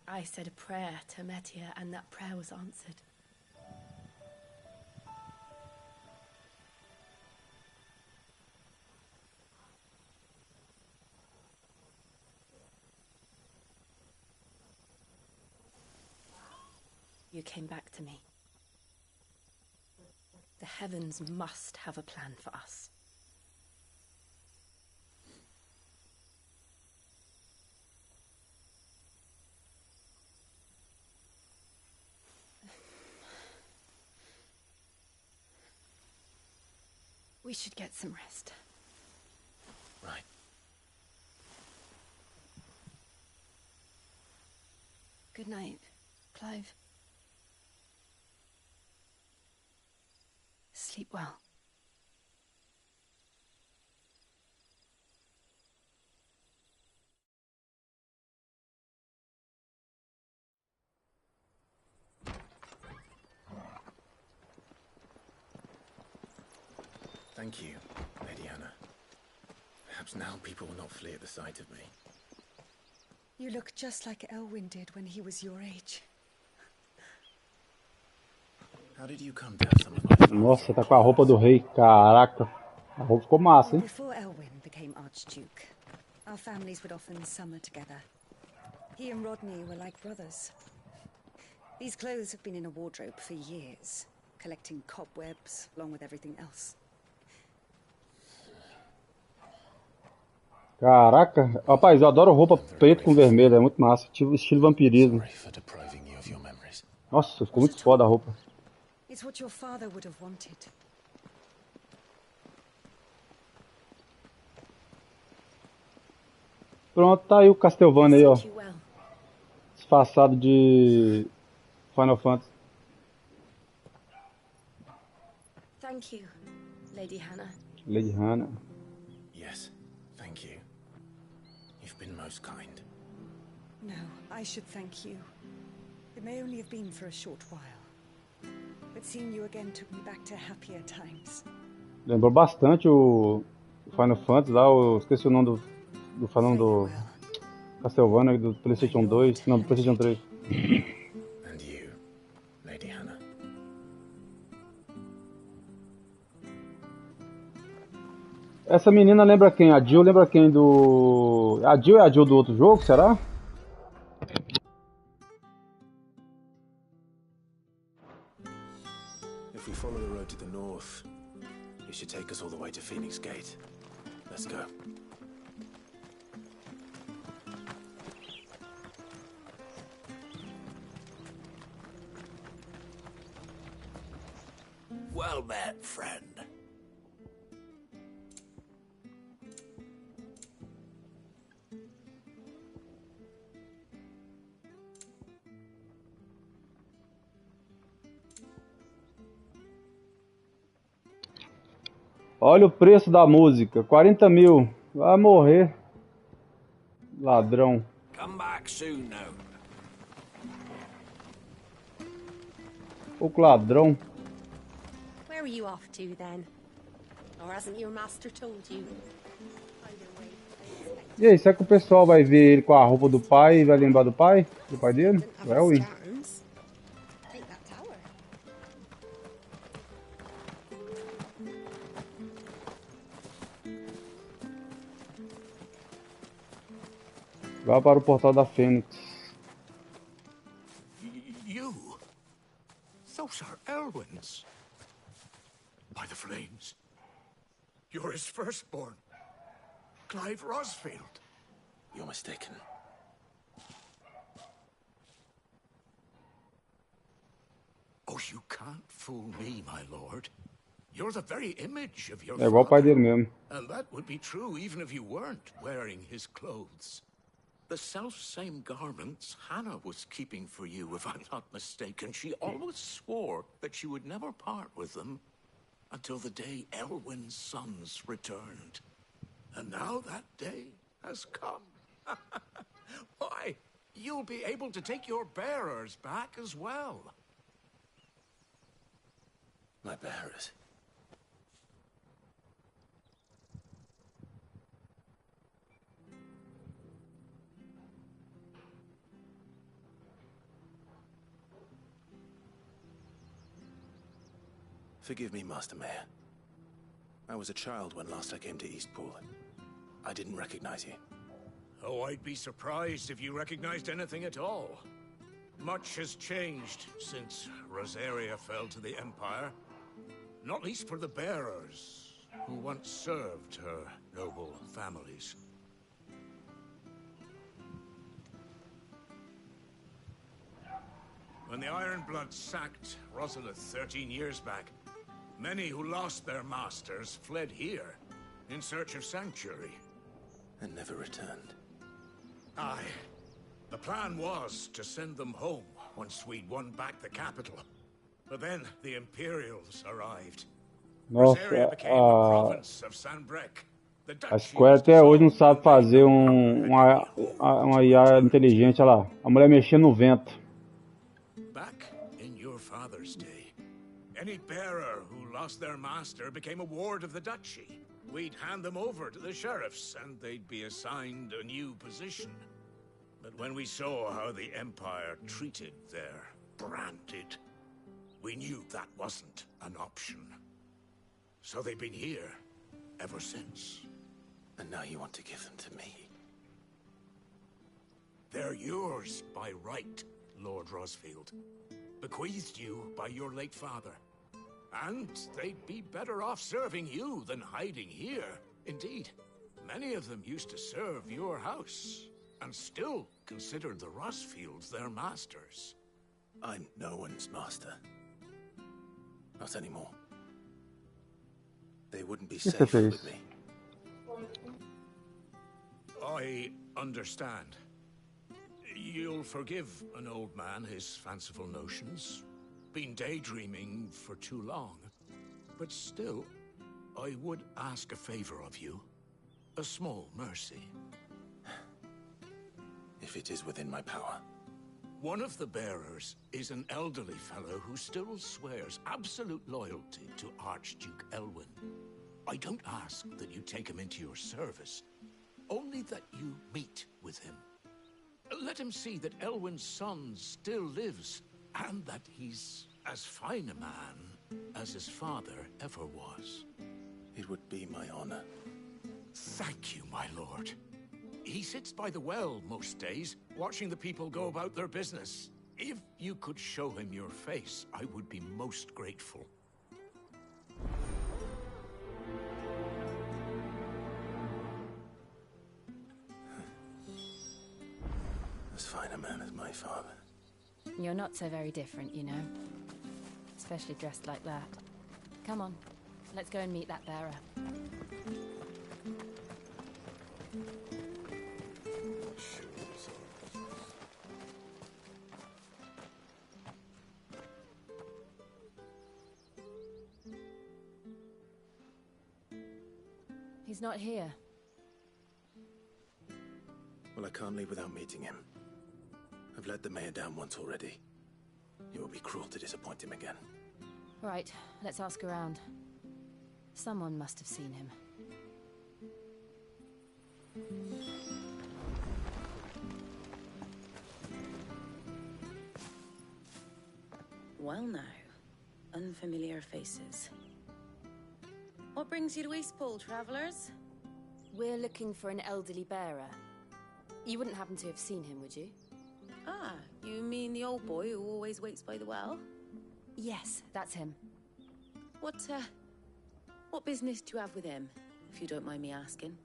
I said a prayer to Metia, and that prayer was answered. You came back to me. The heavens must have a plan for us. We should get some rest. Right. Good night, Clive. Sleep well. Thank you, Lady Anna. Perhaps now people will not flee at the sight of me. You look just like Elwyn did when he was your age. How did you come to have some of my father's Nossa, tá com a roupa do rei. Caraca. A roupa ficou massa, hein? Before Elwyn became Archduke, our families would often summer together. He and Rodney were like brothers. These clothes have been in a wardrobe for years, collecting cobwebs along with everything else. Caraca. Rapaz, eu adoro roupa preto com vermelho. É muito massa. Tipo estilo vampirismo. Nossa, ficou muito foda a roupa. It's what your father would have wanted. Pronto, tá aí o Castlevania aí, ó. Disfarçado de Final Fantasy. Thank you, Lady Hannah. Lady Hannah. Yes, thank you. You've been most kind. No, I should thank you. It may only have been for a short while. But seeing you again took me back to happier times. Lembrou bastante o Final Fantasy lá, eu esqueci o nome do falando do Castlevania do PlayStation 2, não, do PlayStation 3. And you, Lady Hannah. Essa menina lembra quem? A Jill lembra quem do... A Jill é a Jill do outro jogo, será? If we follow the road to the north, it should take us all the way to Phoenix Gate. Let's go. Well met, friend. Olha o preço da música, 40 mil. Vai morrer. Ladrão. Come back soon now. Pouco ladrão. Where are you off to then? Or hasn't your master told you? E aí, será que o pessoal vai ver ele com a roupa do pai e vai lembrar do pai? Do pai dele? Vai ir. Take that tower. Vai para o portal da Fênix. You? Those are Elwyn's. By the flames. You're his firstborn. Clive Rosfield. You're mistaken. Oh, you can't fool me, my lord. You're the very image of your É igual o pai dele mesmo. And that would be true even if you weren't wearing his clothes. The self-same garments Hannah was keeping for you, if I'm not mistaken. She always swore that she would never part with them until the day Elwyn's sons returned. And now that day has come. Why, you'll be able to take your bearers back as well. My bearers? Forgive me, Master Mayor. I was a child when last I came to Eastpool. I didn't recognize you. Oh, I'd be surprised if you recognized anything at all. Much has changed since Rosaria fell to the Empire. Not least for the bearers, who once served her noble families. When the Ironbloods sacked Rosalith 13 years back, many who lost their masters fled here in search of sanctuary. And never returned. Aye. The plan was to send them home once we'd won back the capital. But then the Imperials arrived. Nossa, Rosaria became the province of Sanbreque. The a Square até hoje não sabe fazer uma IA inteligente, olha lá. A mulher mexendo no vento. Back in your father's day, any bearer who lost their master became a ward of the duchy. We'd hand them over to the sheriffs, and they'd be assigned a new position. But when we saw how the Empire treated their branded, we knew that wasn't an option. So they've been here ever since. And now you want to give them to me? They're yours by right, Lord Rosfield. Bequeathed you by your late father. And they'd be better off serving you than hiding here. Indeed, many of them used to serve your house, and still consider the Rosfields their masters. I'm no one's master. Not anymore. They wouldn't be safe with me. I understand. You'll forgive an old man his fanciful notions. Been daydreaming for too long. But still, I would ask a favor of you. A small mercy. If it is within my power. One of the bearers is an elderly fellow who still swears absolute loyalty to Archduke Elwyn. I don't ask that you take him into your service, only that you meet with him. Let him see that Elwyn's son still lives, and that he's as fine a man as his father ever was. It would be my honor. Thank you, my lord. He sits by the well most days, watching the people go about their business. If you could show him your face, I would be most grateful. As fine a man as my father. You're not so very different, you know. Especially dressed like that. Come on, let's go and meet that bearer. He's not here. Well, I can't leave without meeting him. I've let the mayor down once already. It would be cruel to disappoint him again. Right, let's ask around. Someone must have seen him. Well now, unfamiliar faces. What brings you to Eastpool, travelers? We're looking for an elderly bearer. You wouldn't happen to have seen him, would you? Ah, you mean the old boy who always waits by the well? Yes, that's him. What business do you have with him, if you don't mind me asking?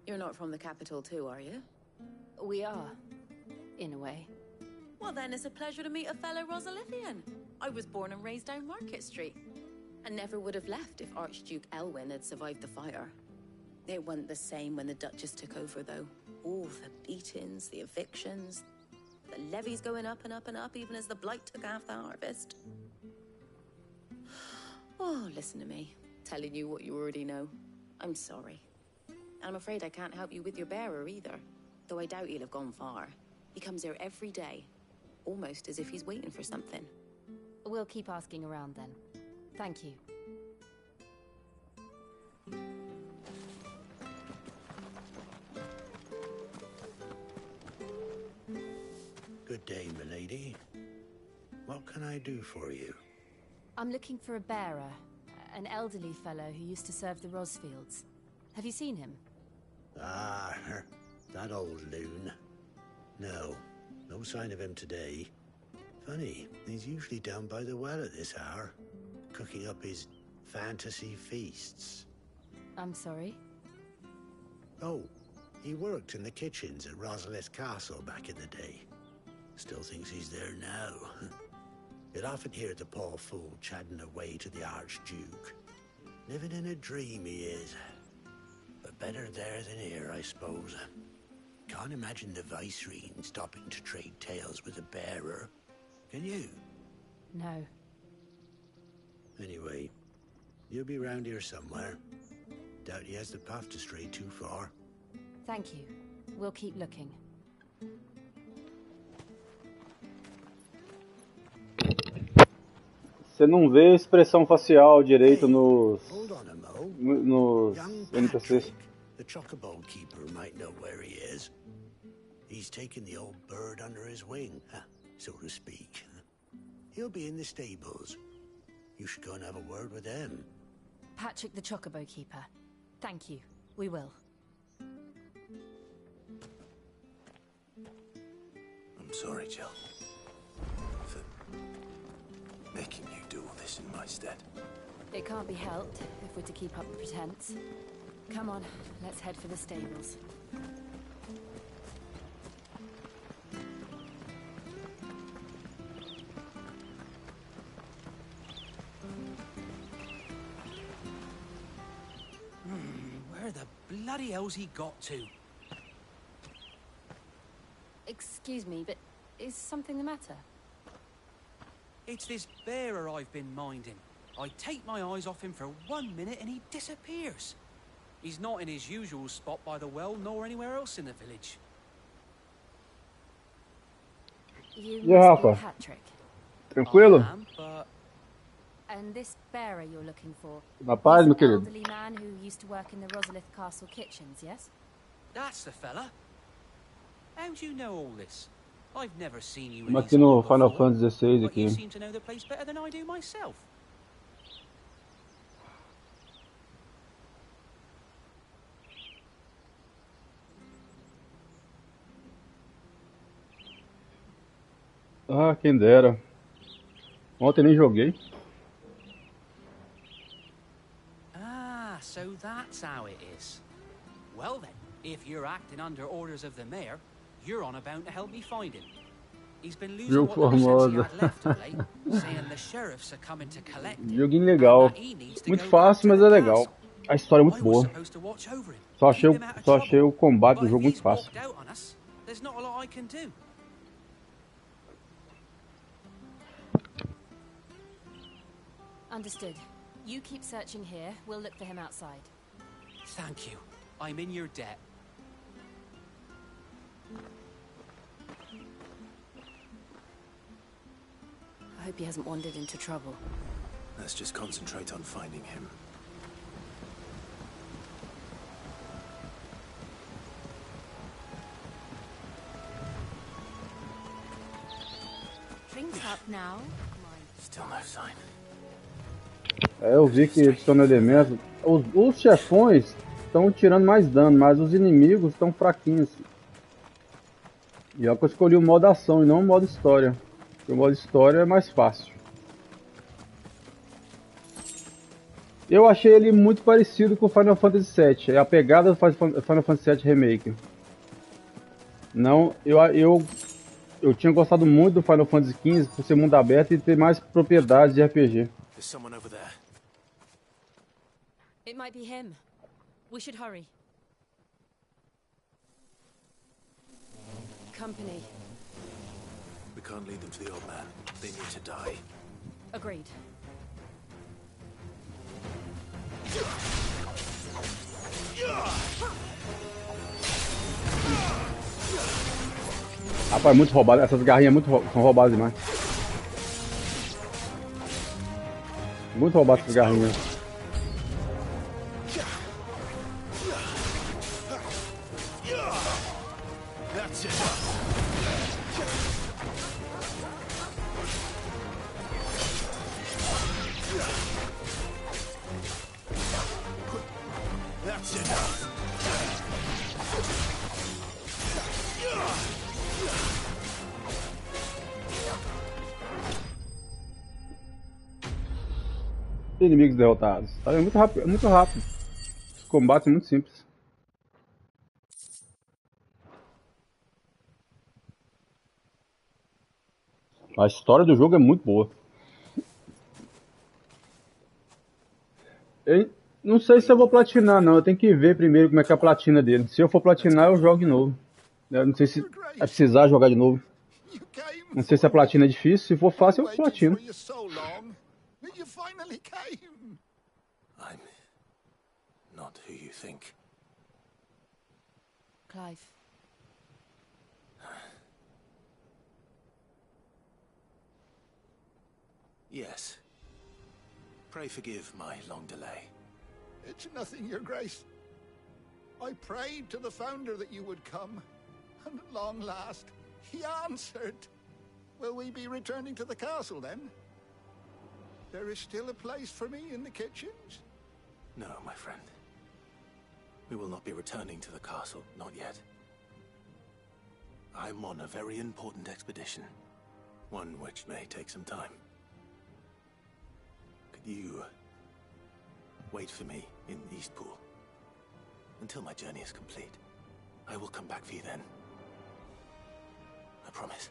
You're not from the capital too, are you? We are, in a way. Well then, it's a pleasure to meet a fellow Rosalithian. I was born and raised down Market Street, and never would have left if Archduke Elwyn had survived the fire. It wasn't the same when the Duchess took over, though. All the beatings, the evictions, the levies going up and up and up, even as the blight took half the harvest. Oh, listen to me, telling you what you already know. I'm sorry. I'm afraid I can't help you with your bearer either. Though I doubt he'll have gone far. He comes here every day, almost as if he's waiting for something. We'll keep asking around then. Thank you. Good day, milady. What can I do for you? I'm looking for a bearer, an elderly fellow who used to serve the Rosfields. Have you seen him? Ah, that old loon. No sign of him today. Funny, he's usually down by the well at this hour, cooking up his fantasy feasts. I'm sorry? Oh, he worked in the kitchens at Rosalith Castle back in the day. Still thinks he's there now. You'd often hear the poor fool chatting away to the Archduke. Living in a dream he is. But better there than here, I suppose. Can't imagine the Viceroy stopping to trade tales with a bearer. Can you? No. Anyway, you'll be round here somewhere. Doubt he has the path to stray too far. Thank you. We'll keep looking. Você não vê expressão facial direito nos NPCs. The chocobo keeper might know where he is. He's taken the old bird under his wing, so to speak. He'll be in the stables. You should go and have a word with them. Patrick the Chocobo Keeper. Thank you. We will. I'm sorry, Jill. For making you do all this in my stead. It can't be helped if we're to keep up the pretense. Come on, let's head for the stables. Where the bloody hell's he got to? Excuse me, but is something the matter? It's this bearer I've been minding. I take my eyes off him for 1 minute and he disappears. He's not in his usual spot by the well, nor anywhere else in the village. You Yeah, must be Rafa. Patrick. Tranquilo? And this bearer you're looking for? Na paz, meu He's an querido. elderly man who used to work in the Rosalith Castle kitchens, yes? That's the fella. How do you know all this? I've never seen you in Estamos his aqui no hall Final before, Fantasy XVI but you aqui. seem to know the place better than I do myself. Ah, quem dera. Ontem nem joguei. Ah, so that's how it is. Well then, if you're acting under orders of the mayor, you're on about to help me find him. He's been losing Jogo what little sense he famoso. had left of late, saying the sheriffs are coming to collect him. Joguinho legal. Muito fácil, mas é legal. A história é muito boa. Supposed to watch over him. Só achei o combate do jogo muito fácil. Out on us, there's not a lot I can do. Understood. You keep searching here. We'll look for him outside. Thank you. I'm in your debt. I hope he hasn't wandered into trouble. Let's just concentrate on finding him. Drinks up now. Still no sign. É, eu vi que adiciona elementos. Os chefões estão tirando mais dano, mas os inimigos estão fraquinhos. E é que eu escolhi o modo ação e não o modo história. Porque o modo história é mais fácil. Eu achei ele muito parecido com o Final Fantasy VII. É a pegada do Final Fantasy VII Remake. Não, eu tinha gostado muito do Final Fantasy XV por ser mundo aberto e ter mais propriedades de RPG. There's someone over there. It might be him. We should hurry. Company. We can't lead them to the old man. They need to die. Agreed. Rapaz, é muito roubado. Essas garrinhas são roubadas demais. Muito roubado essas garrinhas. Inimigos derrotados. Tá vendo? Muito rápido, muito rápido. Os combates são muito simples. A história do jogo é muito boa. Eu não sei se eu vou platinar, não. Eu tenho que ver primeiro como é que é a platina dele. Se eu for platinar, eu jogo de novo. Eu não sei se é precisar jogar de novo. Não sei se a platina é difícil. Se for fácil, eu platino. I'm not who you think. Clive. Yes. Pray forgive my long delay. It's nothing, Your Grace. I prayed to the Founder that you would come, and at long last, he answered. Will we be returning to the castle, then? There is still a place for me in the kitchens? No, my friend. We will not be returning to the castle, not yet. I'm on a very important expedition, one which may take some time. Could you wait for me in Eastpool until my journey is complete? I will come back for you then. I promise.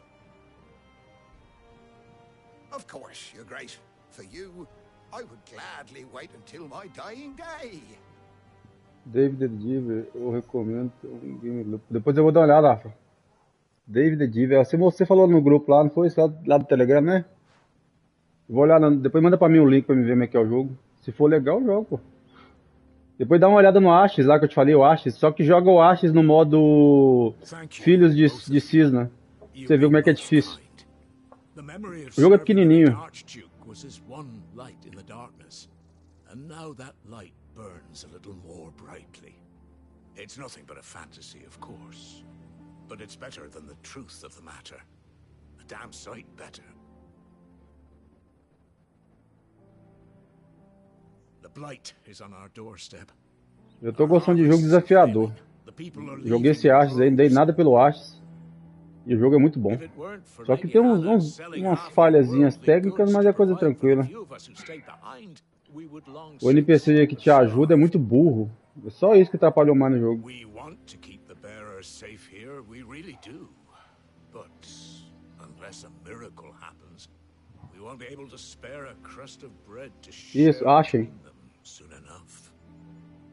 Of course, Your Grace. For you, I would gladly wait until my dying day. David the Diver, eu recomendo um game loop. Depois eu vou dar uma olhada, Rafa. David the Diver, você falou no grupo lá, não foi isso lá do Telegram, né? Vou olhar, depois manda pra mim o link pra me ver como é que é o jogo. Se for legal, eu jogo, pô. Depois dá uma olhada no Ashes lá que eu te falei, o Ashes. Só que joga o Ashes no modo Filhos de Cisna. Você vê como é que é difícil. O jogo é pequenininho. Was as one light in the darkness, and now that light burns a little more brightly. It's nothing but a fantasy, of course, but it's better than the truth of the matter. A damn sight better. The blight is on our doorstep. Eu tô gostando de jogo desafiador. Joguei esse Ashes aí, não dei nada pelo Ashes. E o jogo é muito bom. Só que tem umas falhazinhas técnicas, mas é coisa tranquila. O NPC que te ajuda é muito burro. É só isso que atrapalhou mais no jogo. Isso, achem.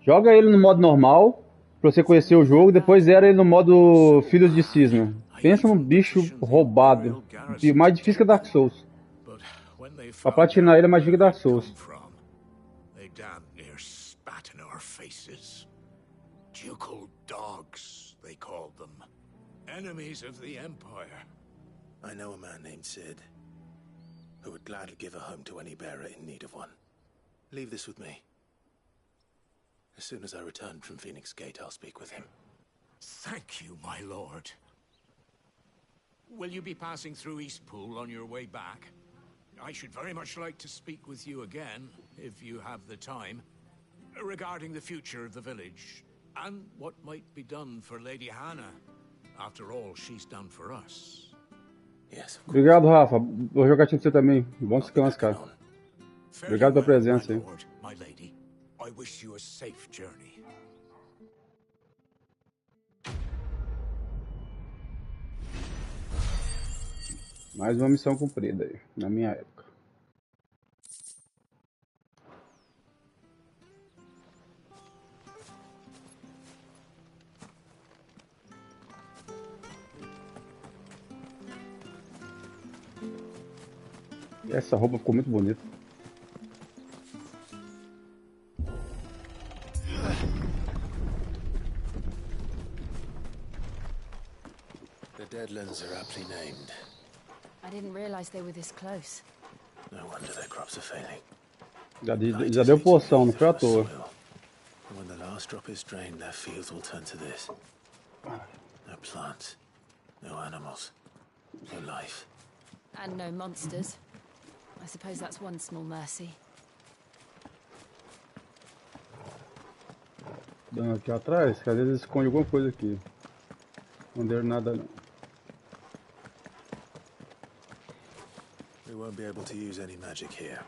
Joga ele no modo normal, pra você conhecer o jogo, depois zera ele no modo Filhos de Cisna. Pensa num bicho roubado. Mais difícil que Dark Souls. Pra platinar ele é mais difícil que Dark Souls. They damn near spat in our faces. Ducal dogs, they called them. Enemies of the Empire. I know a man named Sid, who would gladly give a home to any bearer in need of one. Leave this with me. As soon as I return from Phoenix Gate, I'll speak with him. Thank you, my lord. Will you be passing through Eastpool on your way back? I should very much like to speak with you again, if you have the time, regarding the future of the village, and what might be done for Lady Hannah. After all, she's done for us. Yes. Obrigado, Rafa. Vou jogar com você também. Bom descanso, cara. Obrigado pela presença aí. My lady, I wish you a safe journey. Mais uma missão cumprida aí, na minha época. Essa roupa ficou muito bonita. deadlands are aptly named. I didn't realize they were this close. No wonder their crops are failing. Já deu poção, não foi à toa. And when the last drop is drained, their fields will turn to this. No plants, no animals, no life. And no monsters. I suppose that's one small mercy. Aqui atrás, que às vezes esconde alguma coisa aqui. Não deu nada não. We won't be able to use any magic here.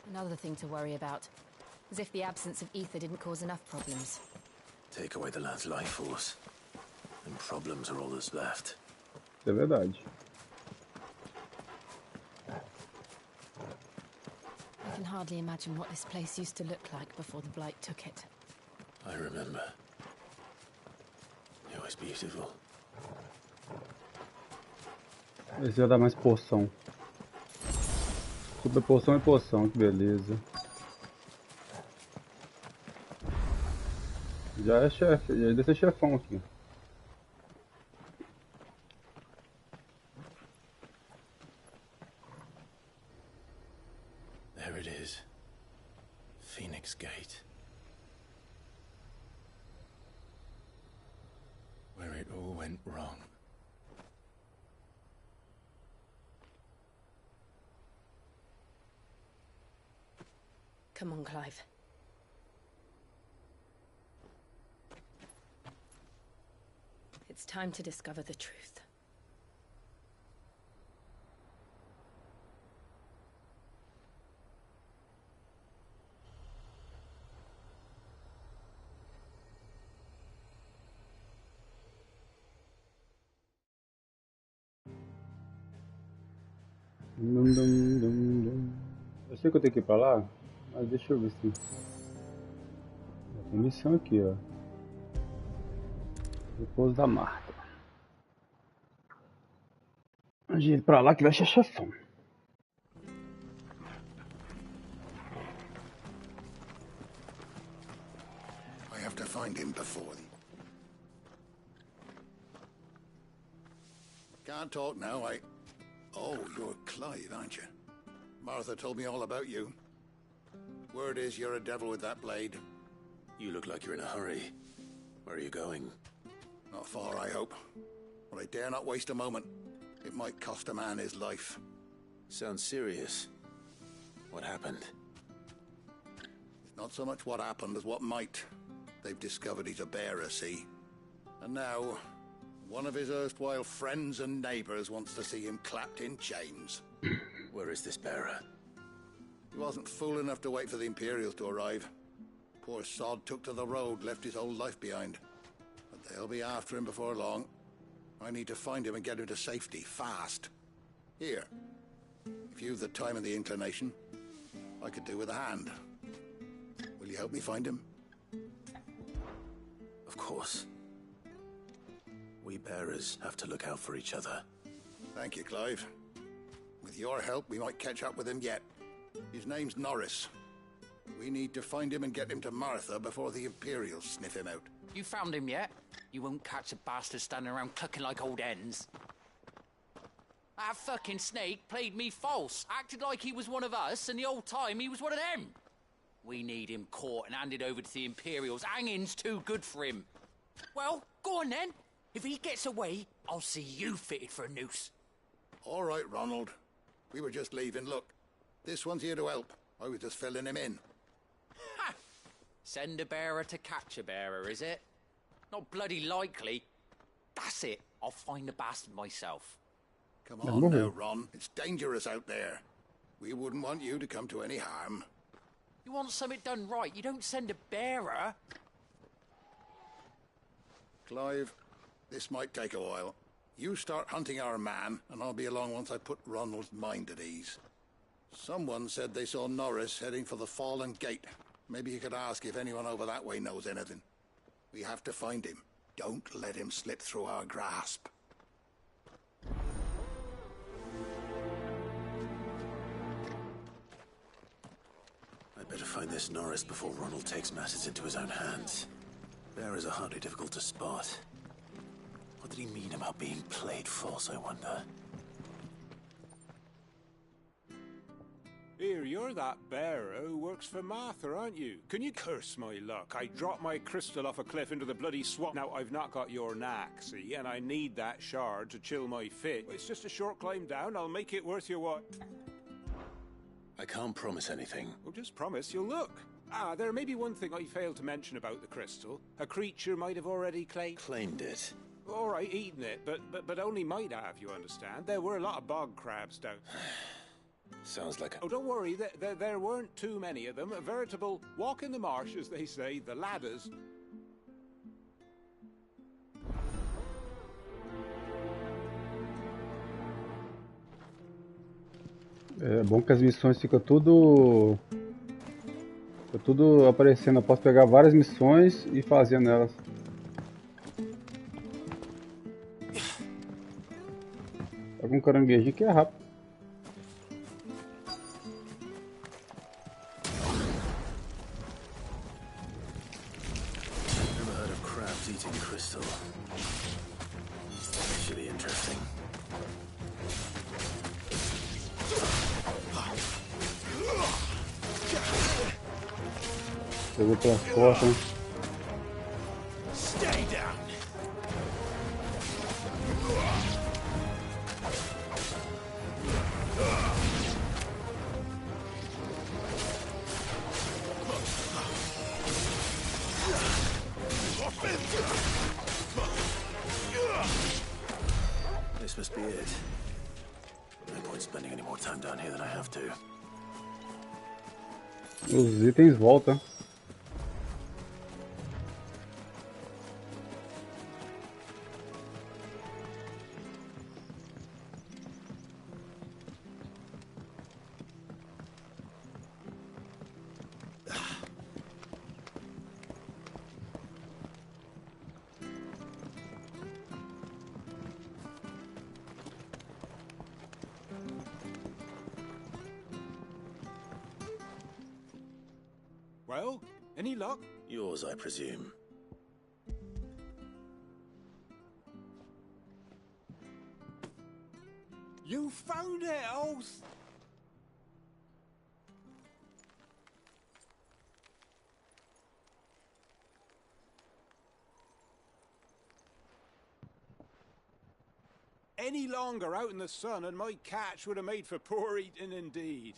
Another thing to worry about. As if the absence of ether didn't cause enough problems. Take away the land's life force, and problems are all that's left. É verdade. I can hardly imagine what this place used to look like before the Blight took it. I remember. It was beautiful. Esse já dá mais poção. Super poção e poção, que beleza. Já é chefe, já deve ser chefão aqui. There it is. Phoenix Gate. Where it all went wrong. Come on, Clive. It's time to discover the truth. Eu sei que eu tenho que ir pra lá, mas deixa eu ver se... Tem missão aqui, ó. Repouso da Marta. A gente pra lá que vai ser chefão. I have to find him before the... Can't talk now, Oh, you're Clive, aren't you? Martha told me all about you. Word is you're a devil with that blade. You look like you're in a hurry. Where are you going? Not far, I hope. But I dare not waste a moment. It might cost a man his life. Sounds serious. What happened? It's not so much what happened as what might. They've discovered he's a bearer, see? And now, one of his erstwhile friends and neighbors wants to see him clapped in chains. Where is this bearer? He wasn't fool enough to wait for the Imperials to arrive. Poor sod took to the road, left his whole life behind. But they'll be after him before long. I need to find him and get him to safety, fast. Here, if you've the time and the inclination, I could do with a hand. Will you help me find him? Of course. We bearers have to look out for each other. Thank you, Clive. With your help, we might catch up with him yet. His name's Norris. We need to find him and get him to Martha before the Imperials sniff him out. You found him yet? You won't catch a bastard standing around clucking like old hens. That fucking snake played me false, acted like he was one of us, and the whole time he was one of them. We need him caught and handed over to the Imperials. Hanging's too good for him. Well, go on then. If he gets away, I'll see you fitted for a noose. All right, Ronald. We were just leaving. Look, this one's here to help. I was just filling him in. Ha! Send a bearer to catch a bearer, is it? Not bloody likely. That's it. I'll find the bastard myself. Come on now, Ron. It's dangerous out there. We wouldn't want you to come to any harm. You want something done right, you don't send a bearer. Clive, this might take a while. You start hunting our man, and I'll be along once I put Ronald's mind at ease. Someone said they saw Norris heading for the Fallen Gate. Maybe you could ask if anyone over that way knows anything. We have to find him. Don't let him slip through our grasp. I'd better find this Norris before Ronald takes matters into his own hands. Bearers are hardly difficult to spot. What What did he mean about being played false, I wonder? Here, you're that bearer who works for Martha, aren't you? Can you curse my luck? I dropped my crystal off a cliff into the bloody swamp. Now, I've not got your knack, see, and I need that shard to chill my fit. It's just a short climb down. I'll make it worth your while. I can't promise anything. Well, just promise you'll look. Ah, there may be one thing I failed to mention about the crystal. A creature might have already claimed it. All right, eaten it, but only might have, you understand. There were a lot of bog crabs down. Sounds like a... Oh, don't worry, there weren't too many of them. A veritable walk in the marsh, as they say, the ladders. É bom que as missões ficam tudo aparecendo. Eu posso pegar várias missões e fazer nelas. Pega um caranguejinho que é rápido. Never heard of crabs eating crystal. Should be interesting. Pegou pela porta. Stay down. This must be it. No point spending any more time down here than I have to. Os itens voltam. Well, any luck? Yours, I presume. You found it, Oath! Any longer out in the sun and my catch would have made for poor eating indeed.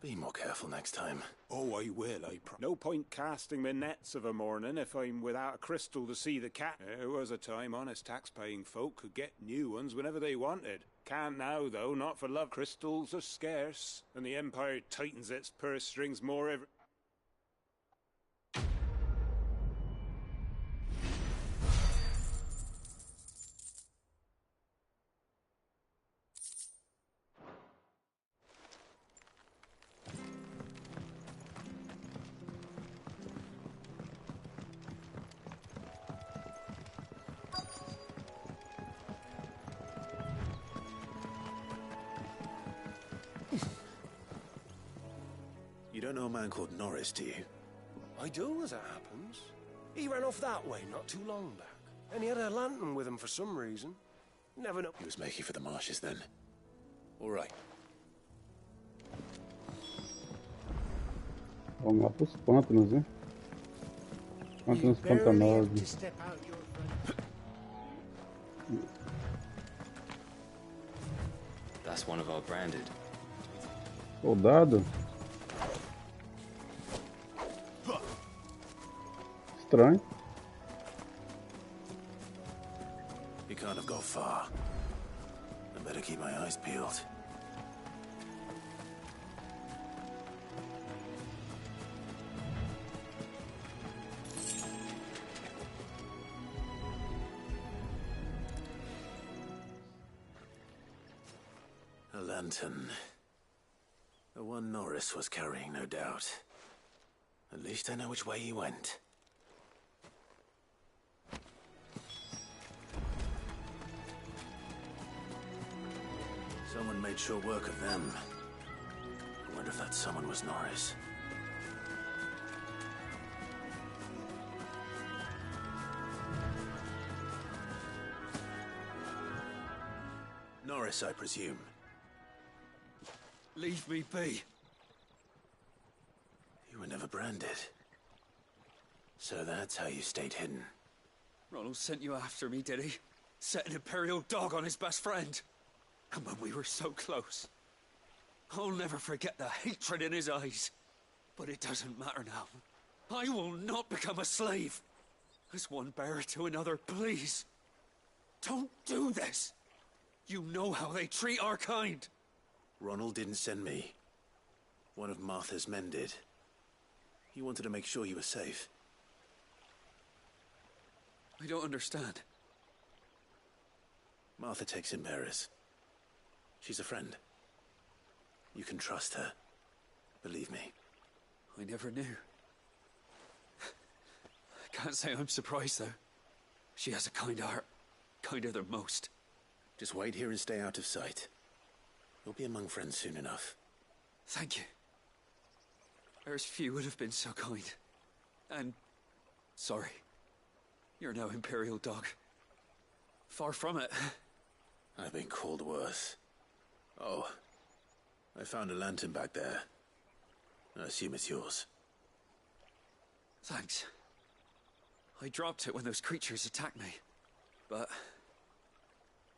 Be more careful next time. Oh, I will, I promise. No point casting my nets of a morning if I'm without a crystal to see the cat. There was a time honest tax-paying folk could get new ones whenever they wanted. Can't now, though, not for love. Crystals are scarce, and the Empire tightens its purse strings more every... You don't know a man called Norris, do you? I do, as it happens. He ran off that way not too long back. And he had a lantern with him for some reason. Never know. He was making for the marshes then. All right. Vamos lá pros pântanos, né? Pântanos pantanosos. That's one of our branded. Soldado? Estranho. He can't have gone far. I better keep my eyes peeled. A lantern. The one Norris was carrying, no doubt. At least I know which way he went. Someone made short work of them. I wonder if that someone was Norris. Norris, I presume. Leave me be. You were never branded. So that's how you stayed hidden. Ronald sent you after me, did he? Set an Imperial dog on his best friend. And when we were so close. I'll never forget the hatred in his eyes. But it doesn't matter now. I will not become a slave. As one bearer to another, please. Don't do this. You know how they treat our kind. Ronald didn't send me. One of Martha's men did. He wanted to make sure you were safe. I don't understand. Martha takes in bearers. She's a friend. You can trust her. Believe me. I never knew. I can't say I'm surprised, though. She has a kind heart. Kinder than most. Just wait here and stay out of sight. You'll be among friends soon enough. Thank you. There's few would have been so kind. And... sorry. You're no Imperial dog. Far from it. I've been called worse. Oh. I found a lantern back there. I assume it's yours. Thanks. I dropped it when those creatures attacked me. But...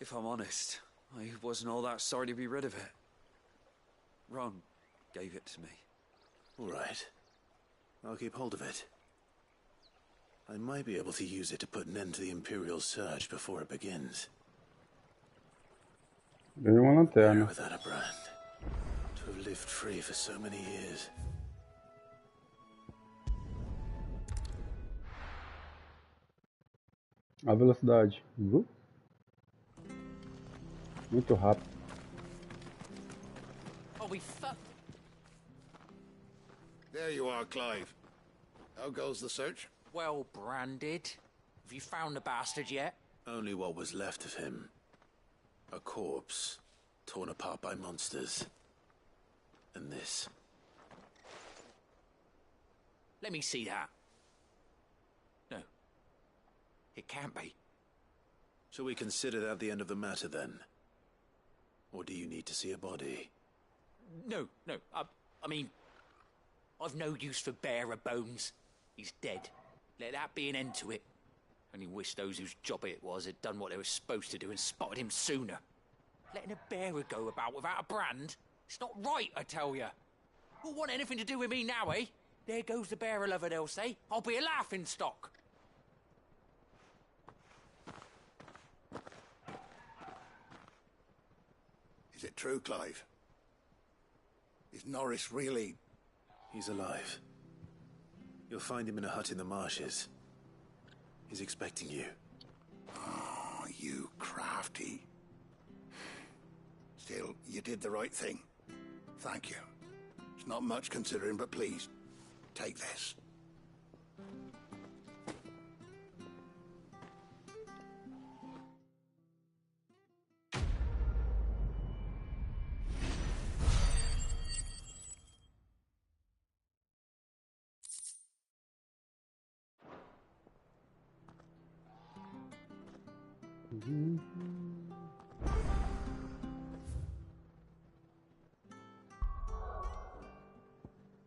if I'm honest, I wasn't all that sorry to be rid of it. Ron gave it to me. All right. I'll keep hold of it. I might be able to use it to put an end to the Imperial surge before it begins. Ganhou uma lanterna. Without a brand. To have lived free for so many years. A velocidade, viu? Muito rápido. Oh, we fuck. There you are, Clive. How goes the search? Well branded. Have you found the bastard yet? Only what was left of him. A corpse, torn apart by monsters. And this. Let me see that. No. It can't be. Shall we consider that the end of the matter, then? Or do you need to see a body? No. I mean... I've no use for bearer bones. He's dead. Let that be an end to it. Only wish those whose job it was had done what they were supposed to do and spotted him sooner. Letting a bearer go about without a brand? It's not right, I tell you. Who'll want anything to do with me now, eh? There goes the bearer lover, they'll say. I'll be a laughing stock. Is it true, Clive? Is Norris really... He's alive. You'll find him in a hut in the marshes. He's expecting you. Oh, you crafty. Still, you did the right thing. Thank you. It's not much considering, but please, take this.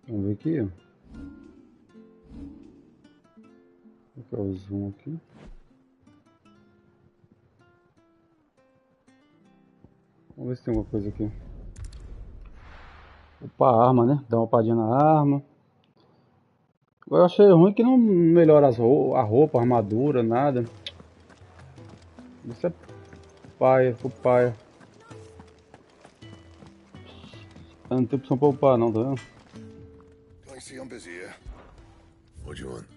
Vamos ver aqui. Vou colocar o zoom aqui. Vamos ver se tem alguma coisa aqui. Opa, a arma, né? Dá uma palhinha na arma. Eu achei ruim que não melhora a roupa, a armadura, nada. Isso é paia, ficou paia. Eu não tem opção pra upar não, tá vendo? I see I'm busy here. What do you want?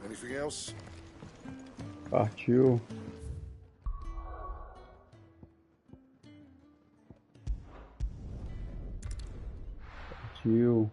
Anything else? Partiu. Partiu.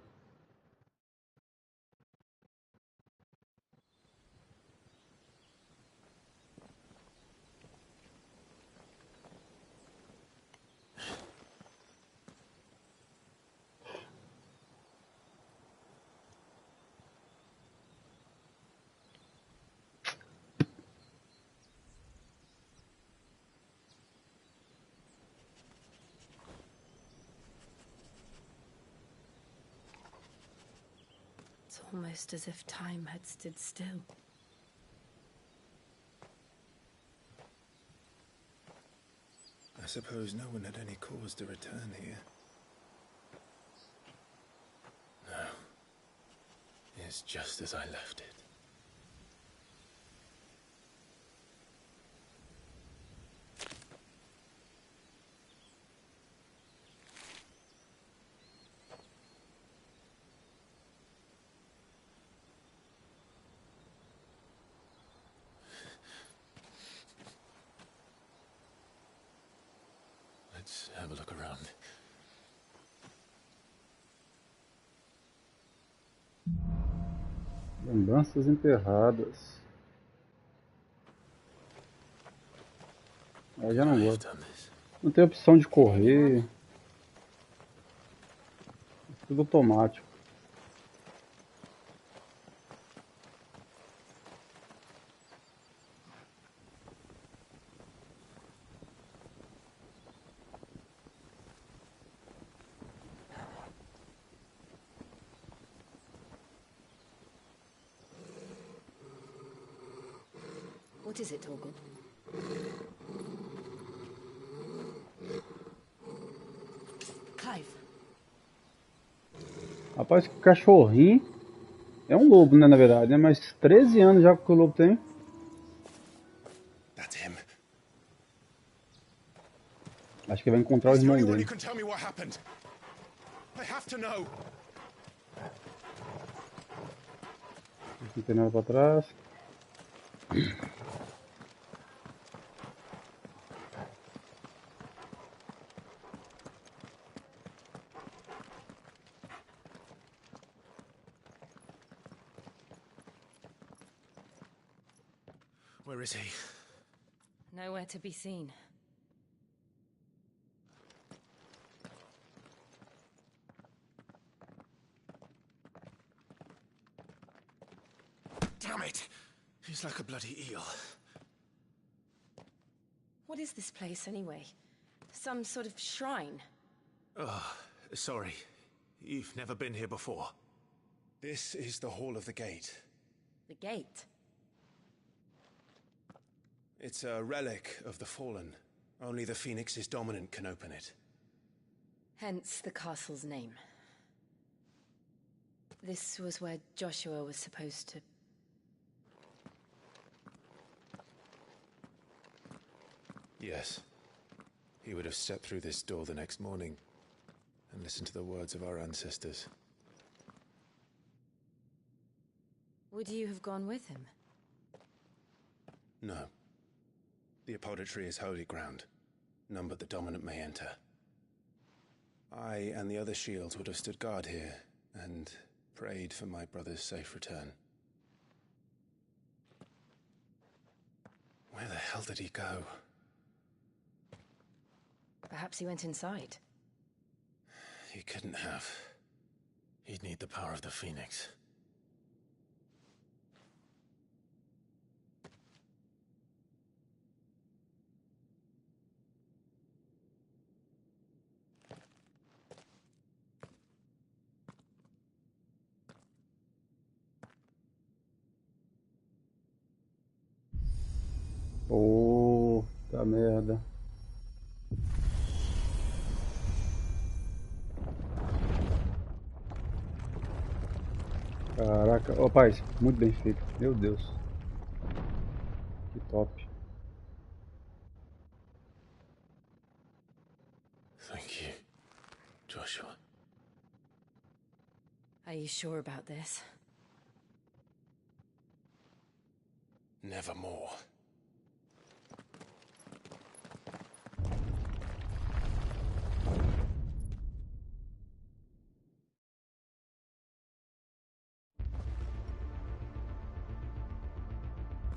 Almost as if time had stood still. I suppose no one had any cause to return here. No. It's just as I left it. Let's have a look around. Lembranças enterradas. Eu já não gosto. Não tem opção de correr. Tudo automático. What is it, Torgal? Clive. Rapaz, que cachorrinho. É um lobo, né, na verdade, né? Mas 13 anos já que o lobo tem. That's him. Acho que vai encontrar o irmão dele. Não tem nada pra trás. Where is he? Nowhere to be seen. Damn it! He's like a bloody eel. What is this place, anyway? Some sort of shrine? Oh, sorry. You've never been here before. This is the Hall of the Gate. The gate? It's a relic of the Fallen. Only the Phoenix's dominant can open it. Hence the castle's name. This was where Joshua was supposed to... Yes. He would have stepped through this door the next morning and listened to the words of our ancestors. Would you have gone with him? No. The apodatory is holy ground. None but the dominant may enter. I and the other shields would have stood guard here and prayed for my brother's safe return. Where the hell did he go? Perhaps he went inside. He couldn't have. He'd need the power of the Phoenix. Puta merda. Caraca, ó, rapaz, muito bem feito. Meu Deus. Que top. Thank you, Joshua. Are you sure about this? Nevermore.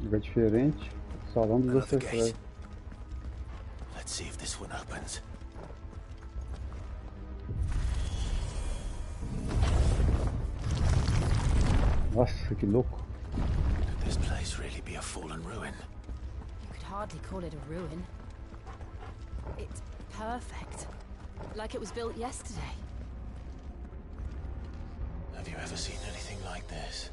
Lugar diferente. Salão dos ancestrais. Let's see if this one opens. Nossa, que louco. Could this place really be a fallen ruin? You could hardly call it a ruin. It's perfect. Like it was built yesterday. Have you ever seen anything like this?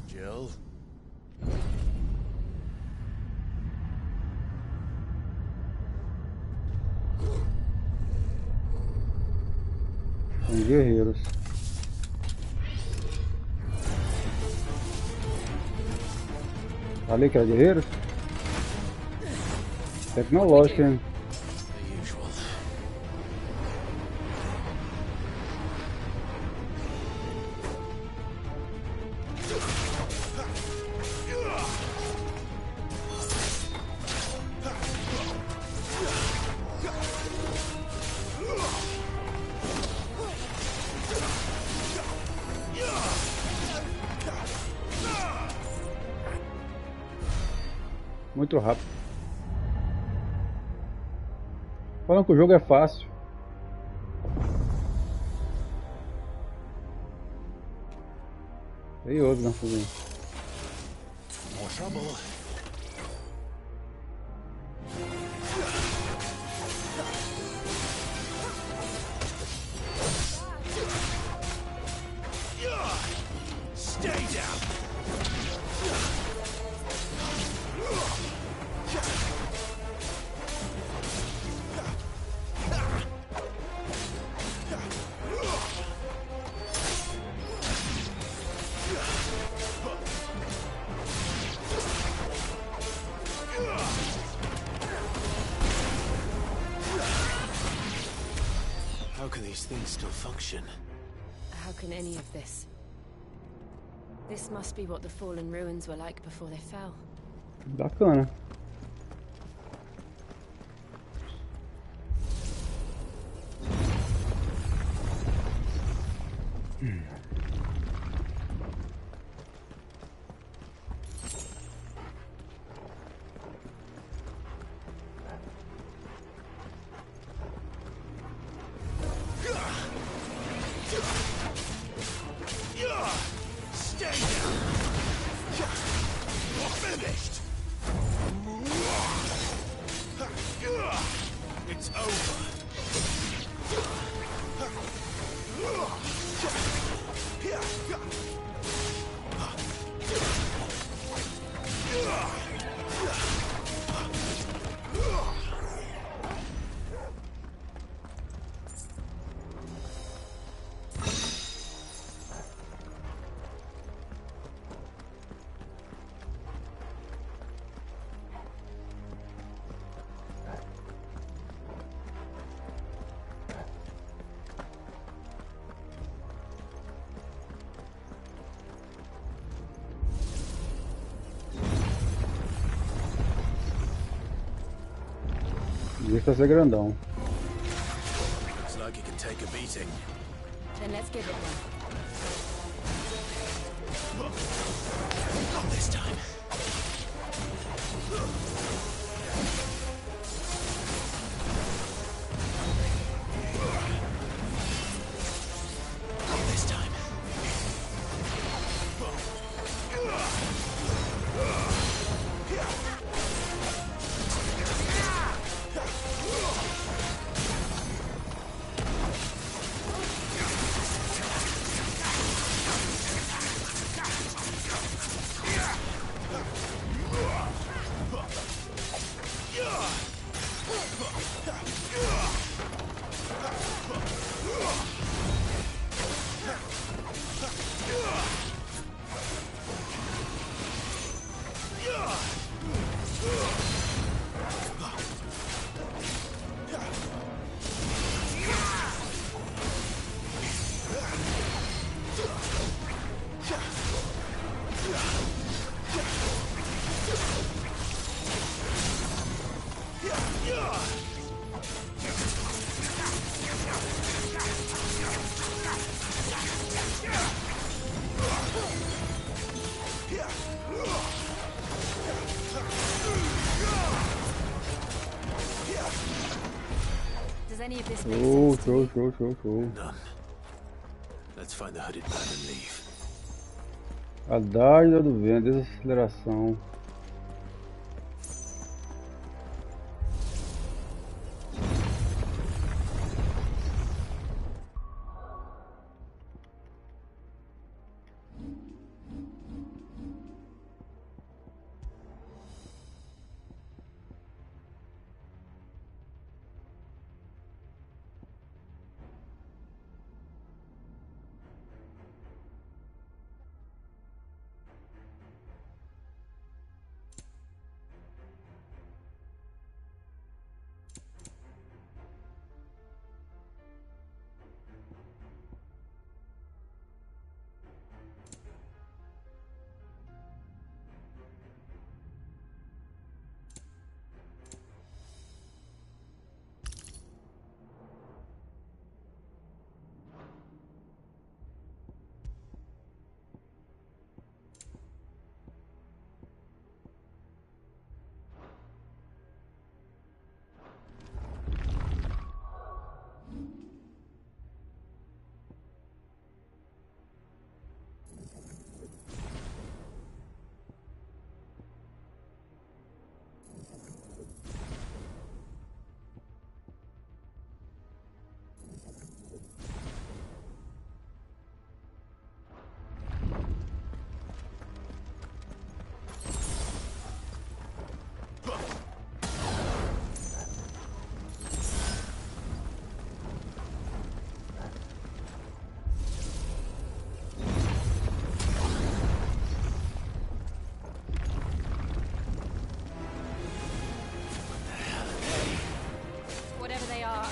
Jill? São guerreiros. Ali que é guerreiros? Tecnológico, hein? Muito rápido. Falam que o jogo é fácil. Tem outro na fuzil. More trouble. Stay down. How can these things still function? How can any of this? This must be what the fallen ruins were like before they fell. Bacana. Stay down. You're finished. It's over. Devia ser grandão. Looks like it can take a beating. Then let's give it one. Not this time. Not this time. any of this make Show, sense to show, you? show. None. Let's find the hooded man and leave. A dádiva do vento, desaceleração.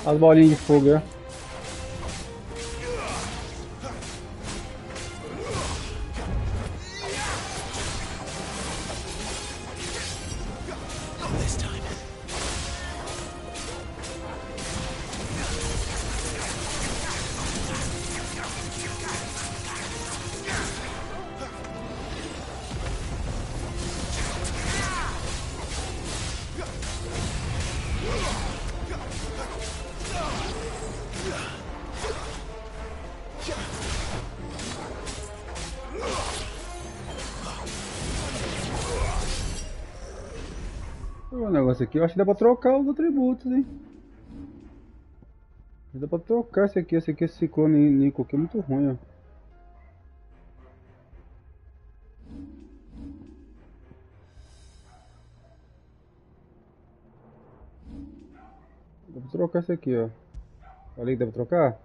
As bolinhas de fogo, é. O negócio aqui, eu acho que dá pra trocar os atributos, hein? Dá pra trocar esse aqui, esse ciclone Nico aqui é muito ruim, ó. Dá pra trocar esse aqui, ó. Olha aí, dá pra trocar?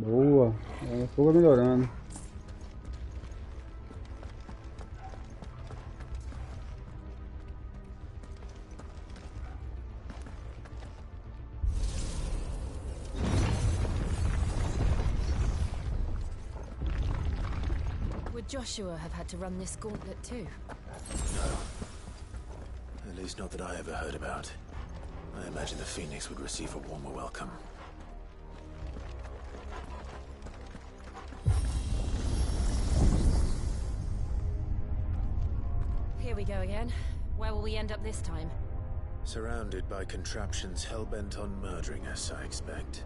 Boa, o fogo melhorando. Would Joshua have had to run this gauntlet too? No. At least not that I ever heard about. I imagine the Phoenix would receive a warmer welcome. Here we go again. Where will we end up this time? Surrounded by contraptions hell-bent on murdering us, I expect.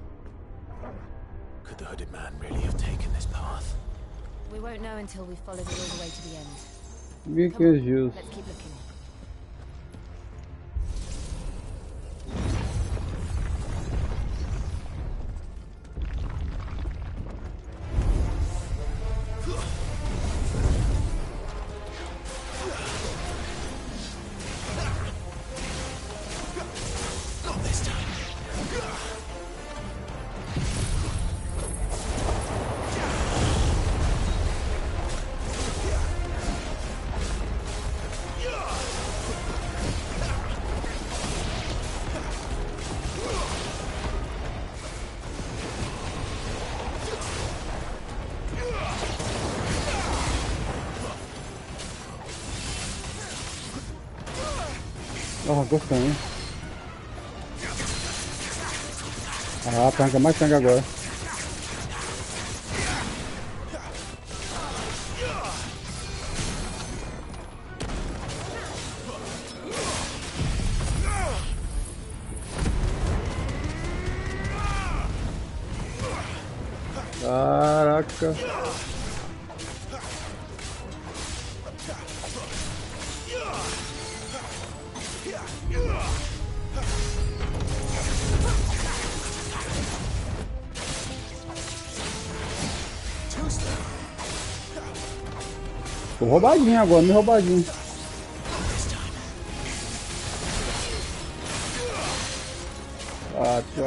Could the hooded man really have taken this path? We won't know until we've followed it all the way to the end. Come on, let's keep looking. Yeah! Ah, gostando. Ah, arranca mais sangue agora. Caraca. Tô roubadinho agora, meio roubadinho. Bate.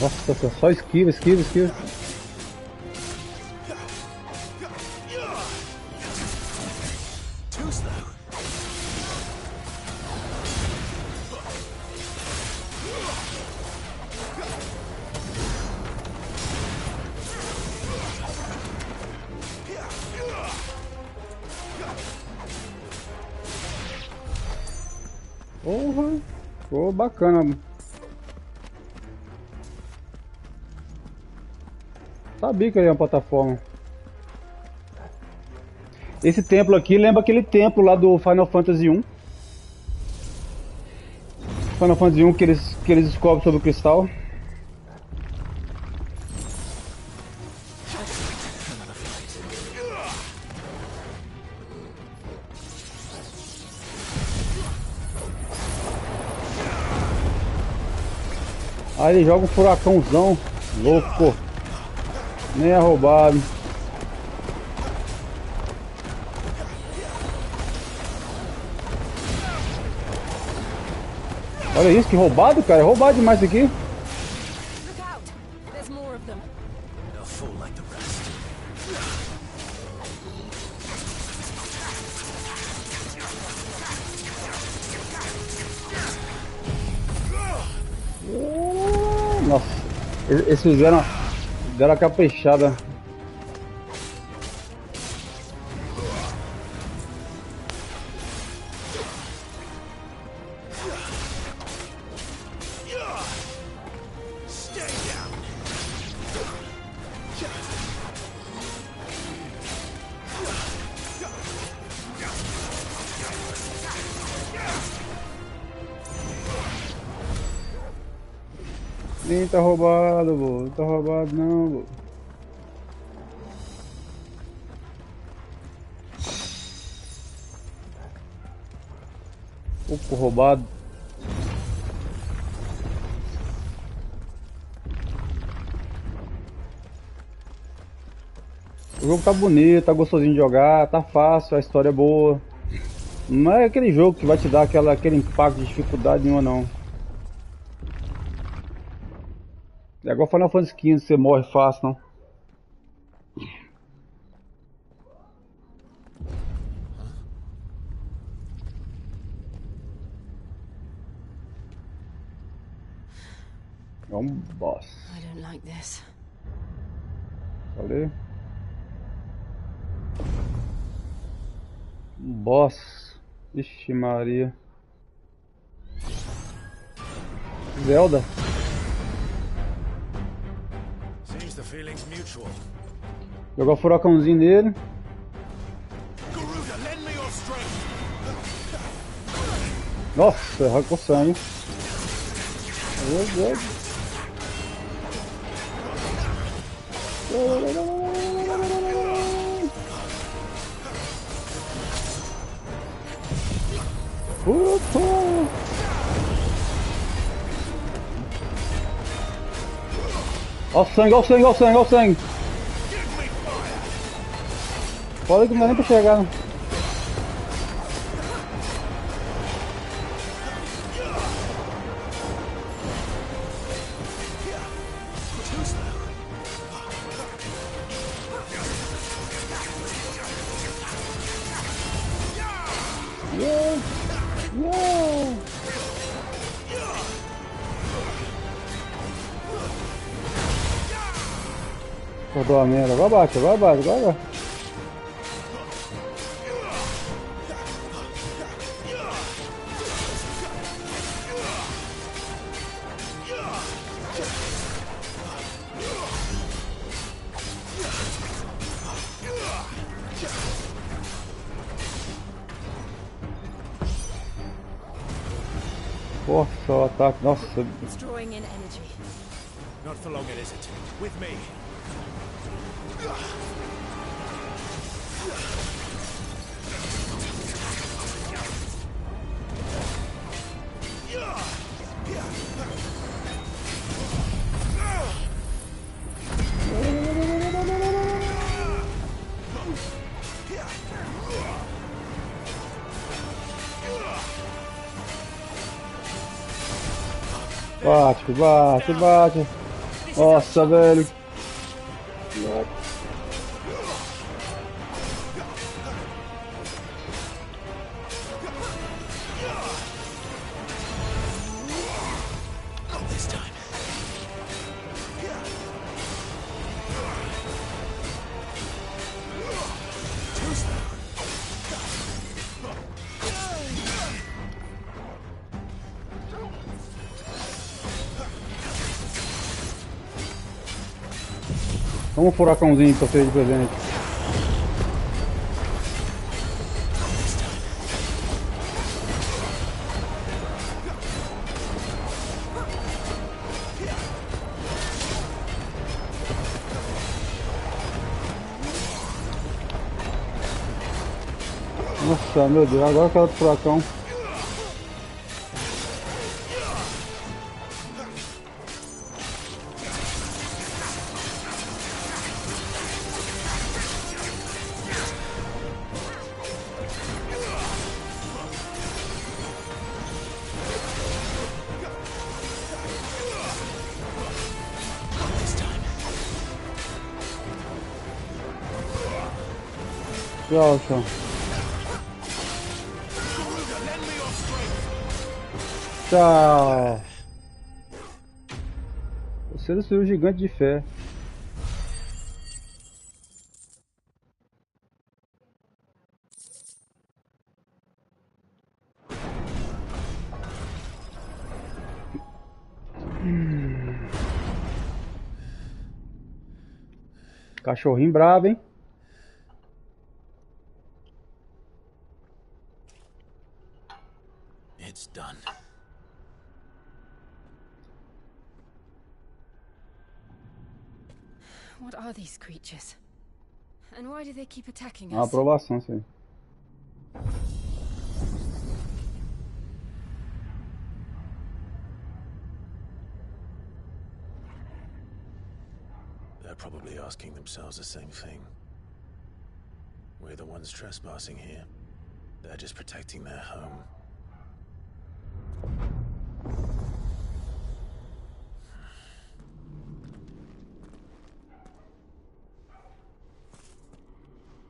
Nossa, só esquiva. Porra, ficou bacana. Sabia que era uma plataforma. Esse templo aqui lembra aquele templo lá do Final Fantasy 1. Final Fantasy 1 que eles descobrem sobre o cristal. Aí ele joga um furacãozão louco. Nem é roubado. Olha isso, que roubado, cara. É roubado demais isso aqui. Nossa, eles deram a caprichada. Nem tá roubado, vô. Não tá roubado não, vô. Pouco roubado. O jogo tá bonito, tá gostosinho de jogar, tá fácil, a história é boa. Não é aquele jogo que vai te dar aquele impacto de dificuldade nenhuma não. É igual Final Fantasy XV, você morre fácil, não. É um boss. I don't like this. Cadê? Um boss. Ixi Maria. Zelda. Jogar furacãozinho nele. Nossa, arrancou sangue. Meu Deus. Ó o sangue, ó o sangue, ó o sangue, ó o sangue. Pode que não dá nem pra chegar, não. Acordou a merda. Vai baixo, vai baixo, vai. Nossa, o ataque, nossa. It's drawing in energy. Not for long, it isn't. With me. Bate, bate, bate. Nossa, velho. Toma um furacãozinho pra você de presente. Nossa, meu Deus, agora eu quero outro furacão. Tchau, tchau. Tchau. Você destruiu o gigante de fé. Cachorrinho brabo, hein? It's done. What are these creatures? And why do they keep attacking Uma us? aprovação, isso aí. They're probably asking themselves the same thing. We're the ones trespassing here. They're just protecting their home.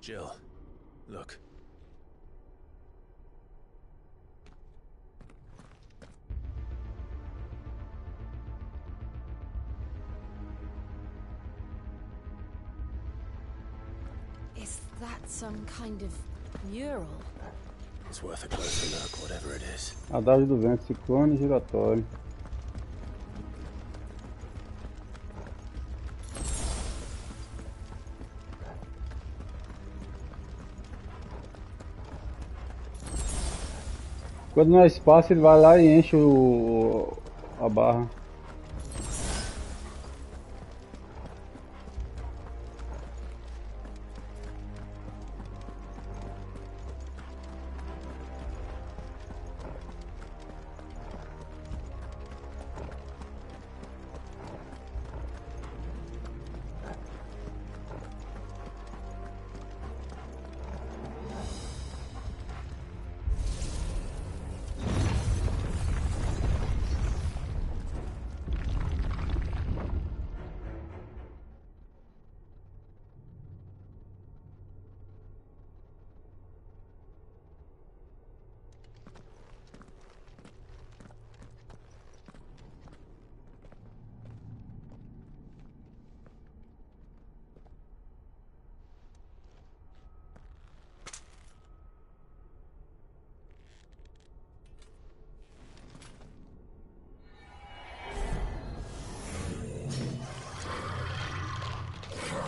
Jill, look. Is that some kind of mural? It's worth a closer look, whatever it is. Adágio do vento, ciclone giratório. Quando nós passa, ele vai lá e enche a barra.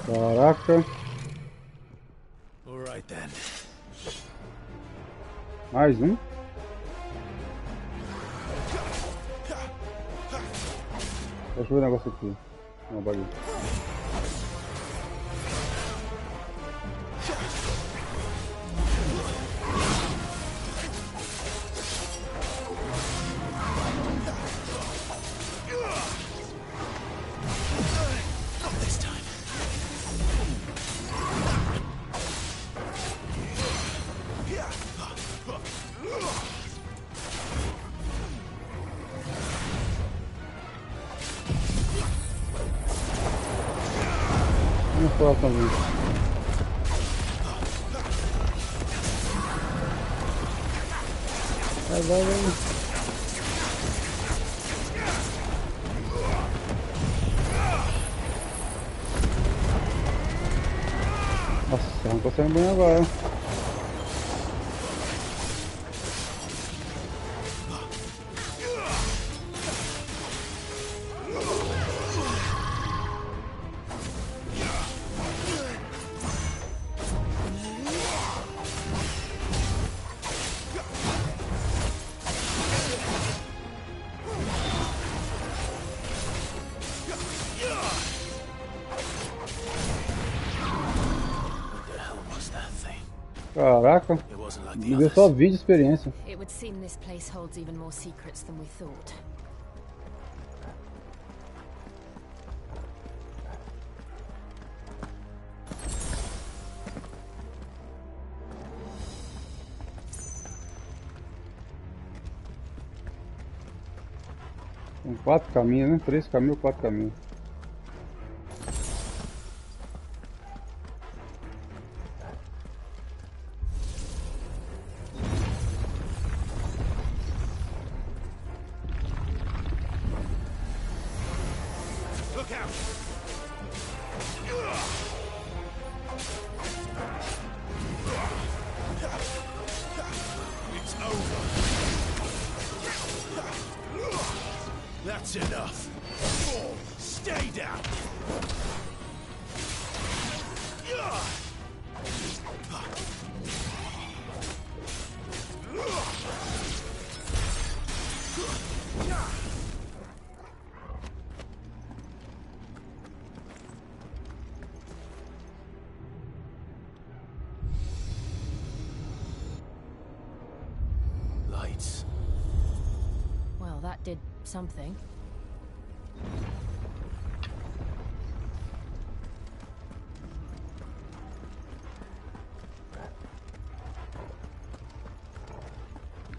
Caraca. All right then. Mais um. Deixa eu ver o negócio aqui. Uma bagulho. Not this time. Não foi também. Vai. Nossa, não consegue bem agora. Caraca, me deu só vídeo de experiência. It would seem this place holds even more secrets than we thought. Tem 4 caminhos, né? 3 caminhos ou 4 caminhos. That's enough. Stay down. Lights. Well, that did something.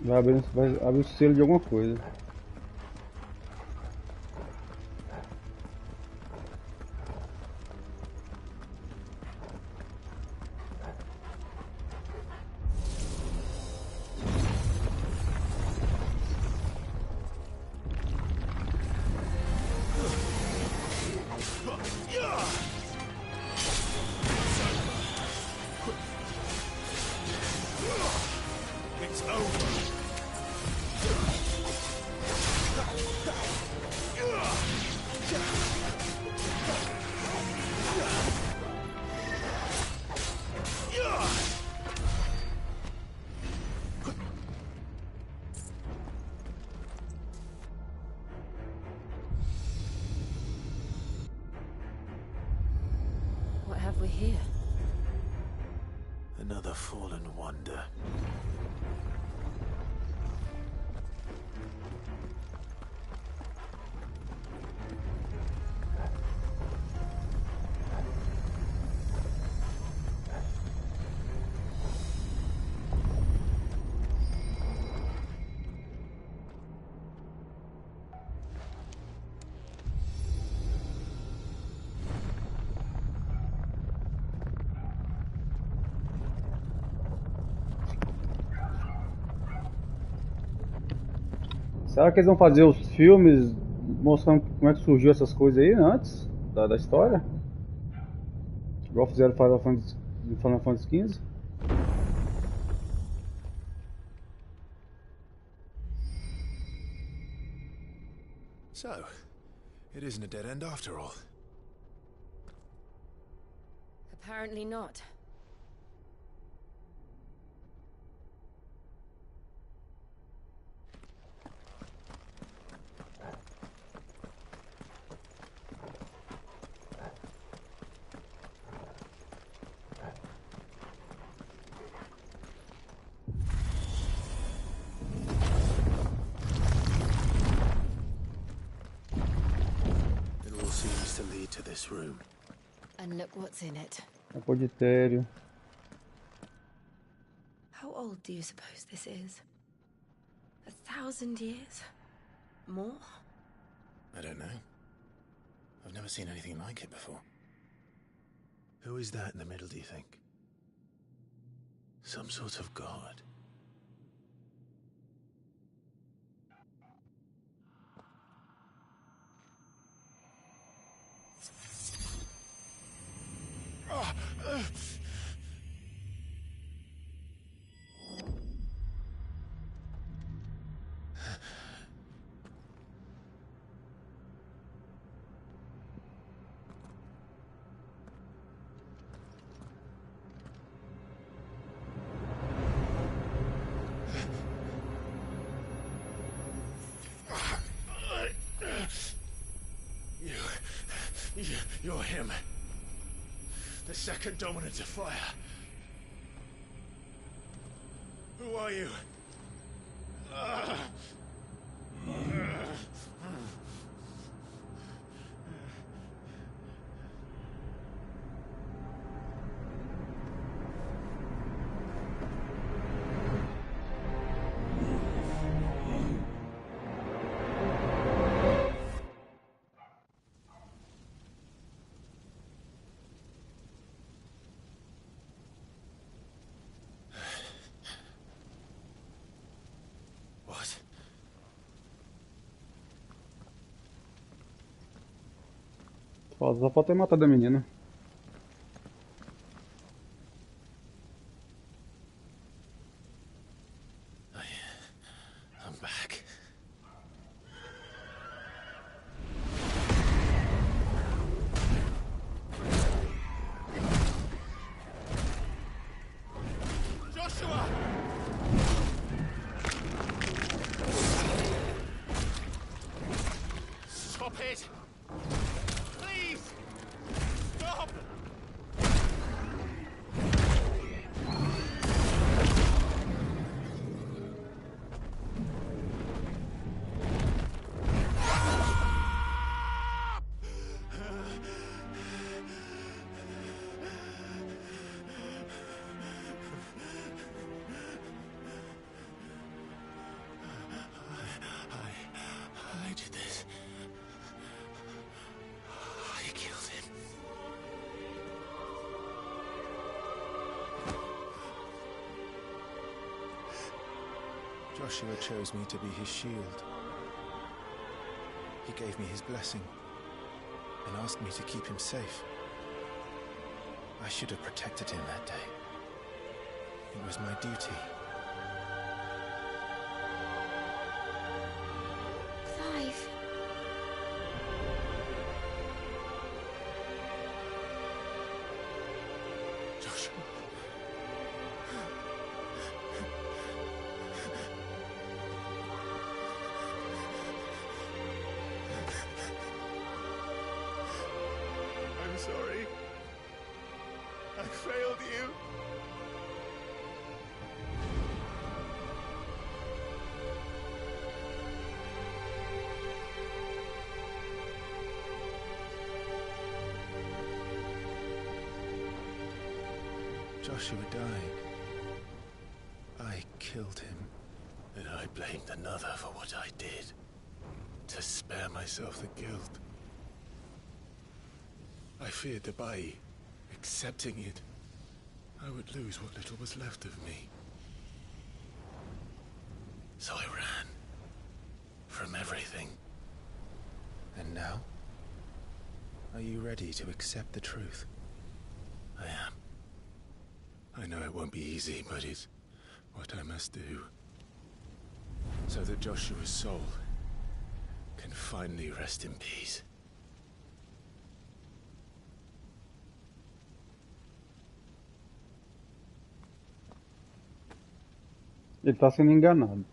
Vai abrir o selo de alguma coisa. It's over. What have we here? Another fallen wonder. Será que eles vão fazer os filmes mostrando como é que surgiu essas coisas aí antes da história? Igual fizeram no Final Fantasy XV? So, it isn't a dead end after all. Apparently not. It all seems to lead to this room. And look what's in it. Apoditério. How old do you suppose this is? 1,000 years? More? I don't know. I've never seen anything like it before. Who is that in the middle, do you think? Some sort of god? You're him. The second dominant of fire. Who are you? Só falta ter matado a menina. I'm back. Joshua! Stop it! Please! Stop! I did this. I killed him. Joshua chose me to be his shield. He gave me his blessing and asked me to keep him safe. I should have protected him that day. It was my duty. Clive. Joshua. I'm sorry. I failed you. Joshua died. I killed him, and I blamed another for what I did, to spare myself the guilt. I feared that by accepting it, I would lose what little was left of me. So I ran from everything. And now? Are you ready to accept the truth? I am. I know it won't be easy, but it's what I must do. So that Joshua's soul can finally rest in peace. Ele tá sendo enganado.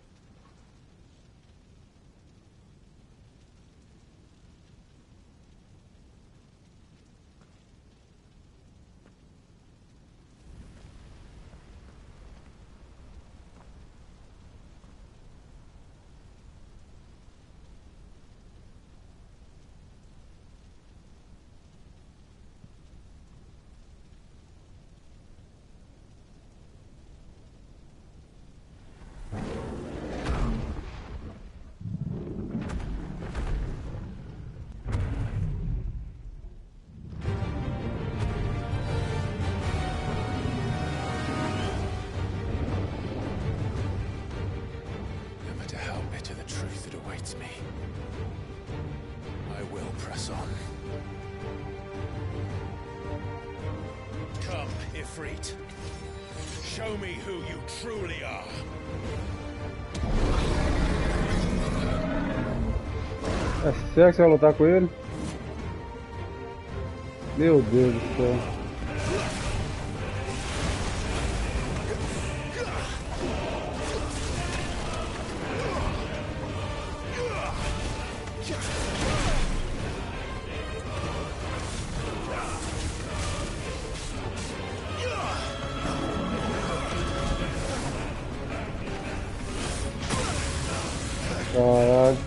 Never to help me to the truth that awaits me. I will press on. Come, Ifrit. Show me who you truly are. Será que você vai lutar com ele? Meu Deus do céu. Caralho.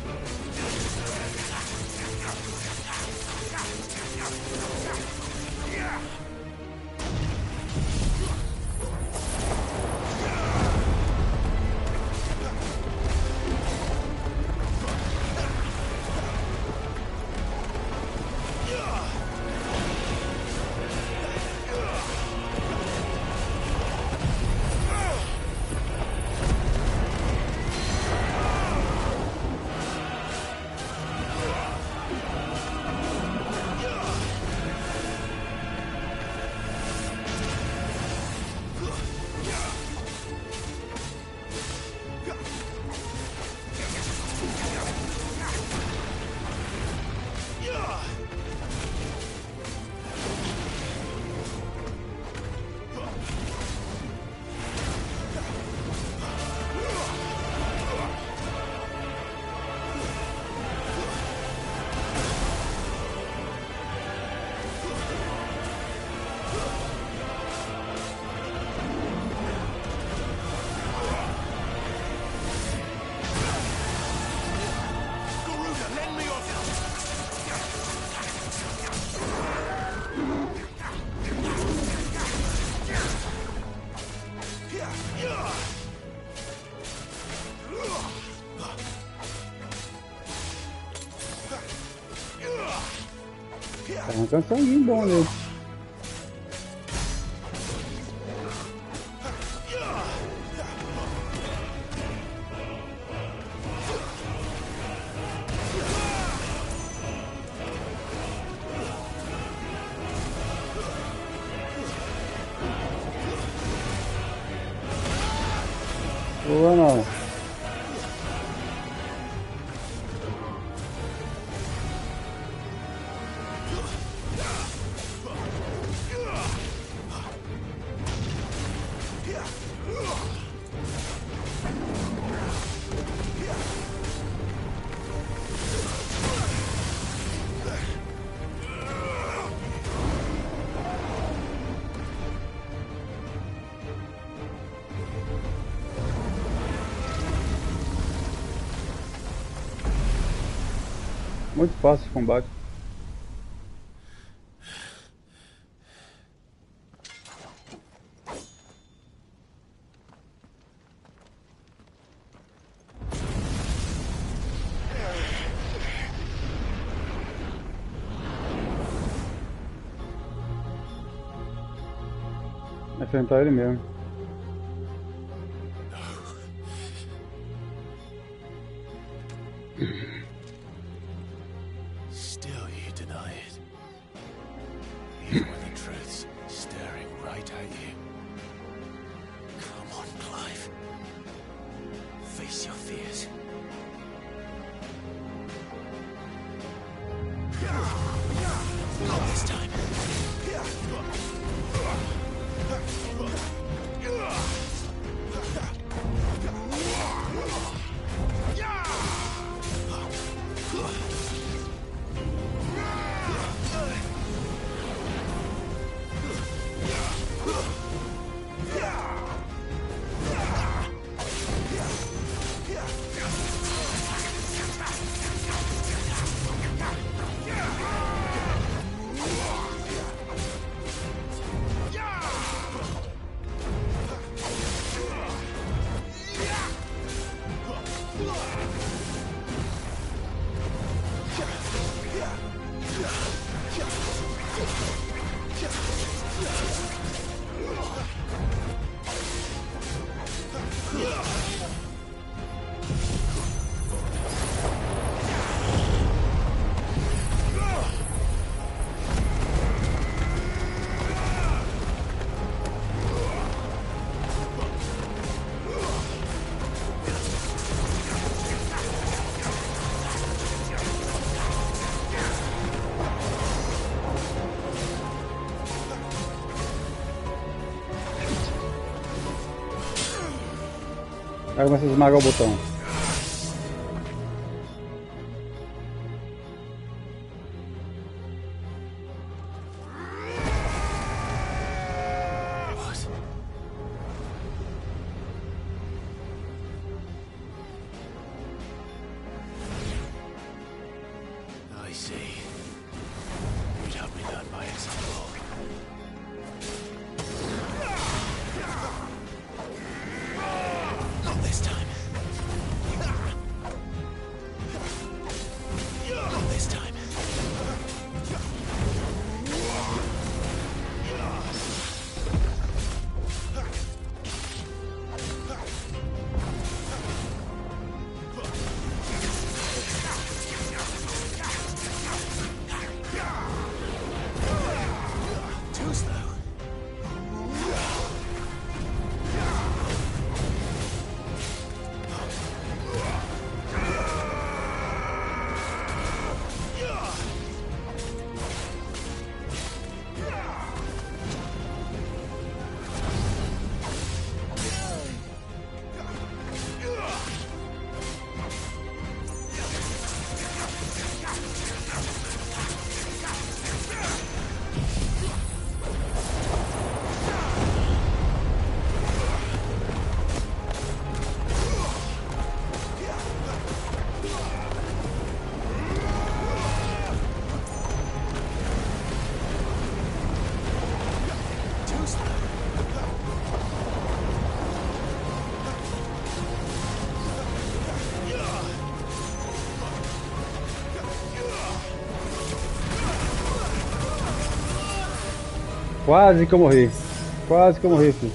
Tá arrancando sanguinho bom nele. Boa não. Muito fácil o combate. Enfrentar ele mesmo. Still you deny it. Even when the truth's staring right at you. Come on, Clive. Face your fears. Not this time. Aí começa a esmagar o botão. I see. You'd have me learn by example. Not this time. Not this time. Too slow. Quase que eu morri. Quase que eu morri, filho.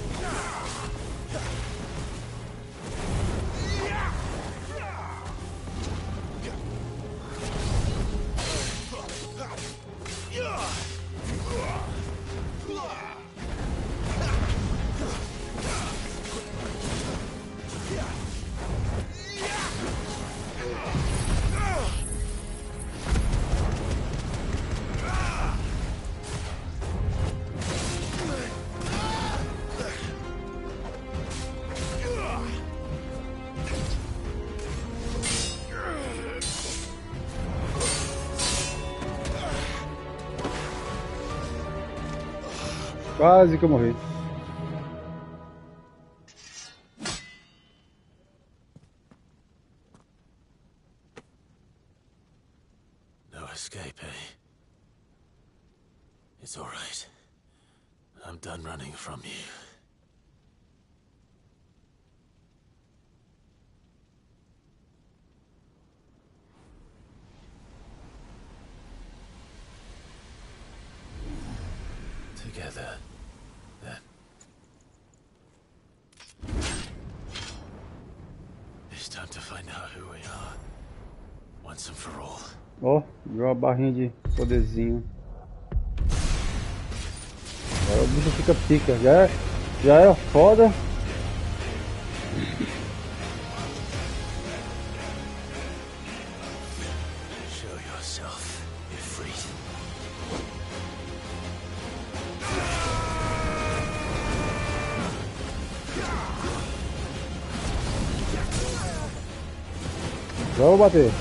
Quase que eu morri. No escape, eh? It's all right. I'm done running from you. Together, then. It's time to find out who we are, once and for all. Ó, viu uma barrinha de poderzinho. Agora o bicho fica pica. Já é foda. Show yourself, Ifrit. Vamos bater.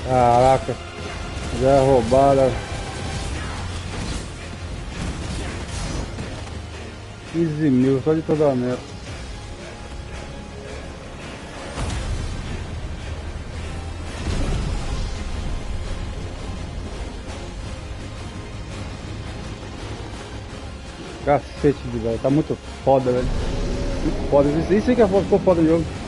Caraca. Já é roubada. 15 mil só de toda a meta. Cacete de velho, tá muito foda, velho. Muito foda. Isso aí que ficou foda no jogo.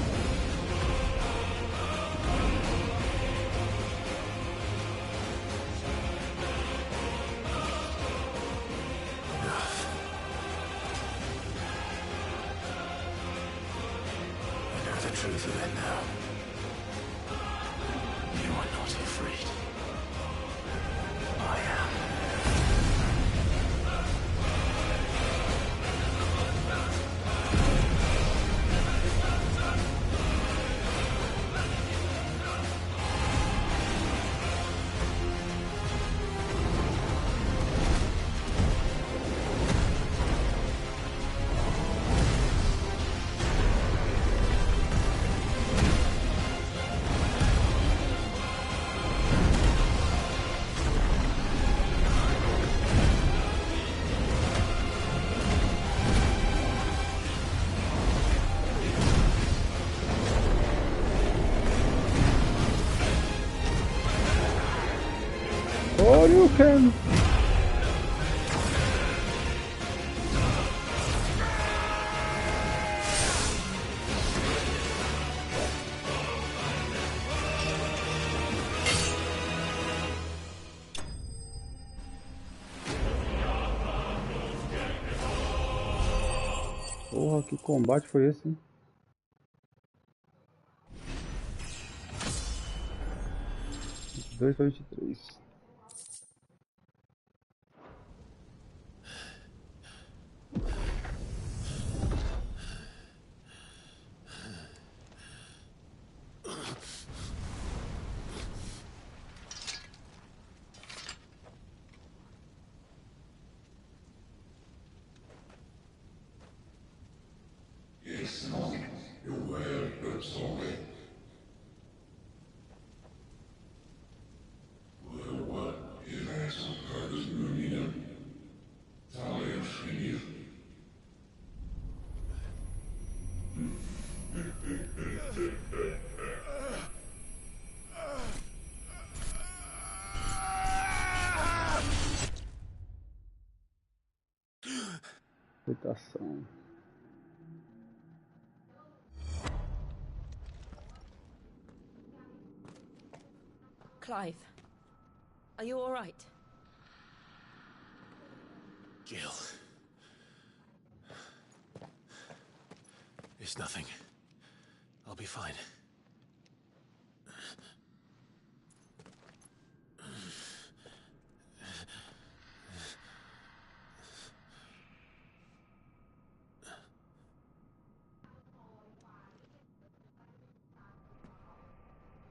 Or you can. Porra, que combate foi esse, hein? Dois para 23. Aceitação. Clive, are you all right? Jill. It's nothing. I'll be fine.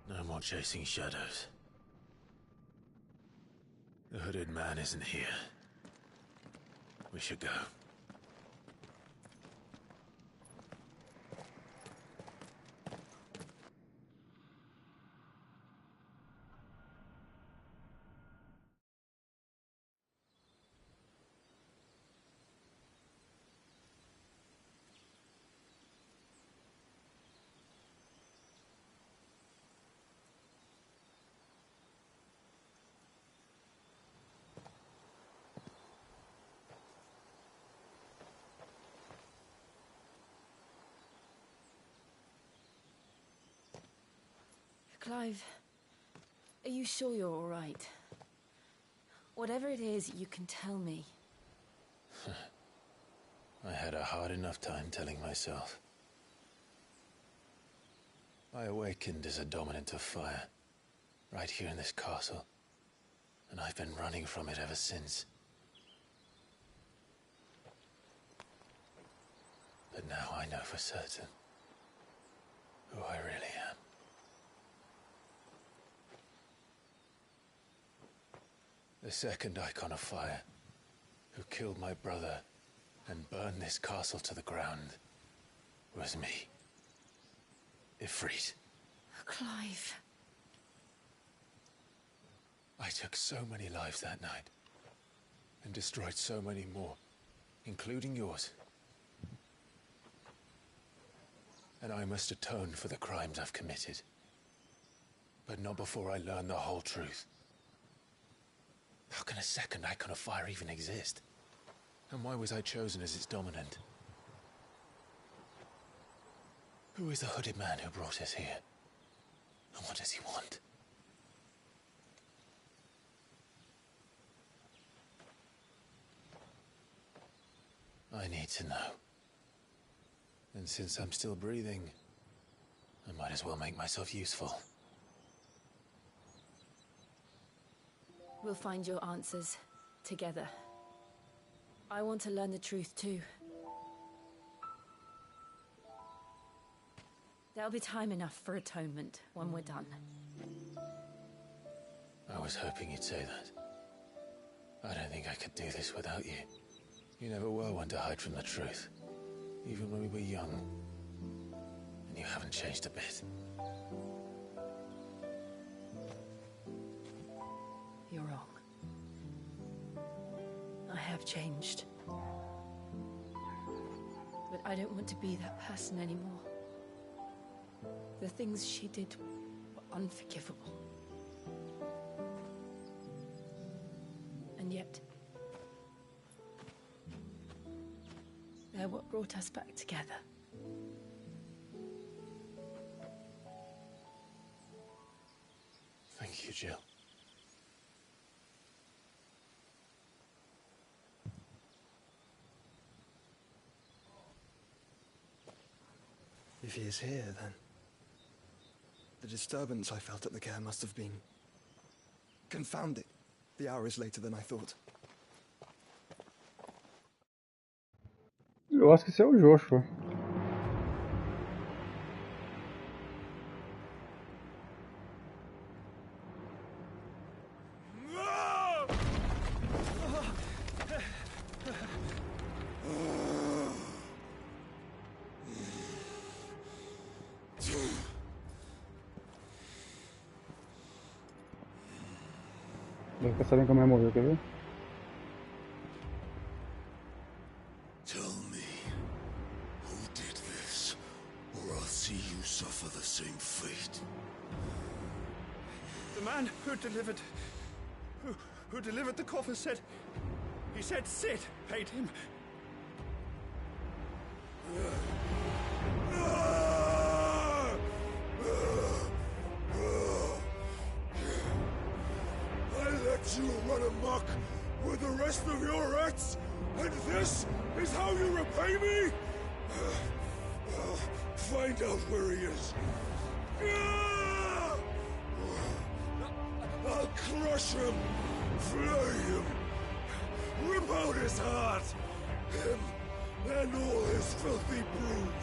No more chasing shadows. The hooded man isn't here. We should go. Clive, are you sure you're all right? Whatever it is, you can tell me. I had a hard enough time telling myself. I awakened as a dominant of fire, right here in this castle, and I've been running from it ever since. But now I know for certain who I really am. The second icon of fire, who killed my brother and burned this castle to the ground, was me. Ifrit. Clive. I took so many lives that night, and destroyed so many more, including yours. And I must atone for the crimes I've committed. But not before I learn the whole truth. How can a second icon of fire even exist? And why was I chosen as its dominant? Who is the hooded man who brought us here? And what does he want? I need to know. And since I'm still breathing, I might as well make myself useful. We'll find your answers together. I want to learn the truth too. There'll be time enough for atonement when we're done. I was hoping you'd say that. I don't think I could do this without you. You never were one to hide from the truth, even when we were young. And you haven't changed a bit. You're wrong. I have changed. But I don't want to be that person anymore. The things she did were unforgivable. And yet, they're what brought us back together. Thank you, Jill. If he is here, then the disturbance I felt at the care must have been... Confound it. The hour is later than I thought. Eu acho que esse é o Joshua. Vai ficar sabendo como é morrer, quer ver? Tell me, who did this, or I'll see you suffer the same fate. The man who delivered... Who delivered the coffin said... He said Sid paid him. I let you run amok with the rest of your rats, and this is how you repay me? Find out where he is. I'll crush him, flay him, rip out his heart, him and all his filthy brood,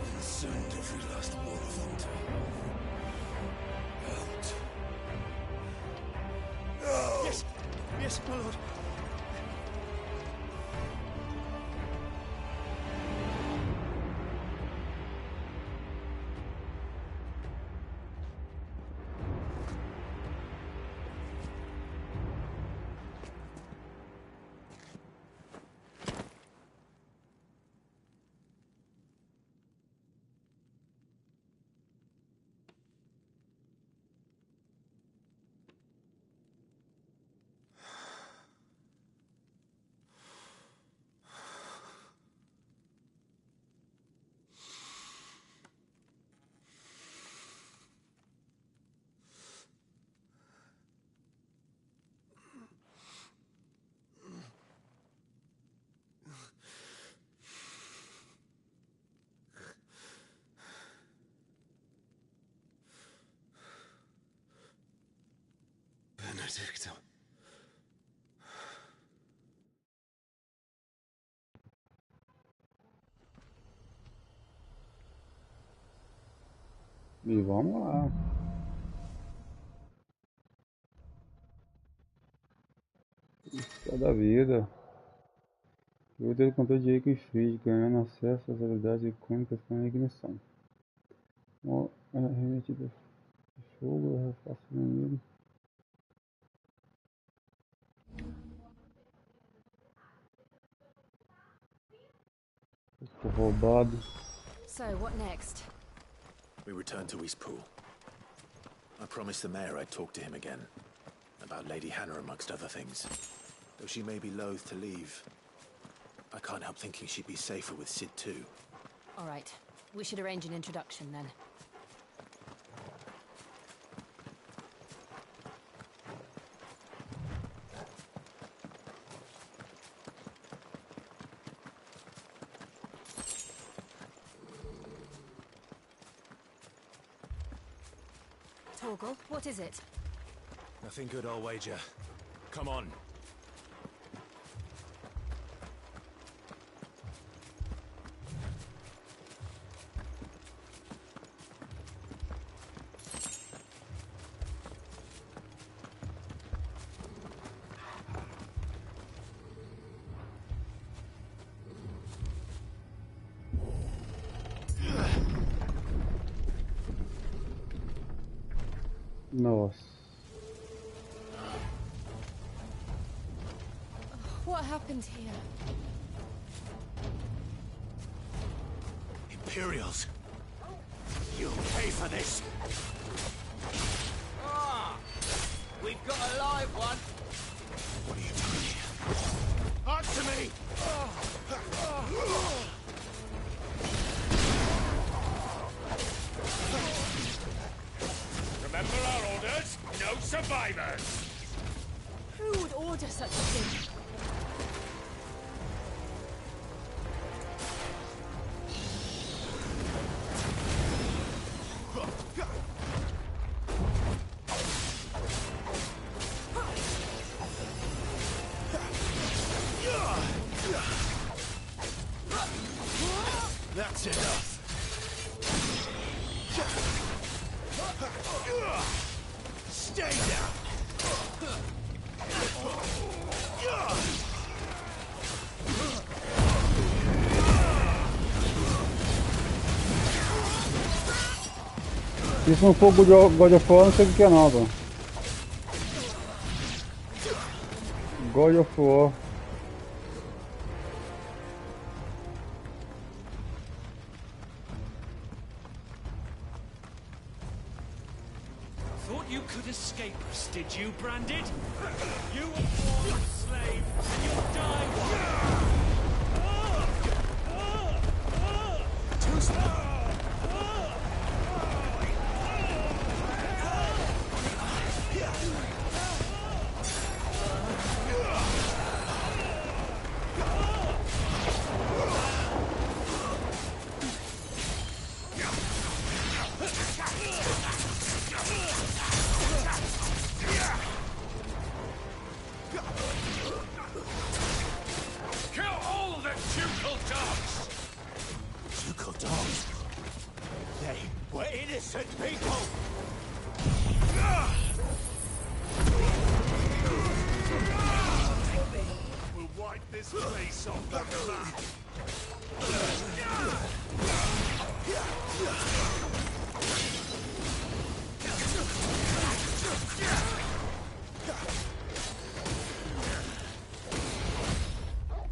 and send every last one of them to out. Now! Yes, yes, my lord. Benedicta. E vamos lá. Cada vida. Eu tenho controle de Eiko e Fried, ganhando acesso às habilidades icônicas com a ignição. Remetida Fogo, reforço inimigo. Tô roubado. So, what next? We return to Eastpool. I promised the mayor I'd talk to him again. About Lady Hannah, amongst other things. Though she may be loath to leave, I can't help thinking she'd be safer with Sid too. All right. We should arrange an introduction then. Torgal, what is it? Nothing good, I'll wager. Come on. Nossa. What happened here? Imperials! You'll pay for this! Ah! We've got a live one! What are you doing here? Answer me! Remember our orders? No survivors! Who would order such a thing? That's enough! Stay down! Isso não for God of War, não sei o que é não, pô. God of War. Thought you could escape us, did you, Branded? You were born a slave, and you'll die one. Too slow! Kill all the ducal dogs! Ducal dogs? They were innocent people! We'll wipe this place off the map!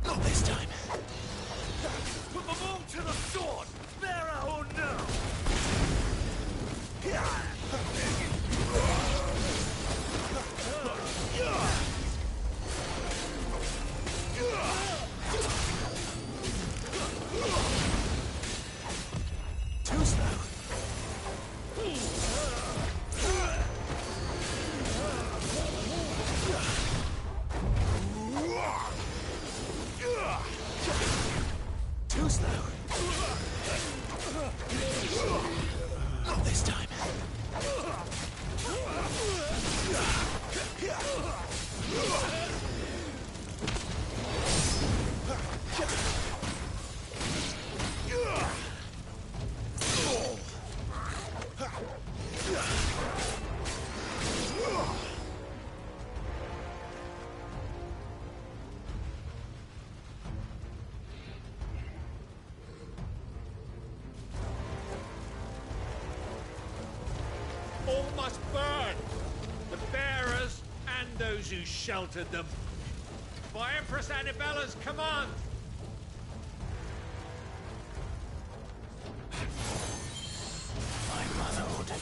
Not this time! Put them all to the sword! Vera or no! Too slow! Too slow! Not this time! must burn! The bearers and those who sheltered them. By Empress Annibella's command! My mother ordered it.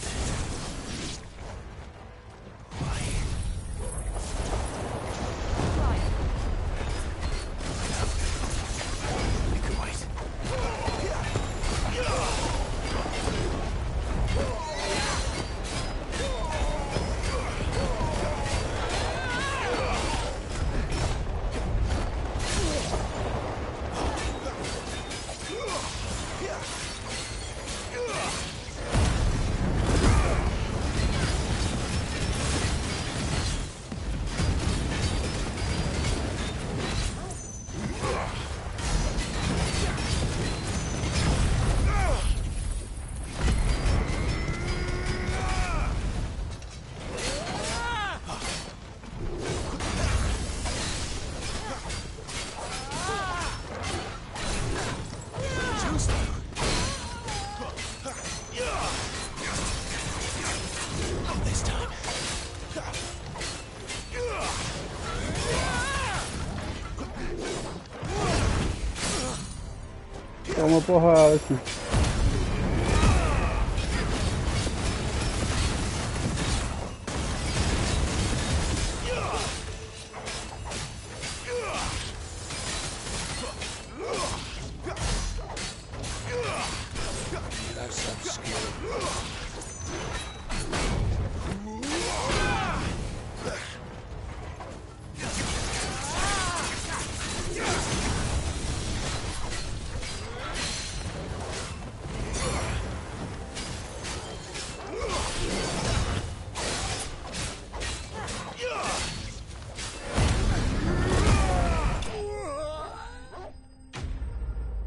Toma porrada aqui.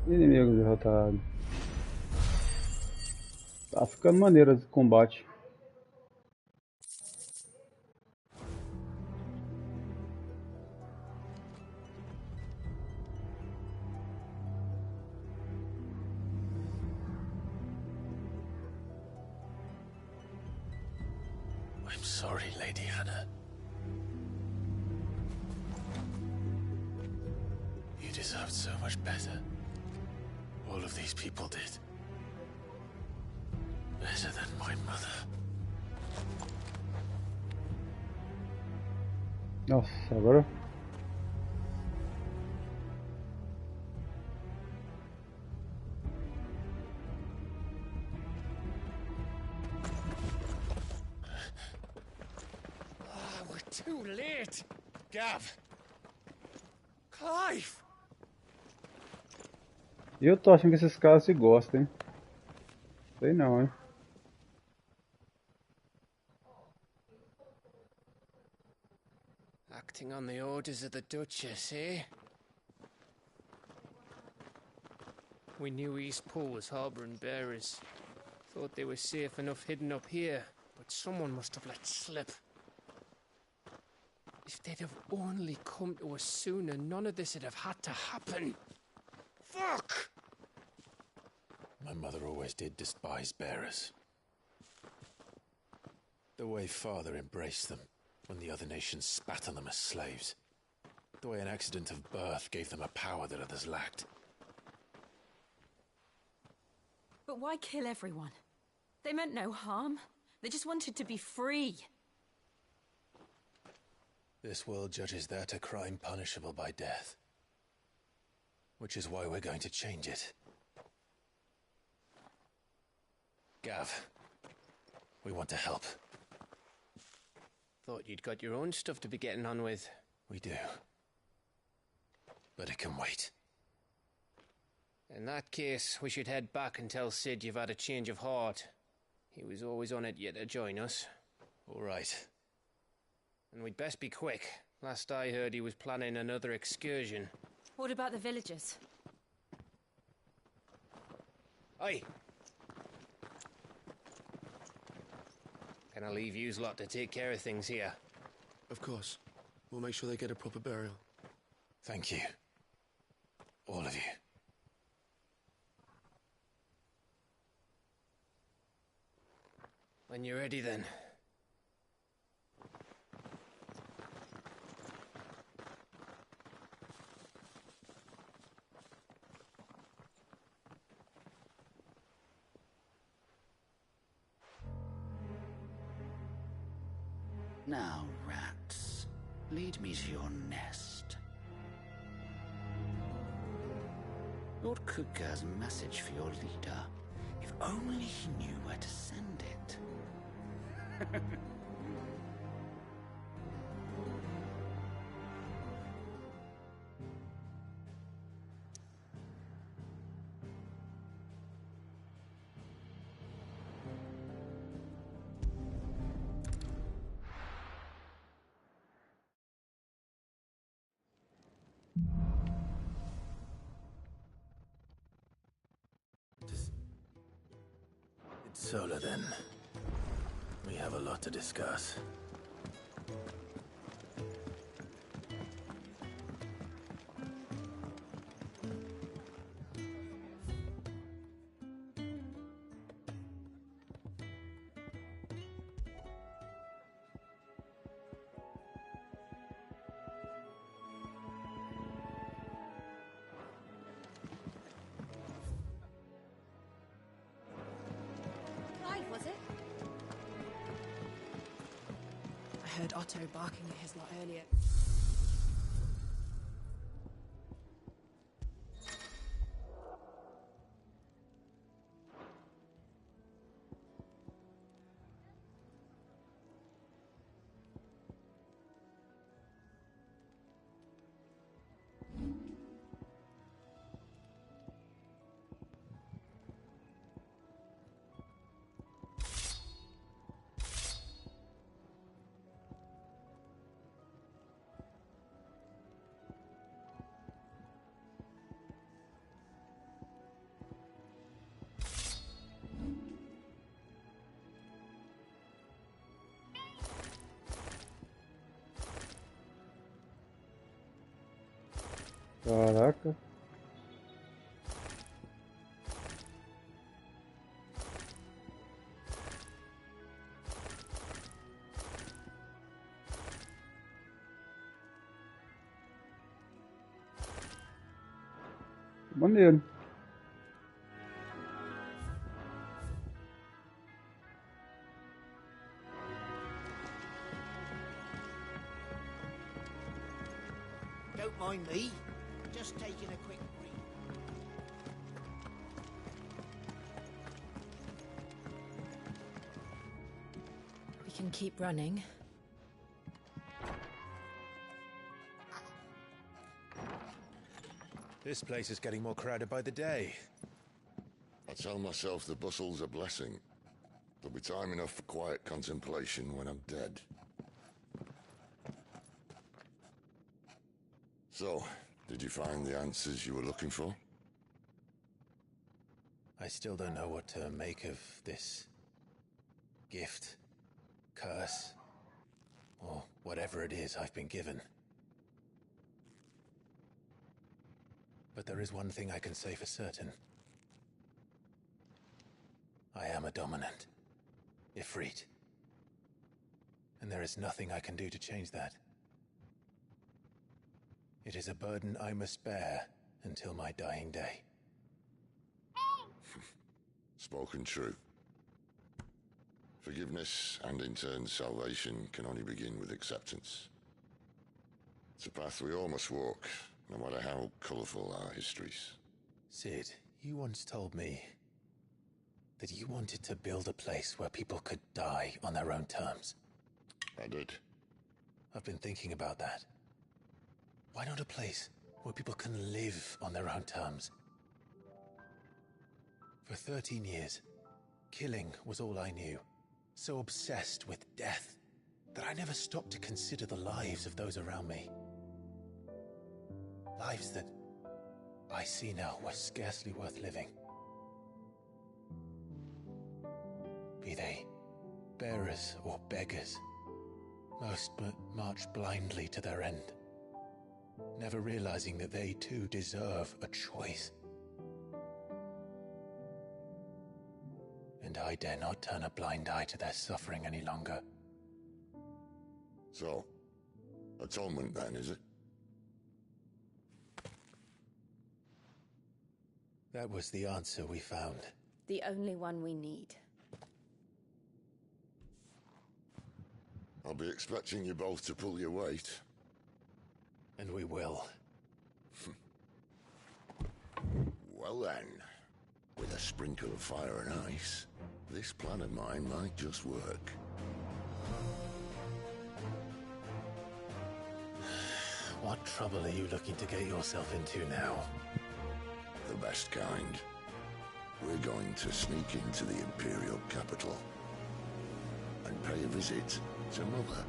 Inimigo derrotado. Tá ficando maneiro esse combate. I'm sorry, Lady Hannah. You deserved so much better. All of these people did. Better than my mother. Nossa, agora... We're too late. Gav. Clive. E eu tô achando que esses caras se gostam, hein? Sei não, hein? Acting on the orders of the Duchess, eh? We knew East Pool was harbouring bearers. Thought they were safe enough hidden up here, but someone must have let slip. If they'd have only come to us sooner, none of this would have had to happen. Fuck! My mother always did despise bearers. The way Father embraced them when the other nations spat on them as slaves. The way an accident of birth gave them a power that others lacked. But why kill everyone? They meant no harm. They just wanted to be free. This world judges that a crime punishable by death. Which is why we're going to change it. Gav, we want to help. Thought you'd got your own stuff to be getting on with. We do. But it can wait. In that case, we should head back and tell Sid you've had a change of heart. He was always on it yet to join us. All right. And we'd best be quick. Last I heard, he was planning another excursion. What about the villagers? Aye. Can I leave yous lot to take care of things here? Of course. We'll make sure they get a proper burial. Thank you. All of you. When you're ready then, Now, rats, lead me to your nest. Lord Kuka has a message for your leader. If only he knew where to send it. It's Sola then. We have a lot to discuss. Was it? I heard Otto barking at his lot earlier. Caraca. Maneiro. Don't mind me. Just taking a quick read. We can keep running. This place is getting more crowded by the day. I tell myself the bustle's a blessing. There'll be time enough for quiet contemplation when I'm dead. So, did you find the answers you were looking for? I still don't know what to make of this gift, curse, or whatever it is I've been given. But there is one thing I can say for certain. I am a dominant, Ifrit. And there is nothing I can do to change that. It is a burden I must bear until my dying day. Spoken true. Forgiveness and in turn salvation can only begin with acceptance. It's a path we all must walk, no matter how colourful our histories. Sid, you once told me that you wanted to build a place where people could die on their own terms. I did. I've been thinking about that. Why not a place where people can live on their own terms? For 13 years, killing was all I knew. So obsessed with death that I never stopped to consider the lives of those around me. Lives that I see now were scarcely worth living. Be they bearers or beggars, most march blindly to their end, never realizing that they too deserve a choice. And I dare not turn a blind eye to their suffering any longer. So, atonement then, is it? That was the answer we found. The only one we need. I'll be expecting you both to pull your weight. And we will. Well then, with a sprinkle of fire and ice, this plan of mine might just work. What trouble are you looking to get yourself into now? The best kind. We're going to sneak into the Imperial capital and pay a visit to Mother.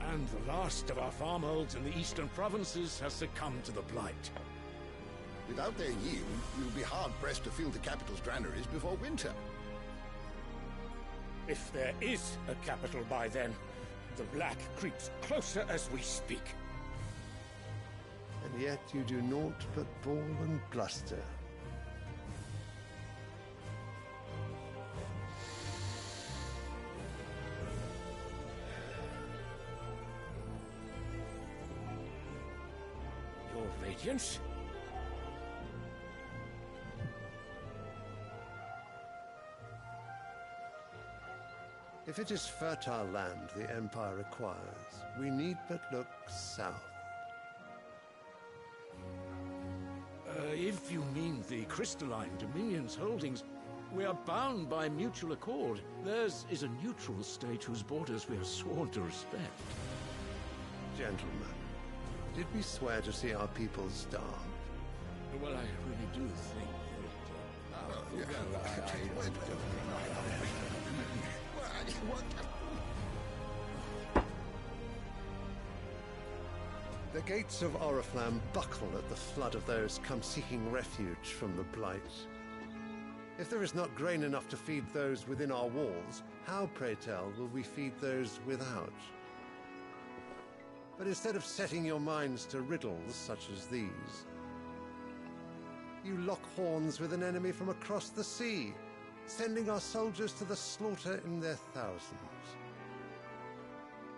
And the last of our farmholds in the eastern provinces has succumbed to the blight. Without their yield, you'll be hard-pressed to fill the capital's granaries before winter. If there is a capital by then, the black creeps closer as we speak. And yet you do naught but bawl and bluster. Your Radiance? If it is fertile land the Empire requires, we need but look south. If you mean the crystalline Dominion's holdings, we are bound by mutual accord. Theirs is a neutral state whose borders we are sworn to respect. Gentlemen, did we swear to see our people starve? Well, I really do think The gates of Oriflamme buckle at the flood of those come seeking refuge from the blight. If there is not grain enough to feed those within our walls, how, pray tell, will we feed those without? But instead of setting your minds to riddles such as these, you lock horns with an enemy from across the sea, sending our soldiers to the slaughter in their thousands.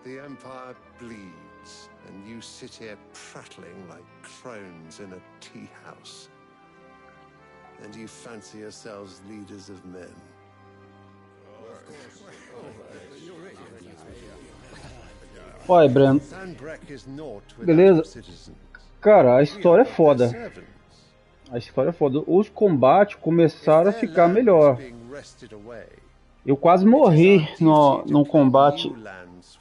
The Empire bleeds, and you sit here prattling like crones in a tea house. And you fancy yourselves leaders of men. Olha, Breno. Beleza. Cara, a história é foda. A história é foda. Os combates começaram a ficar melhor. Eu quase morri no combate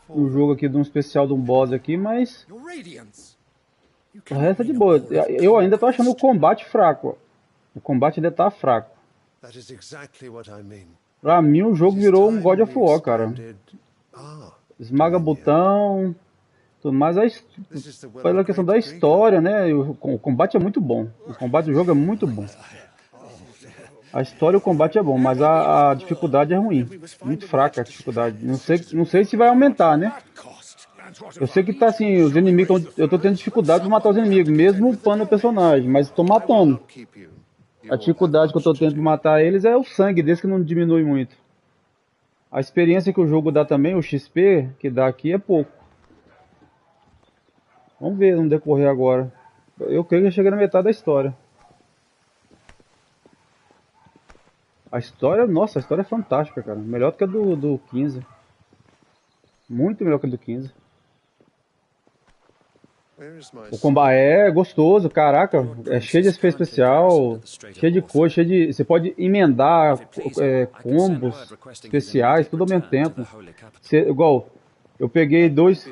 no jogo aqui de um especial de um boss aqui, mas o resto é de boa. Eu ainda tô achando o combate fraco. O combate ainda tá fraco. Pra mim o jogo virou um God of War, cara. Esmaga botão, tudo mais. Pela questão da história, né? O combate é muito bom. O combate do jogo é muito bom. A história e o combate é bom, mas a dificuldade é ruim. Muito fraca a dificuldade. Não sei se vai aumentar, né? Eu sei que tá assim, os inimigos. Eu tô tendo dificuldade de matar os inimigos, mesmo upando o personagem, mas tô matando. A dificuldade que eu tô tendo de matar eles é o sangue deles, que não diminui muito. A experiência que o jogo dá também, o XP que dá aqui, é pouco. Vamos ver no decorrer agora. Eu creio que eu cheguei na metade da história. A história, nossa, a história é fantástica, cara. Melhor do que a do 15. Muito melhor que a do 15. O combate é gostoso, caraca. É cheio de efeito especial, cheio de cor, cheio de... Você pode emendar combos especiais, tudo ao mesmo tempo. Igual, eu peguei dois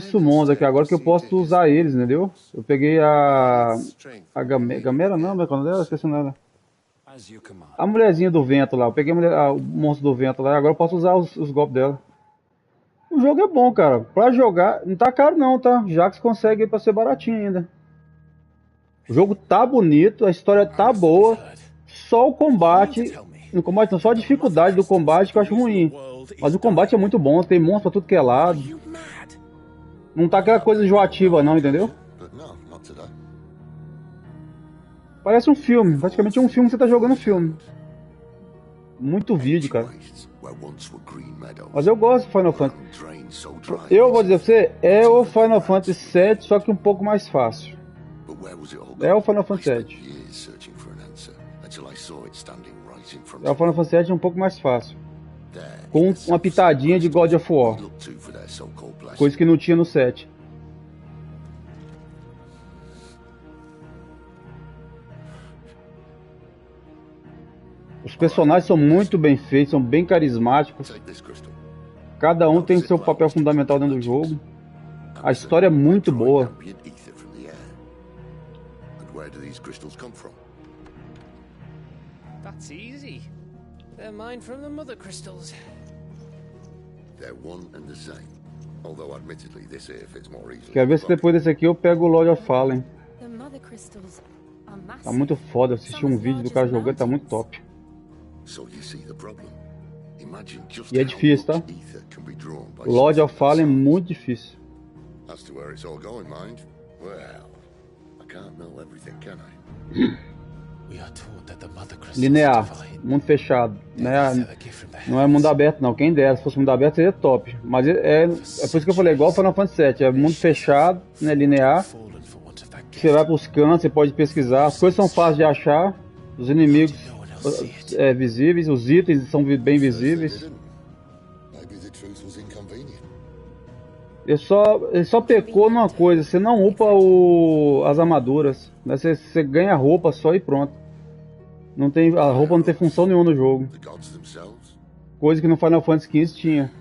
summons aqui agora que eu posso usar eles, entendeu? Eu peguei a Gamera, não, mas quando ela, esqueci nada. A mulherzinha do vento lá, eu peguei o monstro do vento lá, agora eu posso usar os golpes dela. O jogo é bom, cara. Pra jogar, não tá caro não, tá? Já que você consegue pra ser baratinho ainda. O jogo tá bonito, a história tá boa. Só o combate, no combate não, só a dificuldade do combate que eu acho ruim. Mas o combate é muito bom, tem monstro pra tudo que é lado. Não tá aquela coisa enjoativa não, entendeu? Parece um filme, praticamente um filme que você tá jogando um filme. Muito vídeo, cara. Mas eu gosto do Final Fantasy. Eu vou dizer pra você, é o Final Fantasy VII, só que um pouco mais fácil. É o Final Fantasy VII. É o Final Fantasy VII um pouco mais fácil. Com uma pitadinha de God of War. Coisa que não tinha no 7. Os personagens são muito bem feitos, são bem carismáticos. Cada um tem seu papel fundamental dentro do jogo. A história é muito boa. That's easy. They're mine from the mother crystals. They're one and the same. Although admittedly this here fits more easily. Quero ver se depois desse aqui eu pego o Lord of Fallen. The mother crystals are massive. Tá muito foda, assistir um vídeo do cara jogando, tá muito top. E é difícil, tá? Lord of Fallen é muito difícil. Linear, mundo fechado, né? Não é mundo aberto não, quem dera, se fosse mundo aberto seria top. Mas é por isso que eu falei, igual Final Fantasy VII, é mundo fechado, né? Linear. Você vai pros cantos, você pode pesquisar, as coisas são fáceis de achar, os inimigos visíveis, os itens são bem visíveis. Ele só pecou numa coisa, você não upa as armaduras, né? Você ganha roupa só e pronto. A roupa não tem função nenhuma no jogo. Coisa que no Final Fantasy XV tinha.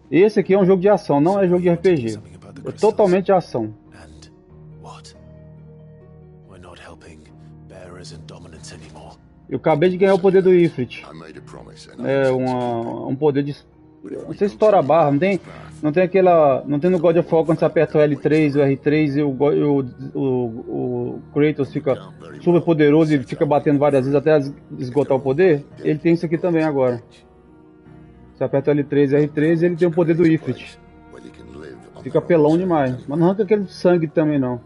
Esse aqui é um jogo de ação, não é jogo de RPG. É totalmente de ação. Eu acabei de ganhar o poder do Ifrit. É um poder de... Não sei se estoura a barra, não tem aquela... Não tem no God of War quando você aperta o L3 o R3 e o Kratos fica super poderoso e fica batendo várias vezes até esgotar o poder? Ele tem isso aqui também agora. Você aperta o L3 e R3 e ele tem o poder do Ifrit. Fica pelão demais, mas não arranca aquele sangue também não.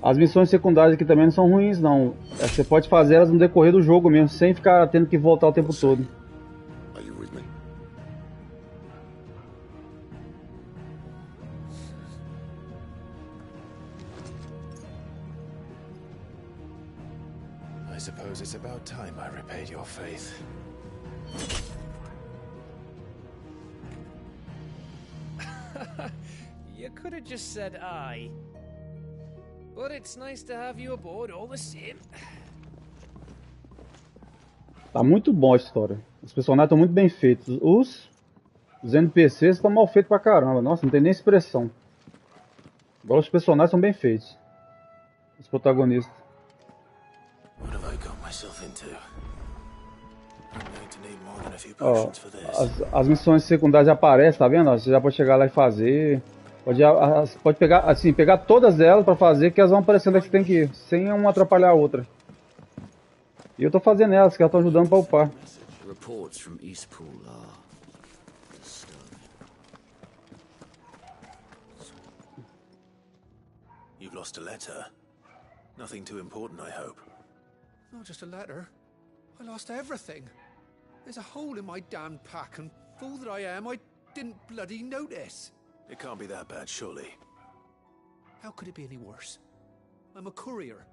As missões secundárias aqui também não são ruins não. Você pode fazer elas no decorrer do jogo mesmo, sem ficar tendo que voltar o tempo todo. I suppose it's about time I repaid your faith. You could have just said aye. But it's nice to have you aboard all the same. Tá muito bom a história. Os personagens estão muito bem feitos. Os NPCs estão mal feitos pra caramba. Nossa, não tem nem expressão. Agora os personagens são bem feitos. Os protagonistas. Ó, as missões secundárias aparecem, tá vendo? Você já pode chegar lá e fazer. Pode pegar, assim, pegar todas elas pra fazer, que elas vão aparecendo que você tem que ir, sem uma atrapalhar a outra. E eu tô fazendo elas, que elas estão ajudando pra upar. You've lost a letter. Nothing too important, I hope. Not just a letter. I lost everything. There's a hole in my damn pack, and fool that I am, I didn't bloody notice. It can't be that bad, surely. How could it be any worse? I'm a courier.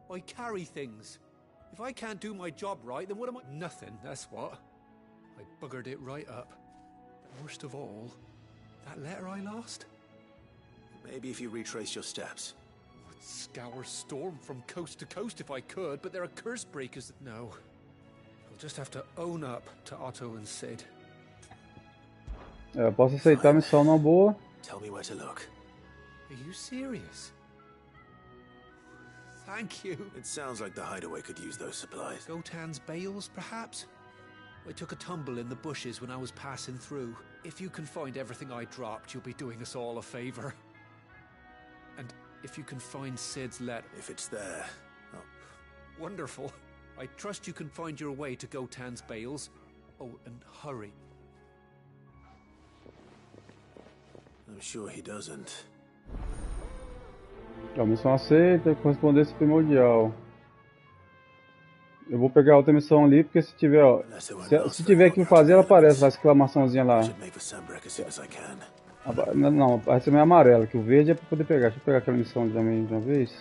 I carry things. If I can't do my job right, then what am I? Nothing, that's what. I buggered it right up. But worst of all, that letter I lost? Maybe if you retrace your steps. I'd scour Storm from coast to coast if I could, but there are curse breakers that know. I'll just have to own up to Otto and Sid. Eu posso aceitar a missão na boa. Tell me where to look. Are you serious? Thank you. It sounds like the hideaway could use those supplies. Gotan's bales, perhaps? I took a tumble in the bushes when I was passing through. If you can find everything I dropped, you'll be doing us all a favor. And if you can find Sid's letter... If it's there... Oh. Wonderful. I trust you can find your way to Gotan's bales. Oh, and hurry. I'm sure he doesn't. A missão aceita, correspondência primordial. Eu vou pegar a outra missão ali, porque se tiver, ó, se tiver que fazer, ela aparece, a exclamaçãozinha lá. Não, vai ser meio amarela, que o verde é pra poder pegar. Deixa eu pegar aquela missão também de uma vez.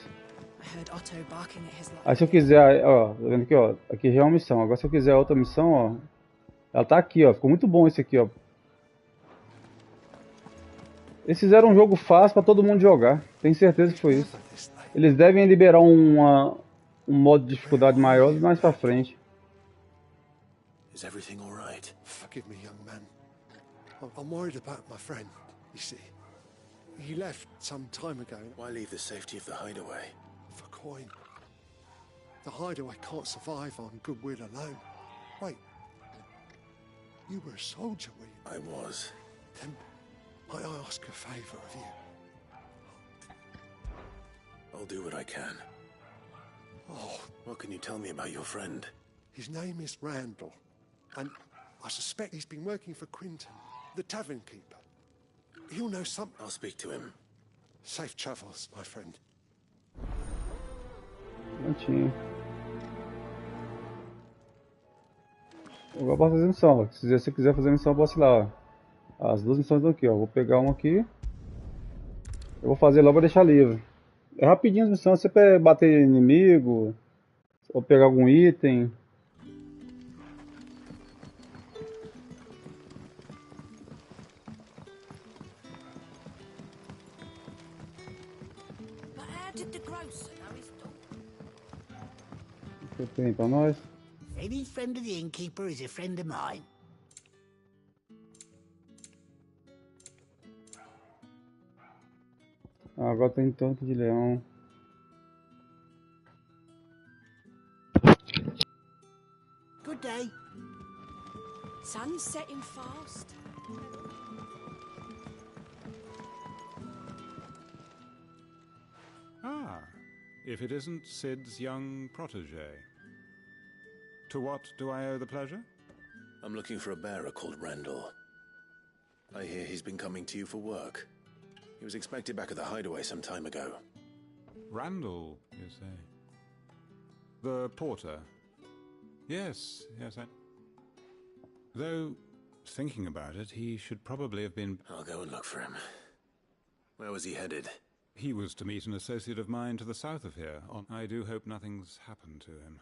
Aí se eu quiser, ó, tá vendo aqui, ó, aqui já é uma missão. Agora se eu quiser outra missão, ó, ela tá aqui, ó, ficou muito bom esse aqui, ó. Eles fizeram um jogo fácil pra todo mundo jogar, tenho certeza que foi isso. Eles devem liberar um modo de dificuldade maior mais pra frente. Is everything all right? Forgive me, young man. I'm worried about my friend, you see. He left some time ago. Why leave the safety of the hideaway? For coin. The hideaway can't survive on goodwill alone. Wait. You were a soldier, were you? I was. Then might I ask a favor of you? I'll do what I can. Oh. What can you tell me about your friend? His name is Randall. And I suspect he's been working for Quinton, the tavern keeper. He'll know something. I'll speak to him. Safe travels, my friend. Prontinho. Eu vou fazer missão. Se você quiser fazer missão, eu posso ir lá. As duas missões estão aqui, ó. Vou pegar uma aqui. Eu vou fazer logo pra deixar livre. É rapidinho as missões. Você quer bater inimigo, ou pegar algum item. O que tem pra nós? Any friend of the innkeeper is a friend of mine. Ah, agora tem tanto de leão. Good day. Sun's setting fast. Ah, if it isn't Sid's young protege. To what do I owe the pleasure? I'm looking for a bearer called Randall. I hear he's been coming to you for work. He was expected back at the hideaway some time ago. Randall, you say? The porter? Yes, I... Though, thinking about it, he should probably have been... I'll go and look for him. Where was he headed? He was to meet an associate of mine to the south of here. I do hope nothing's happened to him.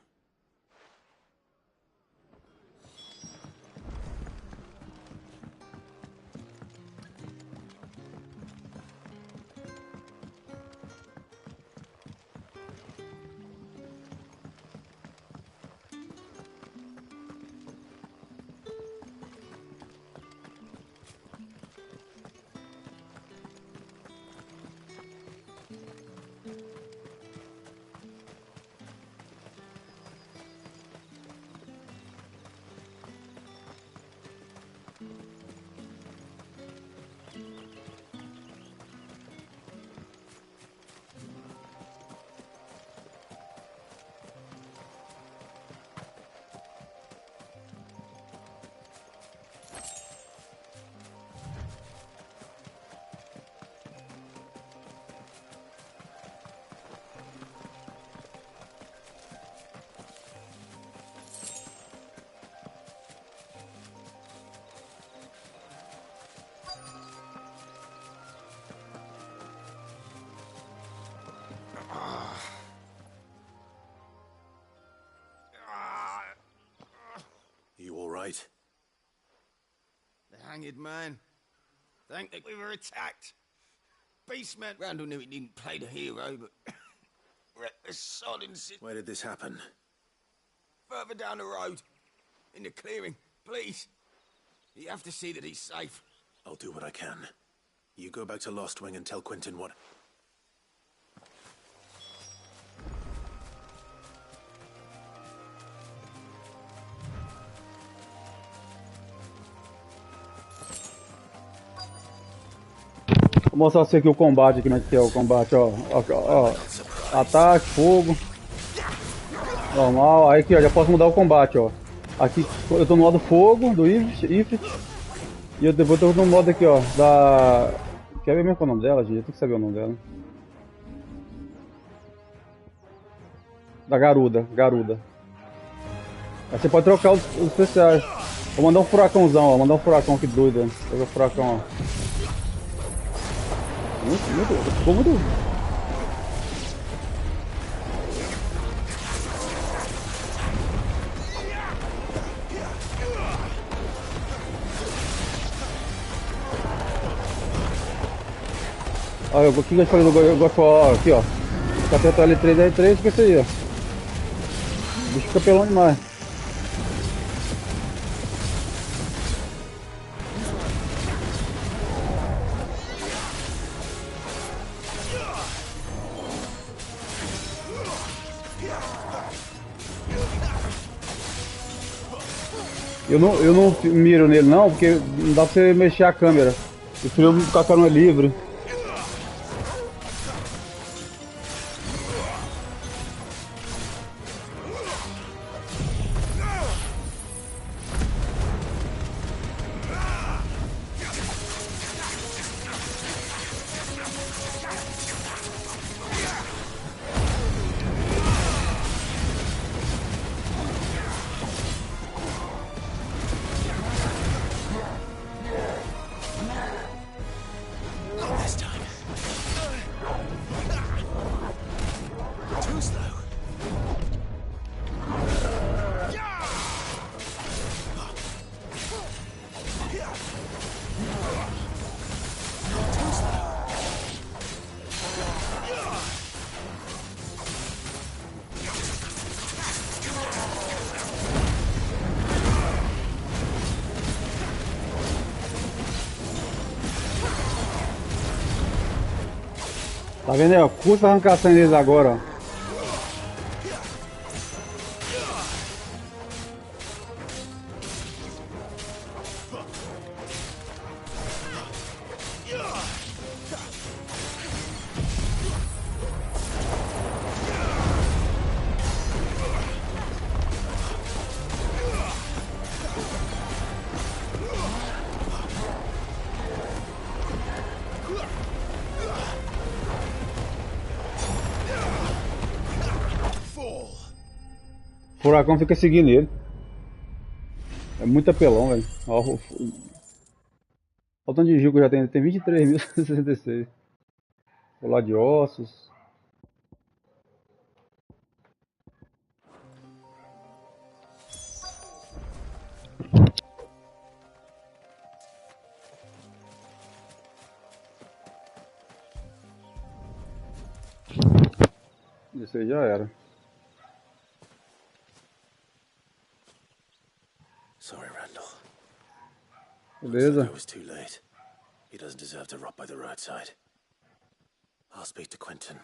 You all right? The hanged man. Thank that we were attacked. Beastman. Randall knew he didn't play the hero, but reckless sod and sit. Where did this happen? Further down the road. In the clearing. Please. You have to see that he's safe. I'll do what I can. You go back to Lost Wing and tell Quinton what... Vou mostrar pra você aqui o combate, como é que é o combate, ó. Ataque, fogo. Normal. Aí aqui, ó, já posso mudar o combate, ó. Aqui eu tô no modo fogo, do Ifrit. E eu depois tô no modo aqui, ó, da... Quer ver mesmo qual é o nome dela, gente? Eu tenho que saber o nome dela. Da Garuda. Aí você pode trocar os especiais. Vou mandar um furacãozão, ó. Mandar um furacão, que doido, ó. Pega o furacão, ó. Ficou muito... Olha, o que eu falei do Godfall, aqui, ó. Tá apertando L3, L3, que é isso aí, ó. O bicho fica pelão demais. Eu não miro nele não, porque não dá pra você mexer a câmera. Eu prefiro ficar com a câmera livre. Tá vendo aí, ó? Custa arrancar a sangue deles agora, ó. O furacão fica seguindo ele. É muito apelão, velho. Olha o tanto de gil que eu já tenho. Tem 23.066. Colar de ossos. Esse aí já era. Sorry, Randall. Beleza. It was too late. He doesn't deserve to rot by the roadside. I'll speak to Quentin.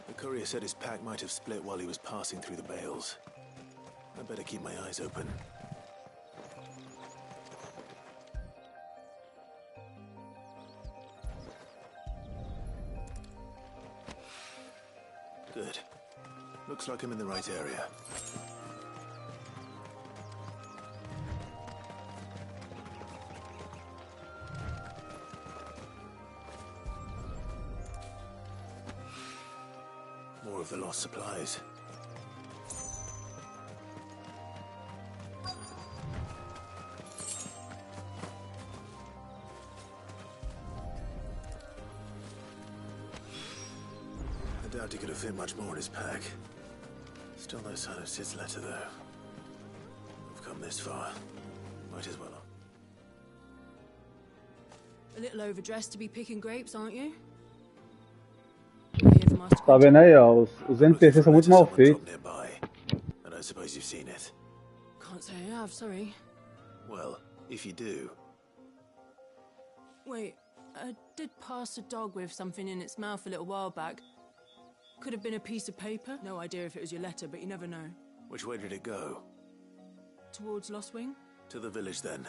The courier said his pack might have split while he was passing through the bales. I better keep my eyes open. Good. Looks like I'm in the right area. More of the lost supplies. doubt he could have fit much more in his pack. Still no sign of Sid's letter, though. We've come this far. Might as well. A little overdressed to be picking grapes, aren't you? Tá vendo aí, ó, os NPCs são muito mal feitos. And I suppose you've seen it. Can't say I have, sorry. Well, if you do. Wait, I did pass a dog with something in its mouth a little while back. Could have been a piece of paper. No idea if it was your letter, but you never know. Which way did it go? Towards Lost Wing? To the village, then.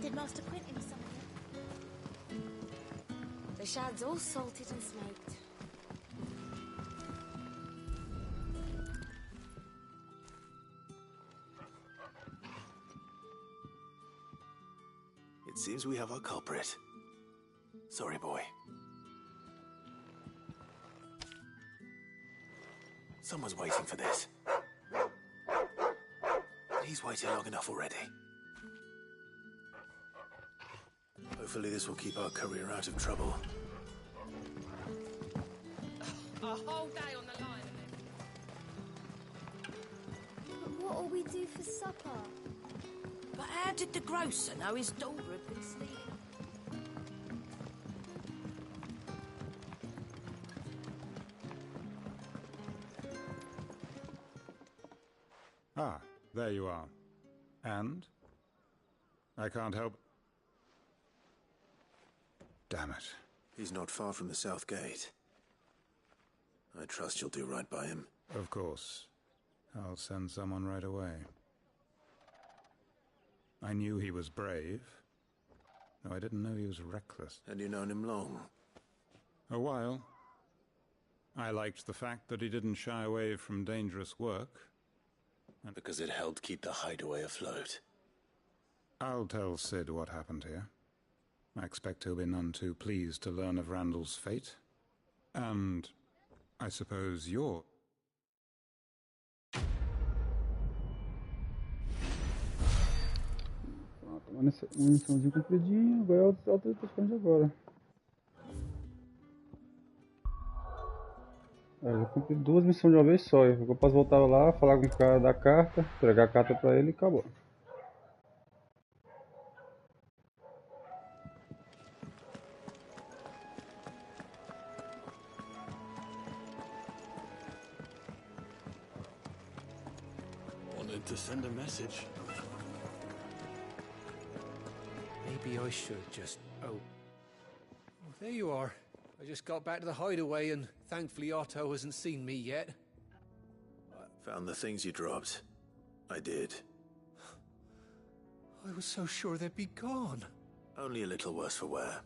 Did Master Quentin summon you? The shad's all salted and smoked. It seems we have our culprit. Sorry, boy. Someone's waiting for this. He's waited long enough already. Hopefully this will keep our career out of trouble. A whole day on the line of it. But what'll we do for supper? But how did the grocer know his daughter had been stealing? Ah, there you are. And? I can't help... Damn it. He's not far from the south gate. I trust you'll do right by him. Of course. I'll send someone right away. I knew he was brave, though I didn't know he was reckless. And you've known him long? A while. I liked the fact that he didn't shy away from dangerous work. Because it helped keep the hideaway afloat. I'll tell Sid what happened here. I expect he'll be none too pleased to learn of Randall's fate. And I suppose you're... Pronto, uma missãozinha compridinha, vai outra questão agora. Eu cumpri 2 missões de uma vez só. Eu posso voltar lá, falar com o cara da carta, entregar a carta pra ele e acabou. Wanted to send a message. Maybe I should just... Oh, there you are. I just got back to the hideaway and thankfully Otto hasn't seen me yet. Found the things you dropped. I did. I was so sure they'd be gone. Only a little worse for wear.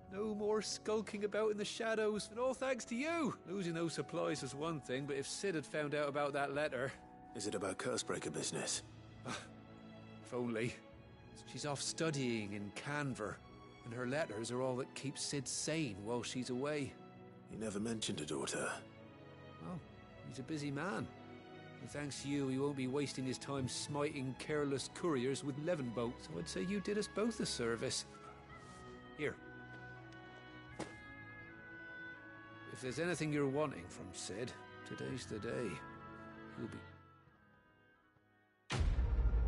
No more skulking about in the shadows, and all thanks to you. Losing those supplies was one thing, but if Sid had found out about that letter... Is it about Cursebreaker business? If only. She's off studying in Canver, and her letters are all that keeps Sid sane while she's away. He never mentioned a daughter. Oh, he's a busy man. And thanks to you, he won't be wasting his time smiting careless couriers with levin boats. So I'd say you did us both a service. Here. If there's anything you're wanting from Sid, today's the day. He'll be...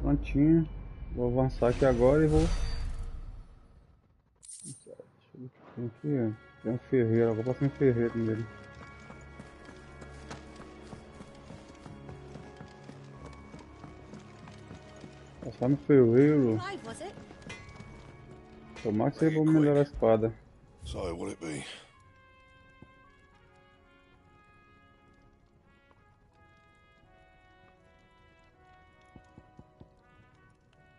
Prontinho. Vou avançar aqui agora e vou... Deixa eu ver o que tem aqui. Tem um ferreiro, agora passar um ferreiro nele. Tá no ferreiro. Drive, was it? Tomara que seja melhorar a espada. So, will it be?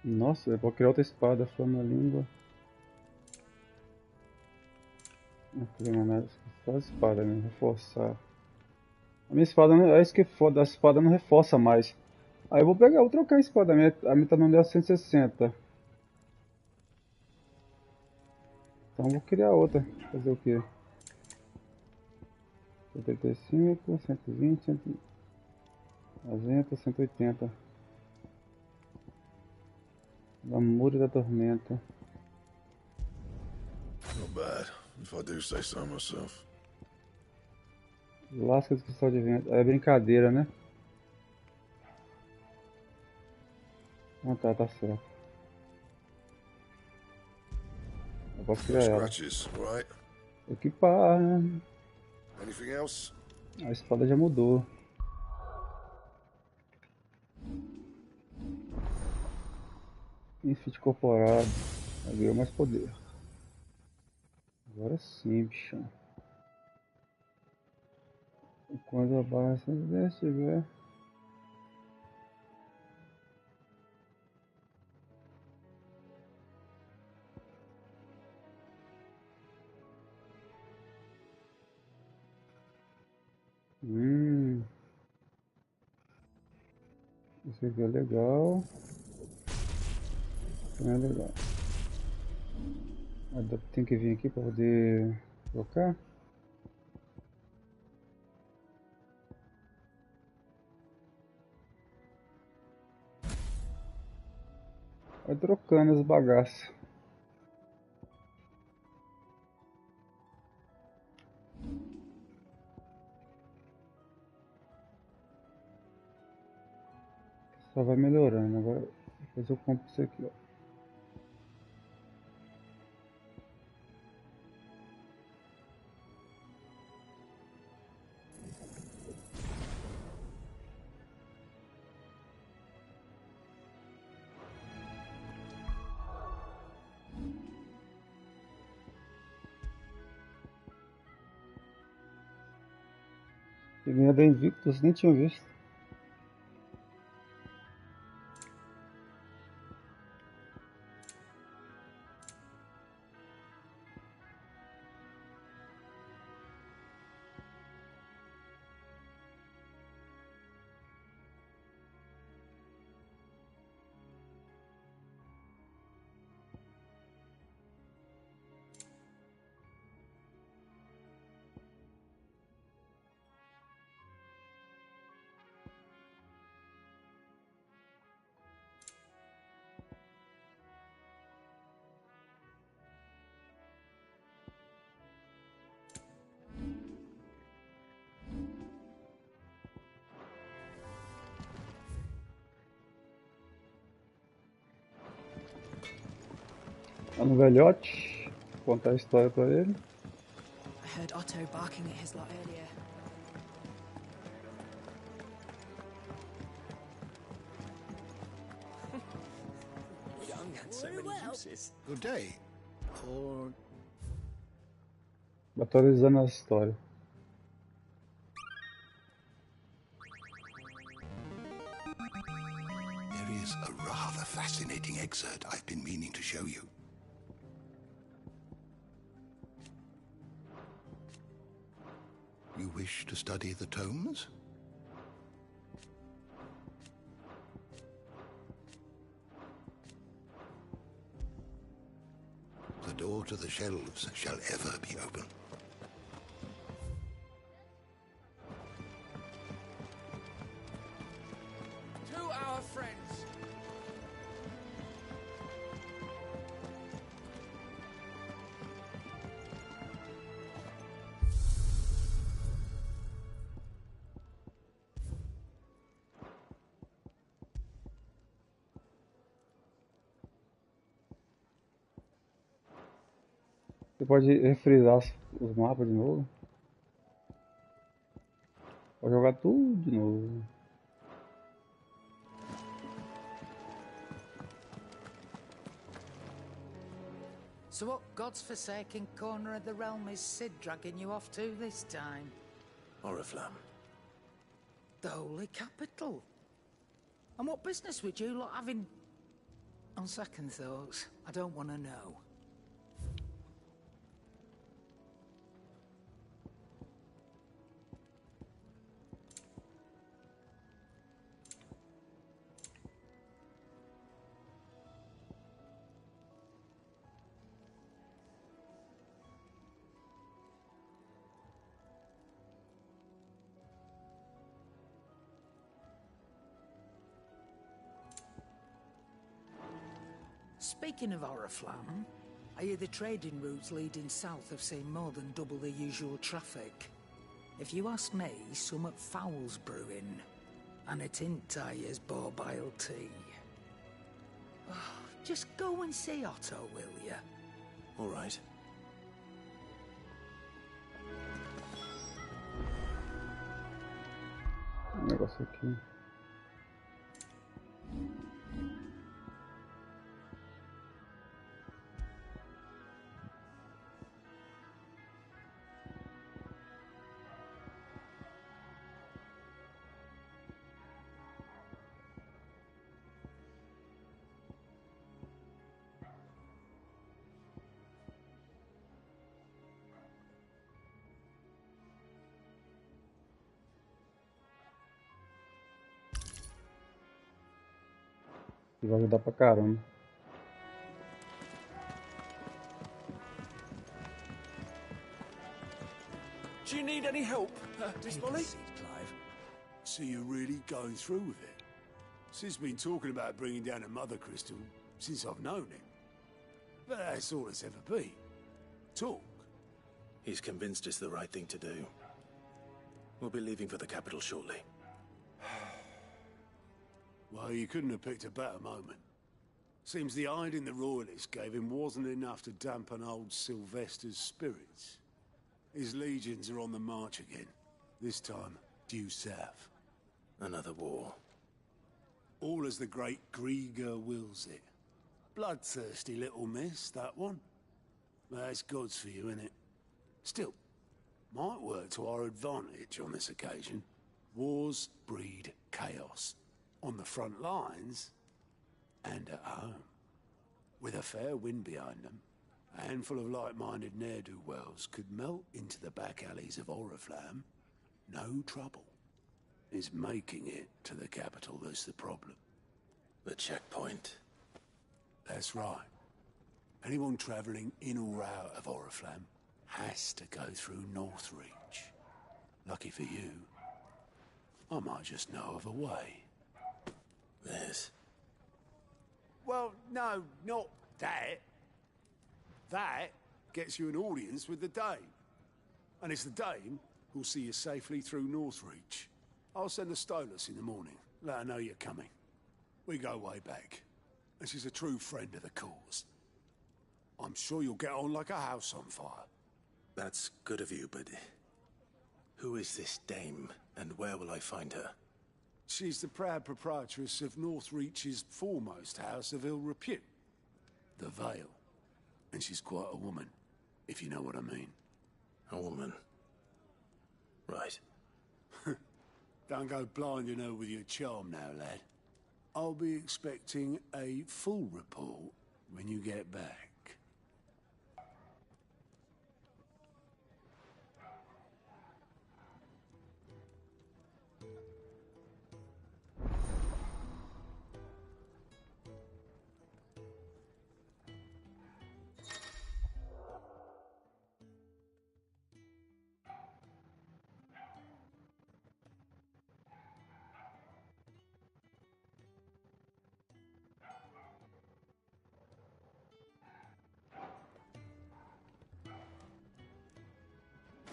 Nossa, eu vou criar outra espada, forma a língua. Não queria nada, só a espada mesmo, reforçar. A minha espada não. É isso que é foda, a espada não reforça mais. Aí eu vou pegar, vou trocar a espada, a minha tá no nível 160. Então eu vou criar outra. Fazer o que? 75, 120, 190, 180. Lamúria da tormenta. Not bad, if I do say so myself. Lasca de cristal de vento. É brincadeira, né? Ah tá, tá certo. Eu posso criar ela. Scratches, right? Equipar. Anything else? A espada já mudou. Infite corporal. Ganhou mais poder. Agora sim, bichão. Quando a barra estiver. Esse aqui é legal. Não é legal. Tem que vir aqui para poder trocar. Vai trocando as bagaças. Só vai melhorando. Agora depois eu compro isso aqui, ó. E ganha da Invictus, nem tinha visto. Tá no velhote, contar a história pra ele. I heard Otto barking at his lot earlier. Young and so many uses. Good day. Or Atualizando a história. There is a rather fascinating excerpt I've been meaning to show you. You wish to study the tomes? The door to the shelves shall ever be open. To our friends. Você pode refrisar os mapas de novo. Pode jogar tudo de novo. So what god's-forsaken corner of the realm is Sid dragging you off to this time? Oriflamme. The Holy Capital. And what business would you lot having... On second thoughts, I don't want to know. Speaking of Oriflamme, I hear the trading routes leading south have seen more than double the usual traffic. If you ask me, summat foul's brewing, and it ain't as borbile tea. Oh, just go and see Otto, will ya? All right. Negócio aqui. E vai ajudar pra caramba. Do you need any help, Miss Molly? Clive. So you're really going through with it? Sid's been talking about bringing down a mother crystal since I've known him. But that's all it's ever been. Talk. He's convinced it's the right thing to do. We'll be leaving for the capital shortly. Well, you couldn't have picked a better moment. Seems the hiding the royalists gave him wasn't enough to dampen old Sylvester's spirits. His legions are on the march again. This time, due south. Another war. All as the great Grieger wills it. Bloodthirsty little miss, that one. That's God's for you, innit? Still, might work to our advantage on this occasion. Wars breed chaos. On the front lines, and at home. With a fair wind behind them, a handful of like-minded ne'er-do-wells could melt into the back alleys of Oriflamme. No trouble. It's making it to the capital that's the problem. The checkpoint. That's right. Anyone travelling in or out of Oriflamme has to go through Northreach. Lucky for you, I might just know of a way. This? Well, no, not that. That gets you an audience with the Dame. And it's the Dame who'll see you safely through Northreach. I'll send the Stolas in the morning. Let her know you're coming. We go way back. And she's a true friend of the cause. I'm sure you'll get on like a house on fire. That's good of you, but... who is this Dame, and where will I find her? She's the proud proprietress of Northreach's foremost house of ill repute, the Vale. And she's quite a woman, if you know what I mean. A woman? Right. Don't go blinding her with your charm now, lad. I'll be expecting a full report when you get back.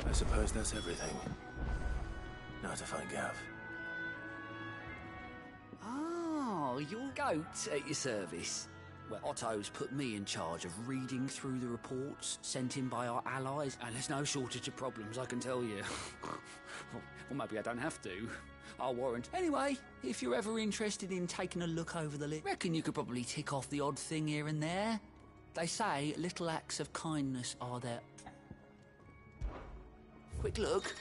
I suppose that's everything. Now to find Gav. Oh, your goat at your service. Well, Otto's put me in charge of reading through the reports sent in by our allies, and there's no shortage of problems, I can tell you. Well, maybe I don't have to. I'll warrant. Anyway, if you're ever interested in taking a look over the list, reckon you could probably tick off the odd thing here and there. They say little acts of kindness are there. Quick look.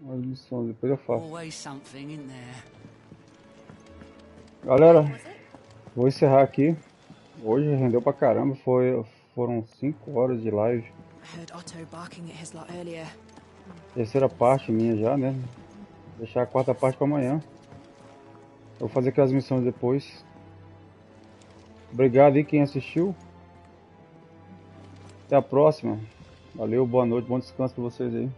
As missões, depois eu faço. Always something in there. Galera, vou encerrar aqui. Hoje rendeu pra caramba, foram 5 horas de live. I heard Otto barking at his lot earlier. Terceira parte minha já, né? Deixar a quarta parte pra amanhã. Eu vou fazer aquelas missões depois. Obrigado aí quem assistiu. Até a próxima. Valeu, boa noite, bom descanso pra vocês aí.